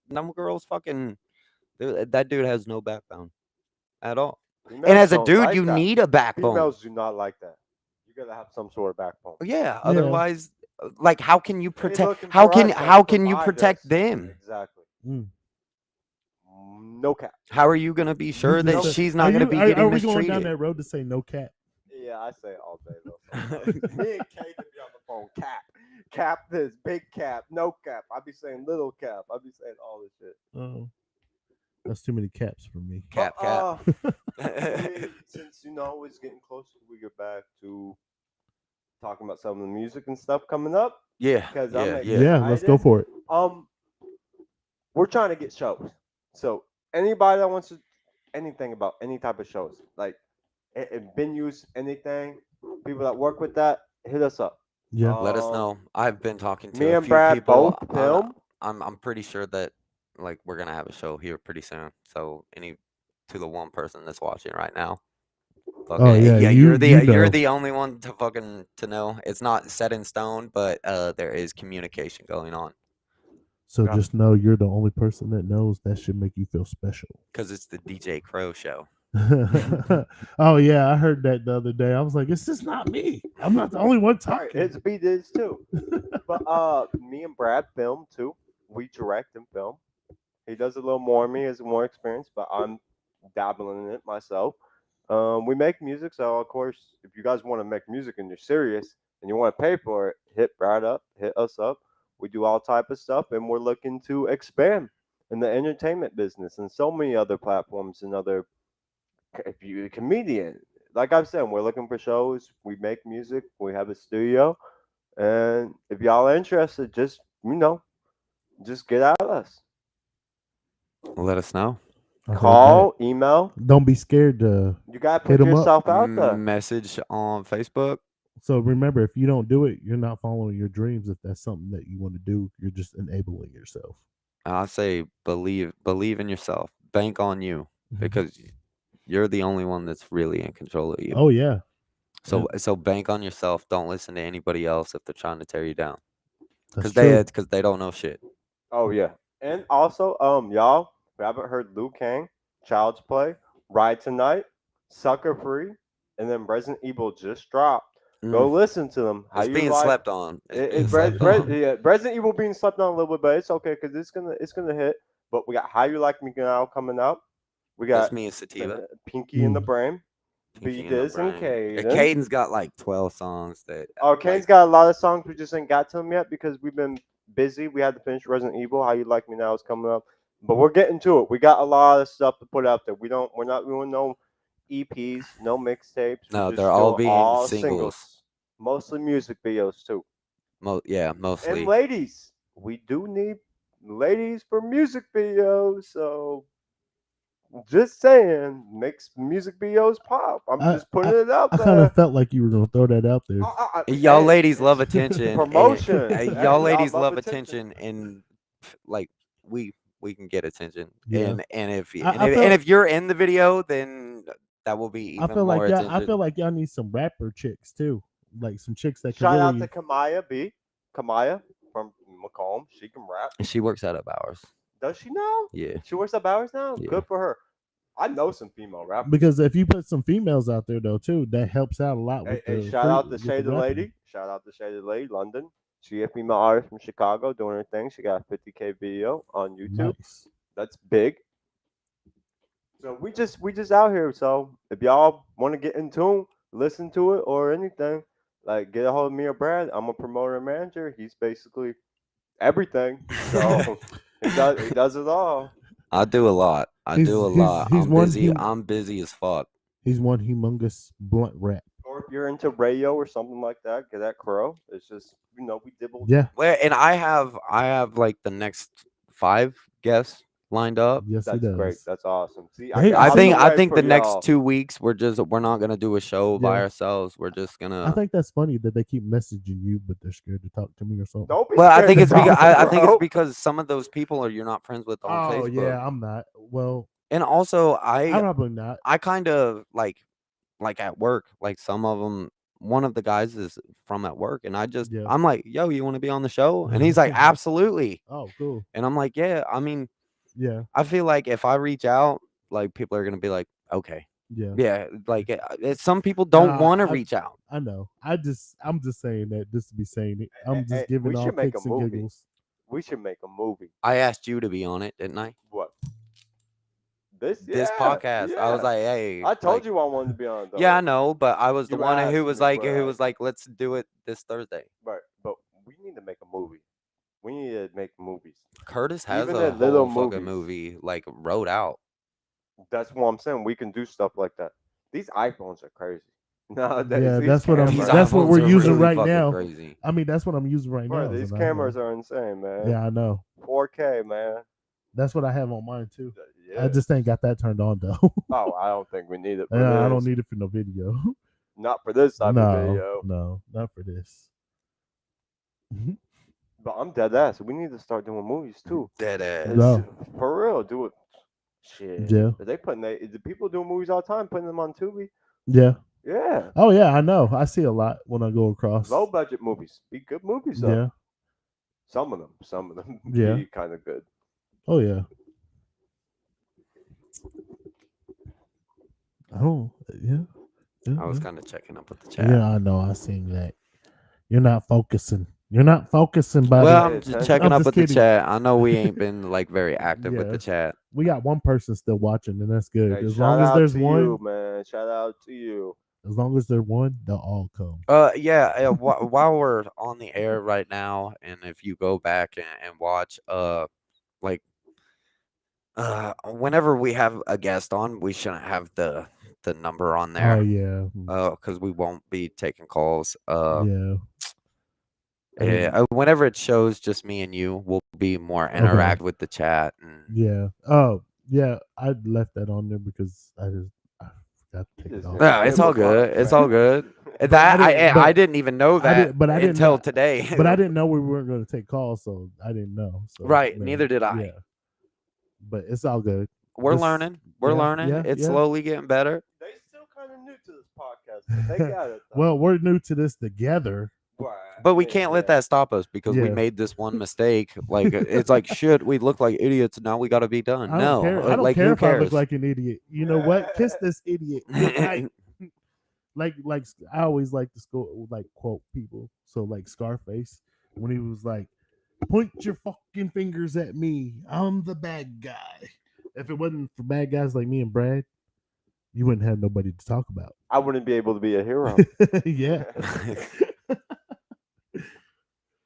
them girls fucking, that dude has no backbone at all. And Females as a don't dude, like you that. need a backbone. Females do not like that. You gotta have some sort of backbone. Yeah, Yeah. otherwise like how can you They protect looking for us to how can you provide protect us. them? Exactly. Mm. No cap. How are you going to be You sure that just said, she's are not going to you be are, getting are we going down mistreated? that road to say no cat? Yeah, I say it all day though. Sometimes. Me and Kay can be on the phone. Cap this, big cap, no cap. I be saying little cap. I be saying all this shit. Oh, that's too many caps for me. Cap. Since it's getting closer, we get back to talking about some of the music and stuff coming up. Yeah. Because I'm Yeah. excited. Yeah, let's go for it. We're trying to get shows. So anybody that wants to anything about any type of shows, like venues, anything, people that work with that, hit us up. Yeah. Let us know. I've been talking Me to a and few Brad people. both film. I'm pretty sure that like we're going to have a show here pretty soon. So to the one person that's watching right now. Fucking, Oh yeah, you're you know. the only one to fucking to know. It's not set in stone, but there is communication going on So Yeah. just know you're the only person that knows. That should make you feel special. because it's the DJ Crow show. Oh yeah, I heard that the other day. I was like, it's just not me. I'm not the only one All right, talking. it's B Diz too. But me and Brad film too. We direct and film. He does a little more than me, has more experience, but I'm dabbling in it myself. We make music, so of course, if you guys want to make music and you're serious and you want to pay for it, hit Brad up, hit us up. We do all type of stuff, and we're looking to expand. in the entertainment business and so many other platforms and other. If you're a comedian, like I've said, we're looking for shows. We make music. We have a studio, and if y'all are interested, just just get at us. Let us know. I heard that. Call, email. Don't be scared to You gotta hit put them up. yourself out there. Message on Facebook. So remember, if you don't do it, you're not following your dreams. If that's something that you want to do, you're just enabling yourself. And I say believe in yourself. Bank on you Mhm. because you're the only one that's really in control of you. Oh yeah, So bank on yourself. Don't listen to anybody else if they're trying to tear you down. that's Because true. they don't know shit. Oh yeah, and also, y'all, if you haven't heard Liu Kang, Child's Play, Ride Tonight, Sucker Free, and then Resident Evil just dropped. Go Mm. listen to them. How It's you being like? slept on. It's being slept Res- on. Yeah, Resident Evil being slept on a little bit, but it's okay because it's gonna hit. But we got How You Like Me Now coming up. We That's got me and Sativa. Pinky in the Mm. Brain, Pinky B in the Diz and brain. Caden. Caden's got like 12 songs that Oh, Kane's like got a lot of songs. We just ain't got to them yet because we've been busy. We had to finish Resident Evil. How You Like Me Now is coming up, but we're getting to it. We got a lot of stuff to put out there. We're not doing no EPs, no mixtapes. We're no, just they're all doing being all singles. singles, mostly music videos too. Yeah, And mostly. ladies, we do need ladies for music videos. So just saying, makes music videos pop. I'm I, just putting I it out I kind of there. felt like you were gonna throw that out there. Y'all Hey, ladies love it's attention and promotion. y'all Hey, y'all ladies love love attention. attention and like we we can get attention. Yeah, And if y- I and felt if you're in the video then that will be I even feel like more yeah, I feel attention. like y'all need some rapper chicks too, like some chicks that can Shout out to really. Kamaya B. Kamaya from Macomb. She can rap. And she works out of hours. Does she now? Yeah. She works up hours now? Yeah. Good for her. I know some female rappers. Because if you put some females out there though too, that helps out a lot Hey, with hey, the shout free out to with the Shaded rapping. Lady. Shout out to Shaded Lady, London. She a female artist from Chicago doing her thing. She got a 50K video on YouTube. Nice. That's big. So we just out here. So if y'all want to get in tune, listen to it or anything, like get a hold of me or Brad. I'm a promoter and manager. He's basically everything. So he does it all. I do a lot. I He's do a he's lot. he's one hum, I'm busy as fuck. he's one humongous blunt rap. Or if you're into radio or something like that, get that crow. It's just we dibble. Yeah. Well, and I have like the next 5 guests lined up. Yes, he That's great. does. That's awesome. See, I Hey, get out see, the I way think for the next y'all. 2 weeks we're not gonna do a show by Yeah. ourselves. We're just I gonna. think that's funny that they keep messaging you, but they're scared to talk to me or something. Don't be Well, scared to talk, I think it's bro. because some of those people are you're not friends with on Oh Facebook, yeah, I'm not. Well, and also I'm probably not. I kind of like at work, like some of them. One of the guys is from at work, and Yeah. I'm like, yo, you want to be on the show? And he's like, absolutely. Oh, cool. And I'm like, yeah. I mean, Yeah. I feel like if I reach out, like people are gonna be like, okay, Yeah. yeah. Like some people don't Nah, want to reach out. I know. I'm just saying that just to be saying it. I'm Hey, just giving we all should make a kicks and movie. giggles. We should make a movie. I asked you to be on it, didn't I? What? This This podcast. I was yeah. like, hey, I told like, you I wanted to be on it though. yeah, I know, but I was the You one asked who me, was right? like, let's do it this Thursday. Right, but we need to make a movie. We need to make movies. Curtis has Even a the little whole fucking movies. movie like wrote out. That's what I'm saying. We can do stuff like that. These iPhones are crazy nowadays. Yeah, These that's what I'm. These cameras, That's what iPhones we're are using really right fucking now. crazy. I mean, that's what I'm using right bro. now. These is an cameras iPhone. are insane, man. Yeah, I know. 4K, man. That's what I have on mine too. Yeah. I just ain't got that turned on though. Oh, I don't think we need it for Yeah, I don't this. need it for no video. Not for this type of video. No, not for this. Mhm. But I'm dead ass. We need to start doing movies too. Dead ass. No. For real, do it. Shit. Yeah. They putting the people doing movies all the time, putting them on Tubi. Yeah. Yeah. Oh yeah, I know. I see a lot when I go across. Low budget movies. Be good movies though. Yeah. Some of them Yeah. be kind of good. Oh yeah. Oh yeah. I was yeah. kind of checking up with the chat. Yeah, I know. I seen that. You're not focusing. You're not focusing, buddy. Well, Pay I'm just attention. checking I'm up just with kidding. the chat. I know we ain't been like very active with Yeah. the chat. We got one person still watching, and that's good. Hey, as shout long as out there's to one, you, man. Shout out to you. as long as there's one, they'll all come. Yeah. While we're on the air right now, and if you go back and watch, like Whenever we have a guest on, we shouldn't have the number on Oh there. yeah, Because we won't be taking calls. yeah. I Yeah, didn't- whenever it shows just me and you, we'll be more Okay. interact with the chat. And Yeah. Oh yeah. I left that on there because I forgot to take it just off. didn't no, want it's him all to find good. it. It's all good. But That I didn't- but I didn't even know I that didn't- but I didn't until know- today. But I didn't know we weren't going to take calls, so I didn't know. So Right, man, neither did I. Yeah. But it's all good. We're This- learning. We're yeah, learning. yeah, It's yeah. slowly getting better. They still kind of new to this podcast, but they got it. Though. Well, we're new to this together. Right. But we can't let that stop us because we Yeah. made this one mistake. Like it's like shit. We look like idiots. And now we got to be done. I don't No, care. I don't like care who if I cares? look like an idiot. You know what? Kiss this idiot. Goodnight. like I always like to quote people. So like Scarface when he was like, "Point your fucking fingers at me. I'm the bad guy." If it wasn't for bad guys like me and Brad, you wouldn't have nobody to talk about. I wouldn't be able to be a hero. Yeah.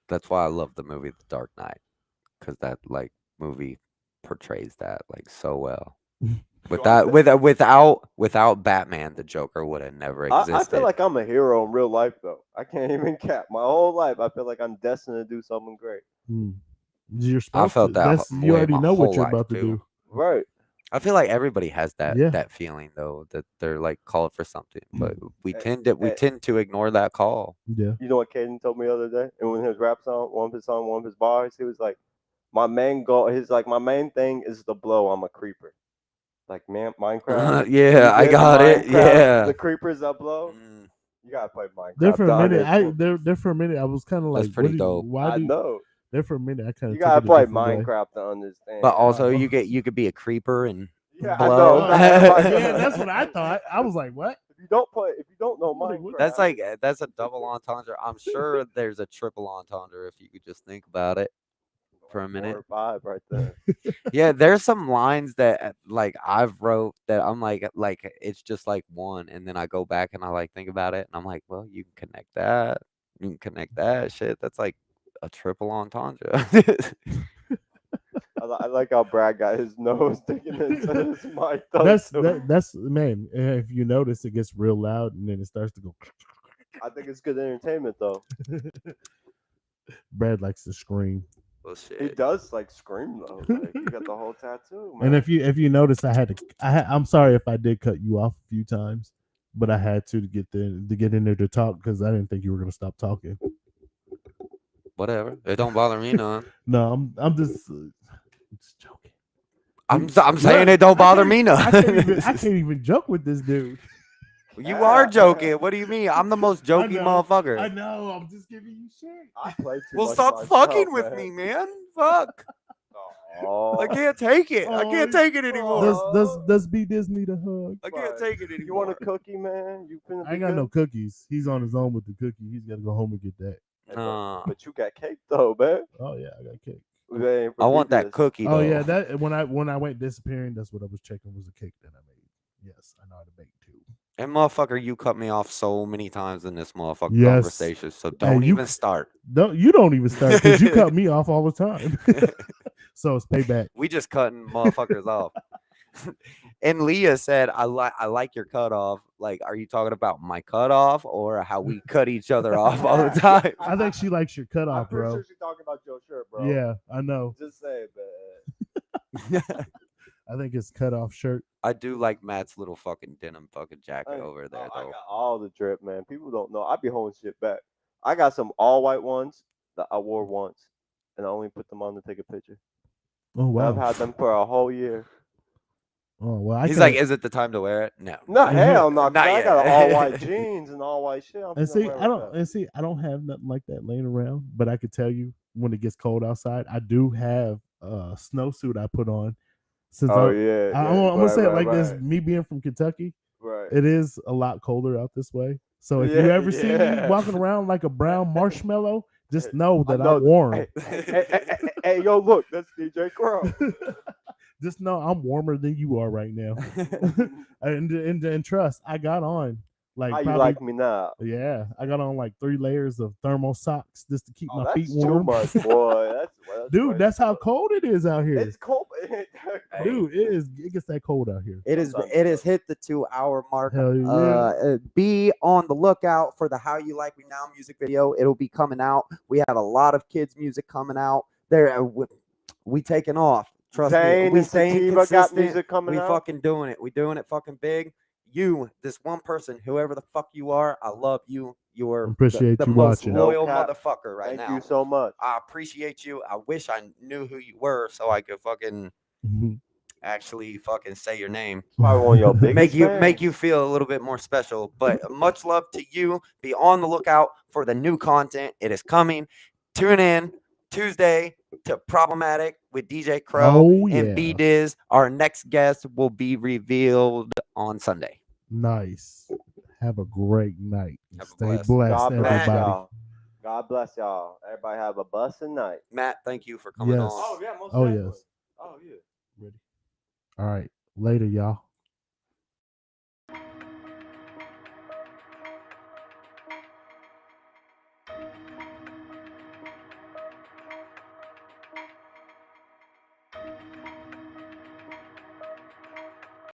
That's why I love the movie The Dark Knight, because that like movie portrays that like so well. Without Batman, the Joker would have never existed. I feel like I'm a hero in real life, though. I can't even cap. My whole life, I feel like I'm destined to do something great. You're supposed felt to. that That's, you way already my know what whole you're life, about to too. do. Right. I feel like everybody has that Yeah. that feeling though that they're like called for something, but we Eh, tend to ignore that call. Yeah. You know what Caden told me the other day? And when his rap song, one of his bars, he was like, my main goal, my main thing is to blow. I'm a creeper. Like, man, Minecraft. Yeah, I You get got it. Minecraft, Yeah. The creepers that blow. Mm, You gotta play Minecraft. There for a dog. minute, there for a minute, I was kind of like, That's pretty what do you- dope. Why I do you, know. there for a minute? I kind of You gotta play Minecraft to understand. But also, Oh. you could be a creeper and yeah, blow. I know. Not everybody Yeah, does that's that. what I thought. I was like, what? If you don't know Like, Minecraft, what- that's a double entendre. I'm sure there's a triple entendre if you could just think about it for a minute. 4 or 5 right there. Yeah, there's some lines that like I've wrote that I'm like it's just like one, and then I go back and I like think about it, and I'm like, well, you can connect that, shit. That's like a triple entendre. I like how Brad got his nose sticking into his mic. though, too. That's man. If you notice, it gets real loud and then it starts to go. I think it's good entertainment though. Brad likes to scream, Well, He shit. does like scream though. Like you got the whole tattoo, man. and if you notice, I'm sorry if I did cut you off a few times, but I had to get in there to talk because I didn't think you were gonna stop talking. Whatever. It don't bother me none. No, I'm just joking. I'm saying it don't bother me none. I can't even joke with this dude. You are joking. What do you mean? I'm the most joking motherfucker. I know. I'm just giving you shit. I play too Well, much stop myself, fucking with man. me, man. Fuck. Oh, I can't take it. I can't take it anymore. Does be Disney to hug? I can't take it You want anymore. a cookie, man? You finna I ain't got no cookies. He's on his own with the cookie. He's got to go home and get that. Nah. But you got cake though, man. Oh yeah, I got cake. They ain't I want that forbidden us. cookie. Oh though. yeah, that when I went disappearing, that's what I was checking was a cake that I made. Yes, I know how to bake too. And motherfucker, you cut me off so many times in this motherfucking Yes. conversation. So don't you- even start. You don't even start because you cut me off all the time. So it's payback. We just cutting motherfuckers off. And Leah said, I like your cutoff. Like, are you talking about my cutoff or how we cut each other off all the time? I think she likes your I'm cutoff, pretty bro. sure she's talking about your shirt, bro. Yeah, I know. Just say it, man. I think it's cut off shirt. I do like Matt's little fucking denim fucking jacket Hey, over there, I though. got all the drip, man. People don't know. I be holding shit back. I got some all white ones that I wore once, and I only put them on to take a picture. Oh wow. I've had them for a whole year. Oh well. He's like, is it the time to wear it? No. No, hell no. 'cause Not I yet. got all white jeans and all white shit. I'm and finna see, wear I with don't that. I don't have nothing like that laying around. But I could tell you when it gets cold outside, I do have a snowsuit I put on. Since Oh I'm gonna say it like this: me being from Kentucky, Right. it is a lot colder out this way. So if you Yeah, ever see me yeah. walking around like a brown marshmallow, just know that know I'm warm. Hey, yo, look, that's DJ Crow. Just know I'm warmer than you are right now. and trust, I got on like How you probably, like me now? yeah, I got on like 3 layers of thermal socks just to keep my feet That's warm. too much, boy. That's Dude, way that's too how much. cold it is out here. It's cold. Hey, Dude, it gets that cold out here. It is. Sometimes It it has does. hit the 2-hour mark. Hell yeah. Be on the lookout for the How You Like Me Now music video. It'll be coming out. We have a lot of kids' music coming out. We taking off. Trust me. Zane We and staying Sativa got consistent. music coming We out. fucking doing it. We doing it fucking big. You, this one person, whoever the fuck you are, I love you. You're Appreciate the you most watching. No loyal cap. motherfucker right Thank now. you so much. I appreciate you. I wish I knew who you were so I could fucking Mhm. actually fucking say your name. Probably one of your biggest Make you fans. feel a little bit more special. But much love to you. Be on the lookout for the new content. It is coming. Tune in Tuesday to Problematic with DJ Crow Oh and yeah. B Diz. Our next guest will be revealed on Sunday. Nice. Have a great night. Have a Stay blessed- blessed, God bless everybody. y'all. God bless y'all. Everybody have a bussin' night. Matt, thank you for coming Yes. on. yeah, most Oh, definitely. yes. Oh yeah. Ready? All right. Later, y'all.